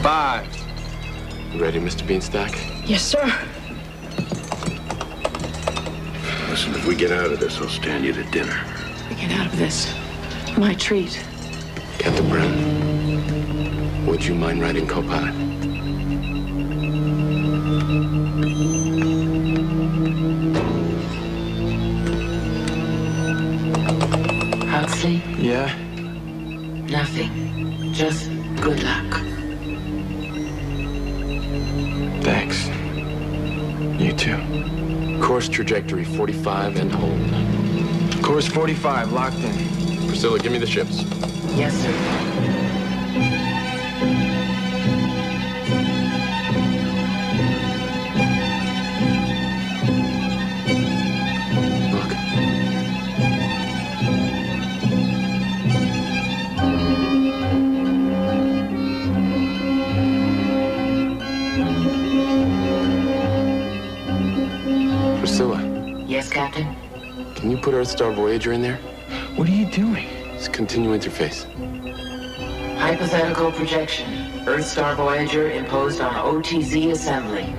5.
You ready, Mr. Beanstalk?
Yes, sir.
Listen, if we get out of this, I'll stand you to dinner.
We get out of this. My treat.
Captain Brown, would you mind riding co-pilot?
Huxley?
Yeah?
Nothing. Just good luck.
Thanks. You too.
Course trajectory 45 and hold.
Course 45, locked in.
Priscilla, give me the ships.
Yes, sir.
Priscilla,
Yes, Captain?
can you put Earthstar Voyager in there?
What are you doing?
It's continue interface.
Hypothetical projection. Earthstar Voyager imposed on OTZ assembly.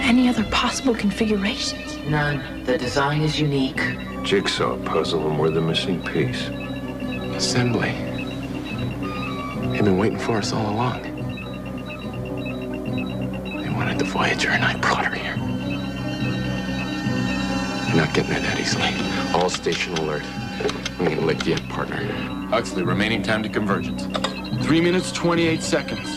Any other possible configurations?
None. The design is unique.
Jigsaw puzzle, and we're the missing piece.
Assembly. They've been waiting for us all along. They wanted the Voyager, and I brought her here. You're not getting her that easily. All station alert. I'm gonna lick you up, partner.
Huxley, remaining time to convergence.
3 minutes, 28 seconds.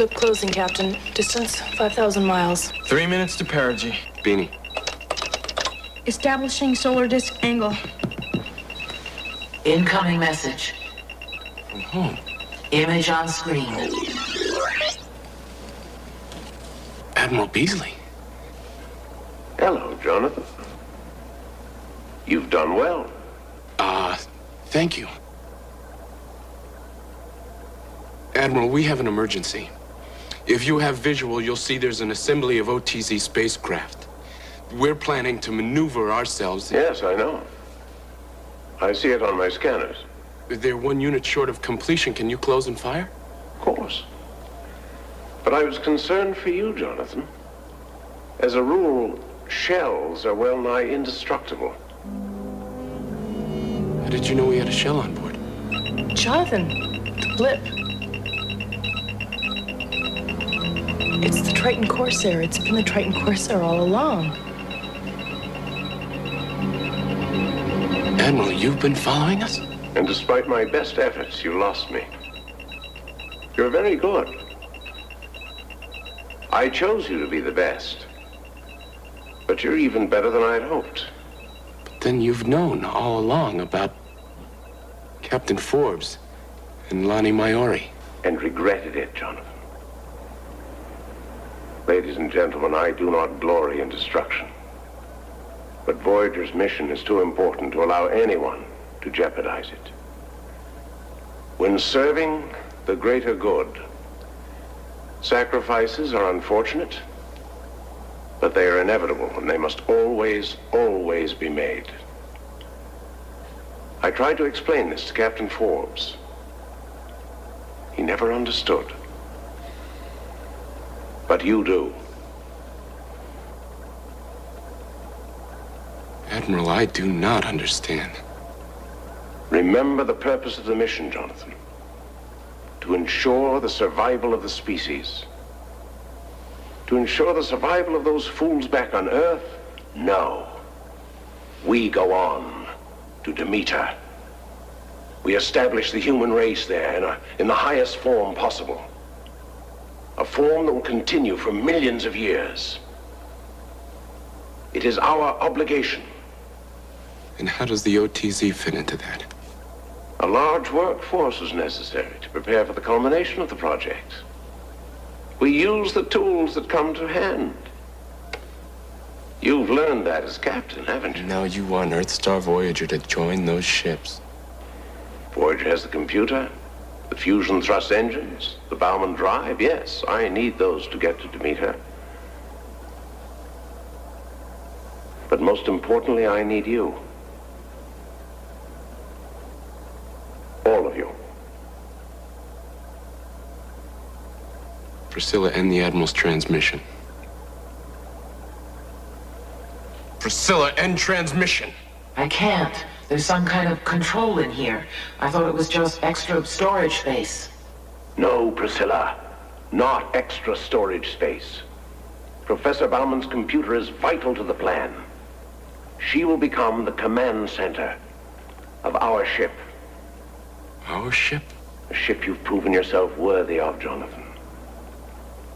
Loop closing, Captain. Distance 5,000 miles.
3 minutes to perigee.
Beanie.
Establishing solar disk angle.
Incoming message.
From whom?
Image on screen.
Admiral Beasley.
Hello, Jonathan. You've done well.
Thank you. Admiral, we have an emergency. If you have visual, you'll see there's an assembly of OTZ spacecraft. We're planning to maneuver ourselves.
Yes, I know. I see it on my scanners.
They're 1 unit short of completion. Can you close and fire?
Of course. But I was concerned for you, Jonathan. As a rule, shells are well nigh indestructible.
How did you know we had a shell on board?
Jonathan, the blip. It's the Triton Corsair. It's been the Triton Corsair all along.
Admiral, you've been following us?
And despite my best efforts, you lost me. You're very good. I chose you to be the best. But you're even better than I'd hoped.
But then you've known all along about Captain Forbes and Lonnie Maiori.
And regretted it, Jonathan. Ladies and gentlemen, I do not glory in destruction. But Voyager's mission is too important to allow anyone to jeopardize it. When serving the greater good, sacrifices are unfortunate, but they are inevitable, and they must always, always be made. I tried to explain this to Captain Forbes. He never understood. But you do.
Admiral, I do not understand.
Remember the purpose of the mission, Jonathan. To ensure the survival of the species. To ensure the survival of those fools back on Earth? No. We go on to Demeter. We establish the human race there in the highest form possible. A form that will continue for millions of years. It is our obligation.
And how does the OTZ fit into that?
A large workforce is necessary to prepare for the culmination of the project. We use the tools that come to hand. You've learned that as captain, haven't you?
Now you want Earthstar Voyager to join those ships.
Voyager has the computer, the fusion thrust engines, the Bowman drive. Yes, I need those to get to Demeter. But most importantly, I need you. All of you.
Priscilla, end the Admiral's transmission. Priscilla, end transmission.
I can't. There's some kind of control in here. I thought it was just extra storage space.
No, Priscilla. Not extra storage space. Professor Bauman's computer is vital to the plan. She will become the command center of our ship.
Our ship?
A ship you've proven yourself worthy of, Jonathan.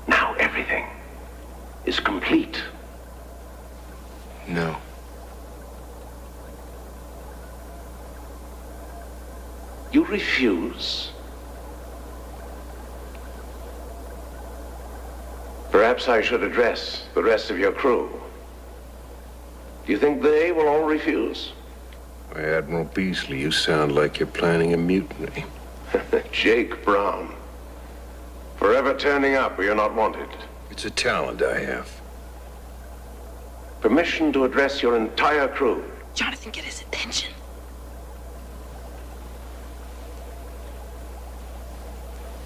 Now everything is complete.
No.
You refuse? Perhaps I should address the rest of your crew. Do you think they will all refuse?
Why, Admiral Beasley, you sound like you're planning a mutiny.
Jake Brown. Forever turning up where you're not wanted.
It's a talent I have.
Permission to address your entire crew.
Jonathan, get his attention.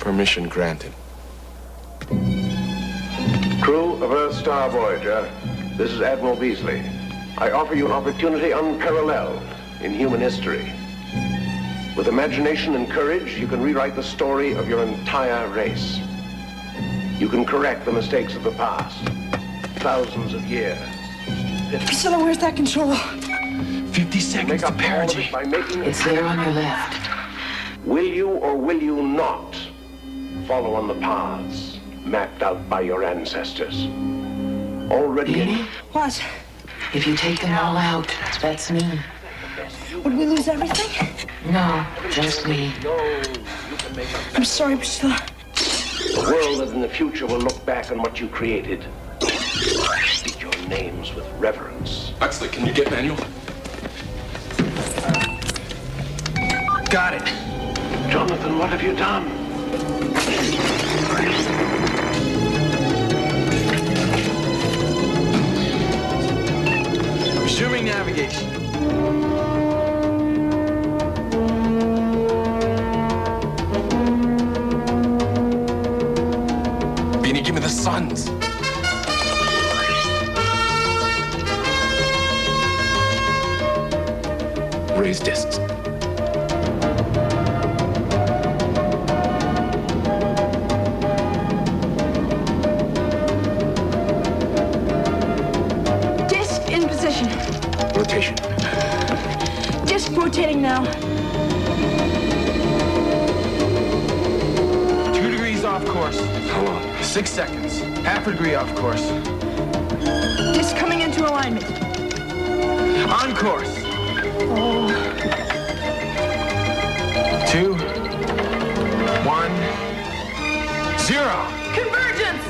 Permission granted.
Crew of Earthstar Voyager, this is Admiral Beasley. I offer you an opportunity unparalleled in human history. With imagination and courage, you can rewrite the story of your entire race. You can correct the mistakes of the past. Thousands of years.
Priscilla, where's that control?
50 seconds to perigee.
It's there on your left.
Will you or will you not follow on the paths mapped out by your ancestors. Already.
What?
If you take them all out, that's me.
Would we lose everything?
No, just me.
I'm sorry, Priscilla.
The world that in the future will look back on what you created. Speak your names with reverence.
Huxley, can you get manual?
Got it.
Jonathan, what have you done?
Resuming navigation.
Beanie, give me the suns. Raise discs.
Disc in position.
Rotation.
Disc rotating now.
2 degrees off course.
How long?
6 seconds. Half a degree off course.
Disc coming into alignment.
On course.
Oh.
2, 1, 0.
Convergence!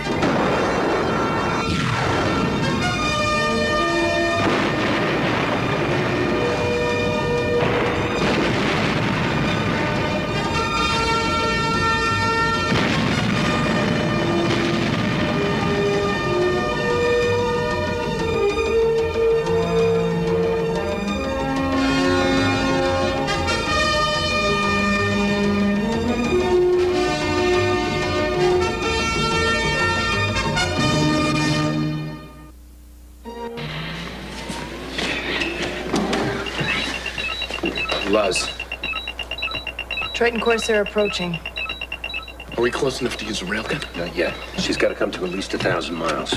Luz,
Triton Corsair approaching.
are we close enough to use a railgun?
Not yet. She's got to come to at least 1,000 miles.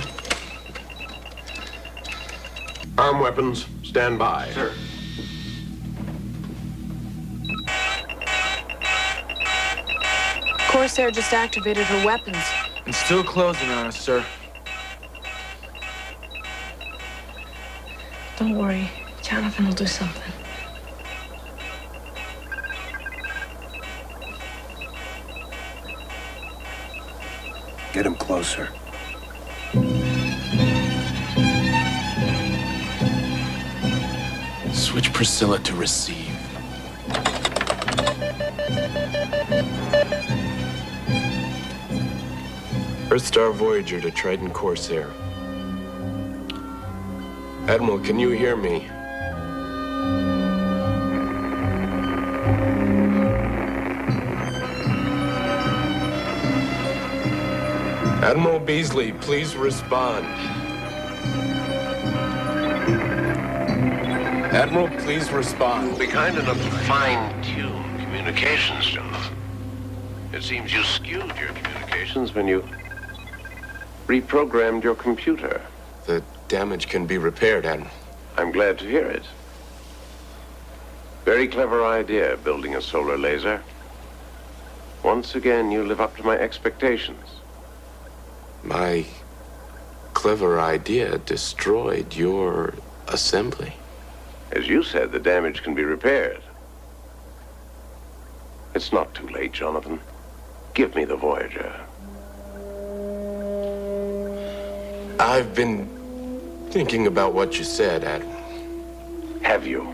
Arm weapons, stand by.
Sir.
Corsair just activated her weapons.
And still closing on us, sir.
Don't worry. Jonathan will do something.
Get him closer.
Switch Priscilla to receive. Earthstar Voyager to Triton Corsair. Admiral, can you hear me? Admiral Beasley, please respond. Admiral, please respond.
Be kind enough to fine-tune communications, Jonathan. It seems you skewed your communications when you reprogrammed your computer.
The damage can be repaired, Admiral.
I'm glad to hear it. Very clever idea, building a solar laser. Once again, you live up to my expectations.
My clever idea destroyed your assembly.
As you said, the damage can be repaired. It's not too late, Jonathan. Give me the Voyager.
I've been thinking about what you said, Admiral.
Have you?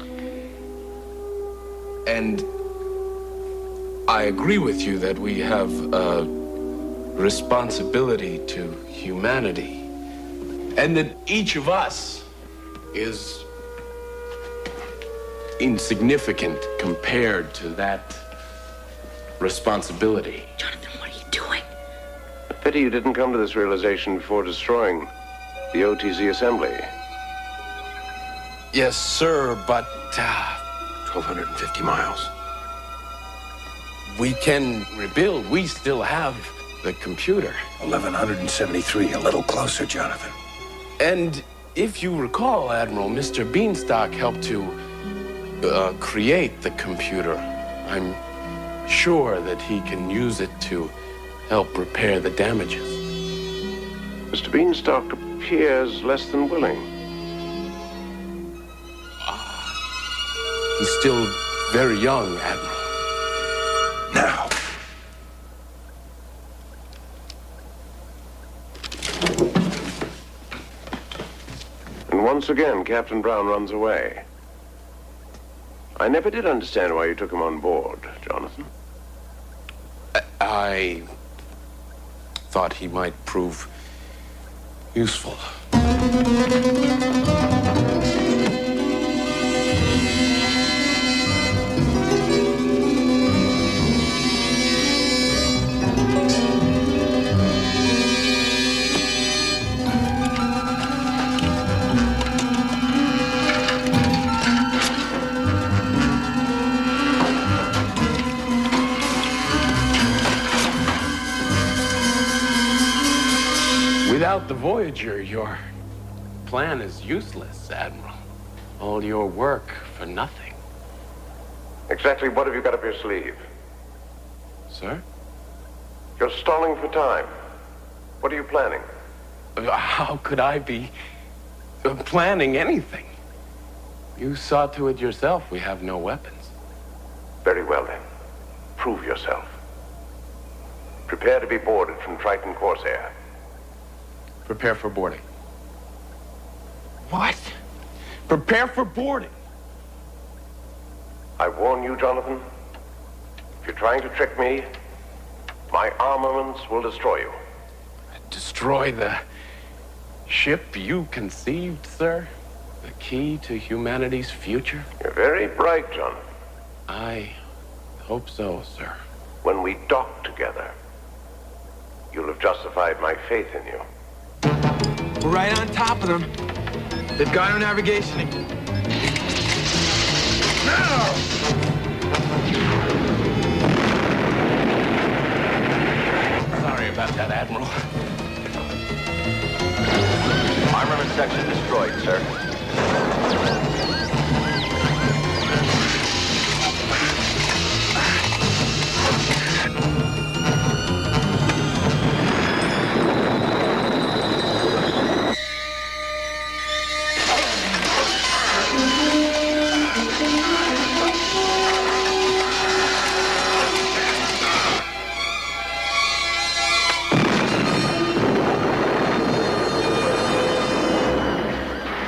And I agree with you that we have a responsibility to humanity. And that each of us is insignificant compared to that responsibility.
Jonathan, what are you doing?
A pity you didn't come to this realization before destroying the OTZ assembly.
Yes, sir, but
1,250 miles.
we can rebuild. We still have the computer.
1,173. A little closer, Jonathan.
And if you recall, Admiral, Mr. Beanstalk helped to create the computer. I'm sure that he can use it to help repair the damages.
Mr. Beanstalk appears less than willing.
He's still very young, Admiral.
Now. And once again, Captain Brown runs away. I never did understand why you took him on board, Jonathan.
I thought he might prove useful. Without the Voyager, your plan is useless, Admiral. All your work for nothing.
Exactly what have you got up your sleeve?
Sir?
You're stalling for time. What are you planning?
How could I be planning anything? You saw to it yourself we have no weapons.
Very well, then. Prove yourself. Prepare to be boarded from Triton Corsair.
Prepare for boarding. What? Prepare for boarding?
I warn you, Jonathan. If you're trying to trick me, my armaments will destroy you.
Destroy the ship you conceived, sir? The key to humanity's future?
You're very bright, Jonathan.
I hope so, sir.
When we dock together, you'll have justified my faith in you.
We're right on top of them. They've got our navigation.
No! Sorry about that, Admiral.
Armament section destroyed, sir.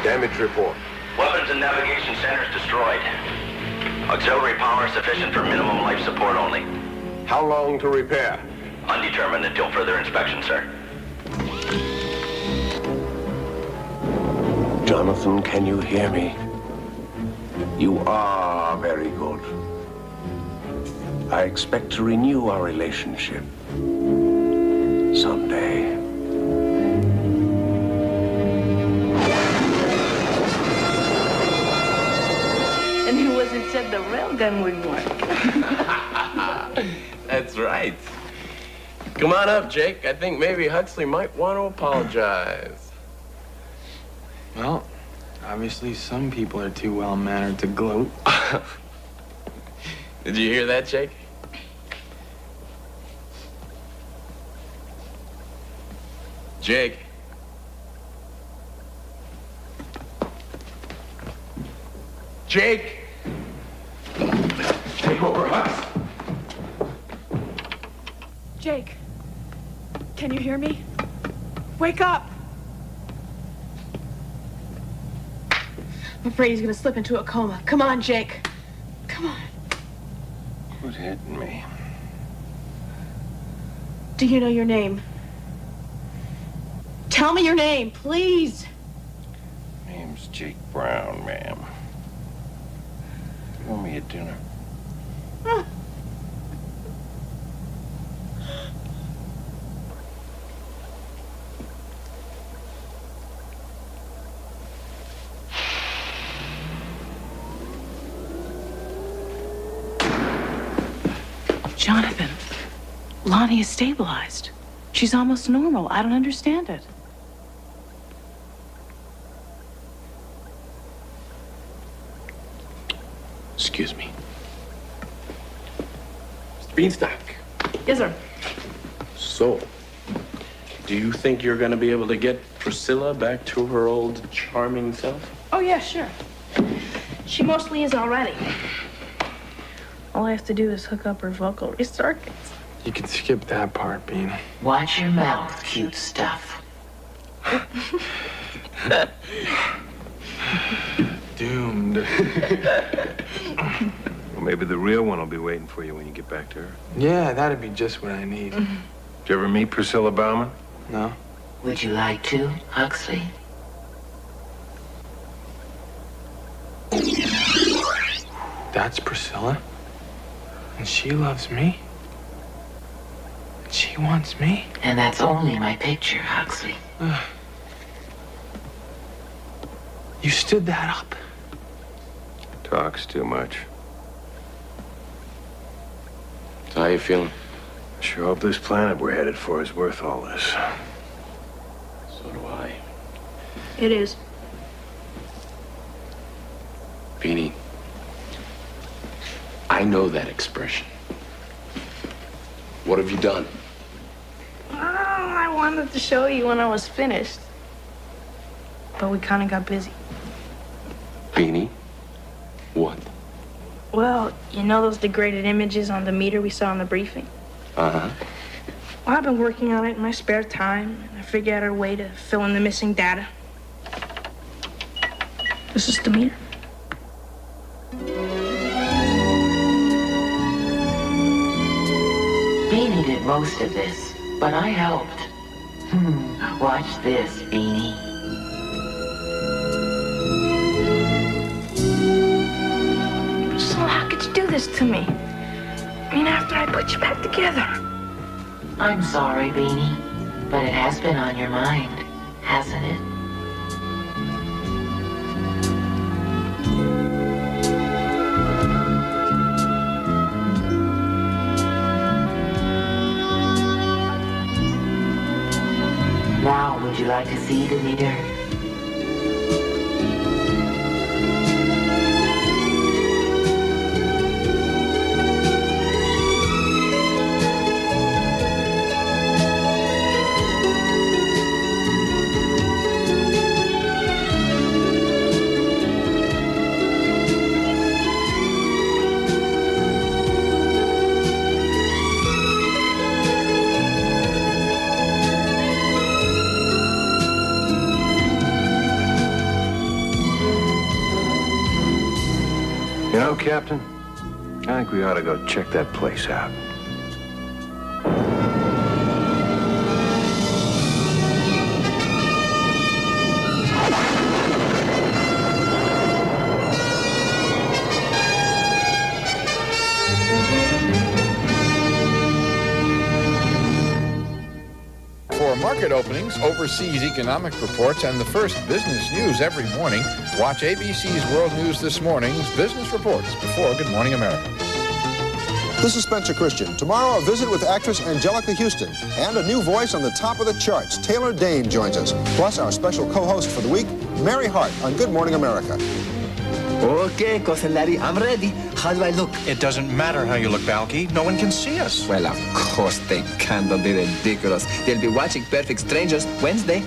Damage report.
Weapons and navigation centers destroyed. Auxiliary power sufficient for minimum life support only.
How long to repair?
Undetermined until further inspection, sir.
Jonathan, can you hear me? You are very good. I expect to renew our relationship someday.
And who was it said the railgun would work?
That's right. Come on up, Jake. I think maybe Huxley might want to apologize.
Well, obviously some people are too well-mannered to gloat.
Did you hear that, Jake? Jake. Jake! Take over, Hux.
Jake, can you hear me? Wake up! I'm afraid he's gonna slip into a coma. Come on, Jake. Come on.
Quit hitting me.
Do you know your name? Tell me your name, please.
Name's Jake Brown, ma'am. You owe me a dinner.
Jonathan, Lonnie is stabilized. She's almost normal. I don't understand it.
Excuse me. Mr. Beanstalk.
Yes, sir.
So,
Do you think you're going to be able to get Priscilla back to her old charming self?
Oh, yeah, sure. She mostly is already. All I have to do is hook up her vocal circuits.
You can skip that part, Bean.
Watch your mouth, cute stuff.
Doomed.
Well, maybe the real one will be waiting for you when you get back to her.
Yeah, that'd be just what I need.
Did you ever meet Priscilla Bauman?
No.
Would you like to, Huxley?
That's Priscilla. And she loves me. And she wants me.
And that's only my picture, Huxley.
You stood that up.
Talks too much.
So how you feeling?
Sure hope this planet we're headed for is worth all this.
So do I.
It is.
Beanie, I know that expression. What have you done?
Oh, I wanted to show you when I was finished. But we kind of got busy.
Beanie? What?
Well, you know those degraded images on the meter we saw in the briefing?
Uh-huh.
Well, I've been working on it in my spare time, and I figured out a way to fill in the missing data. This is the meter.
Beanie did most of this, but I helped. Watch this, Beanie.
So how could you do this to me? I mean, after I put you back together.
I'm sorry, Beanie, but it has been on your mind, hasn't it? Now, would you like to see the meter?
You know, Captain, I think we ought to go check that place out.
For market openings, overseas economic reports, and the first business news every morning, watch ABC's World News This Morning's Business Reports before Good Morning America.
This is Spencer Christian. Tomorrow, a visit with actress Angelica Houston and a new voice on the top of the charts. Taylor Dane joins us. Plus, our special co-host for the week, Mary Hart on Good Morning America.
Okay, Cousin Larry, I'm ready. How do I look?
It doesn't matter how you look, Balky. No one can see us.
Well, of course they can. Don't be ridiculous. They'll be watching Perfect Strangers Wednesday.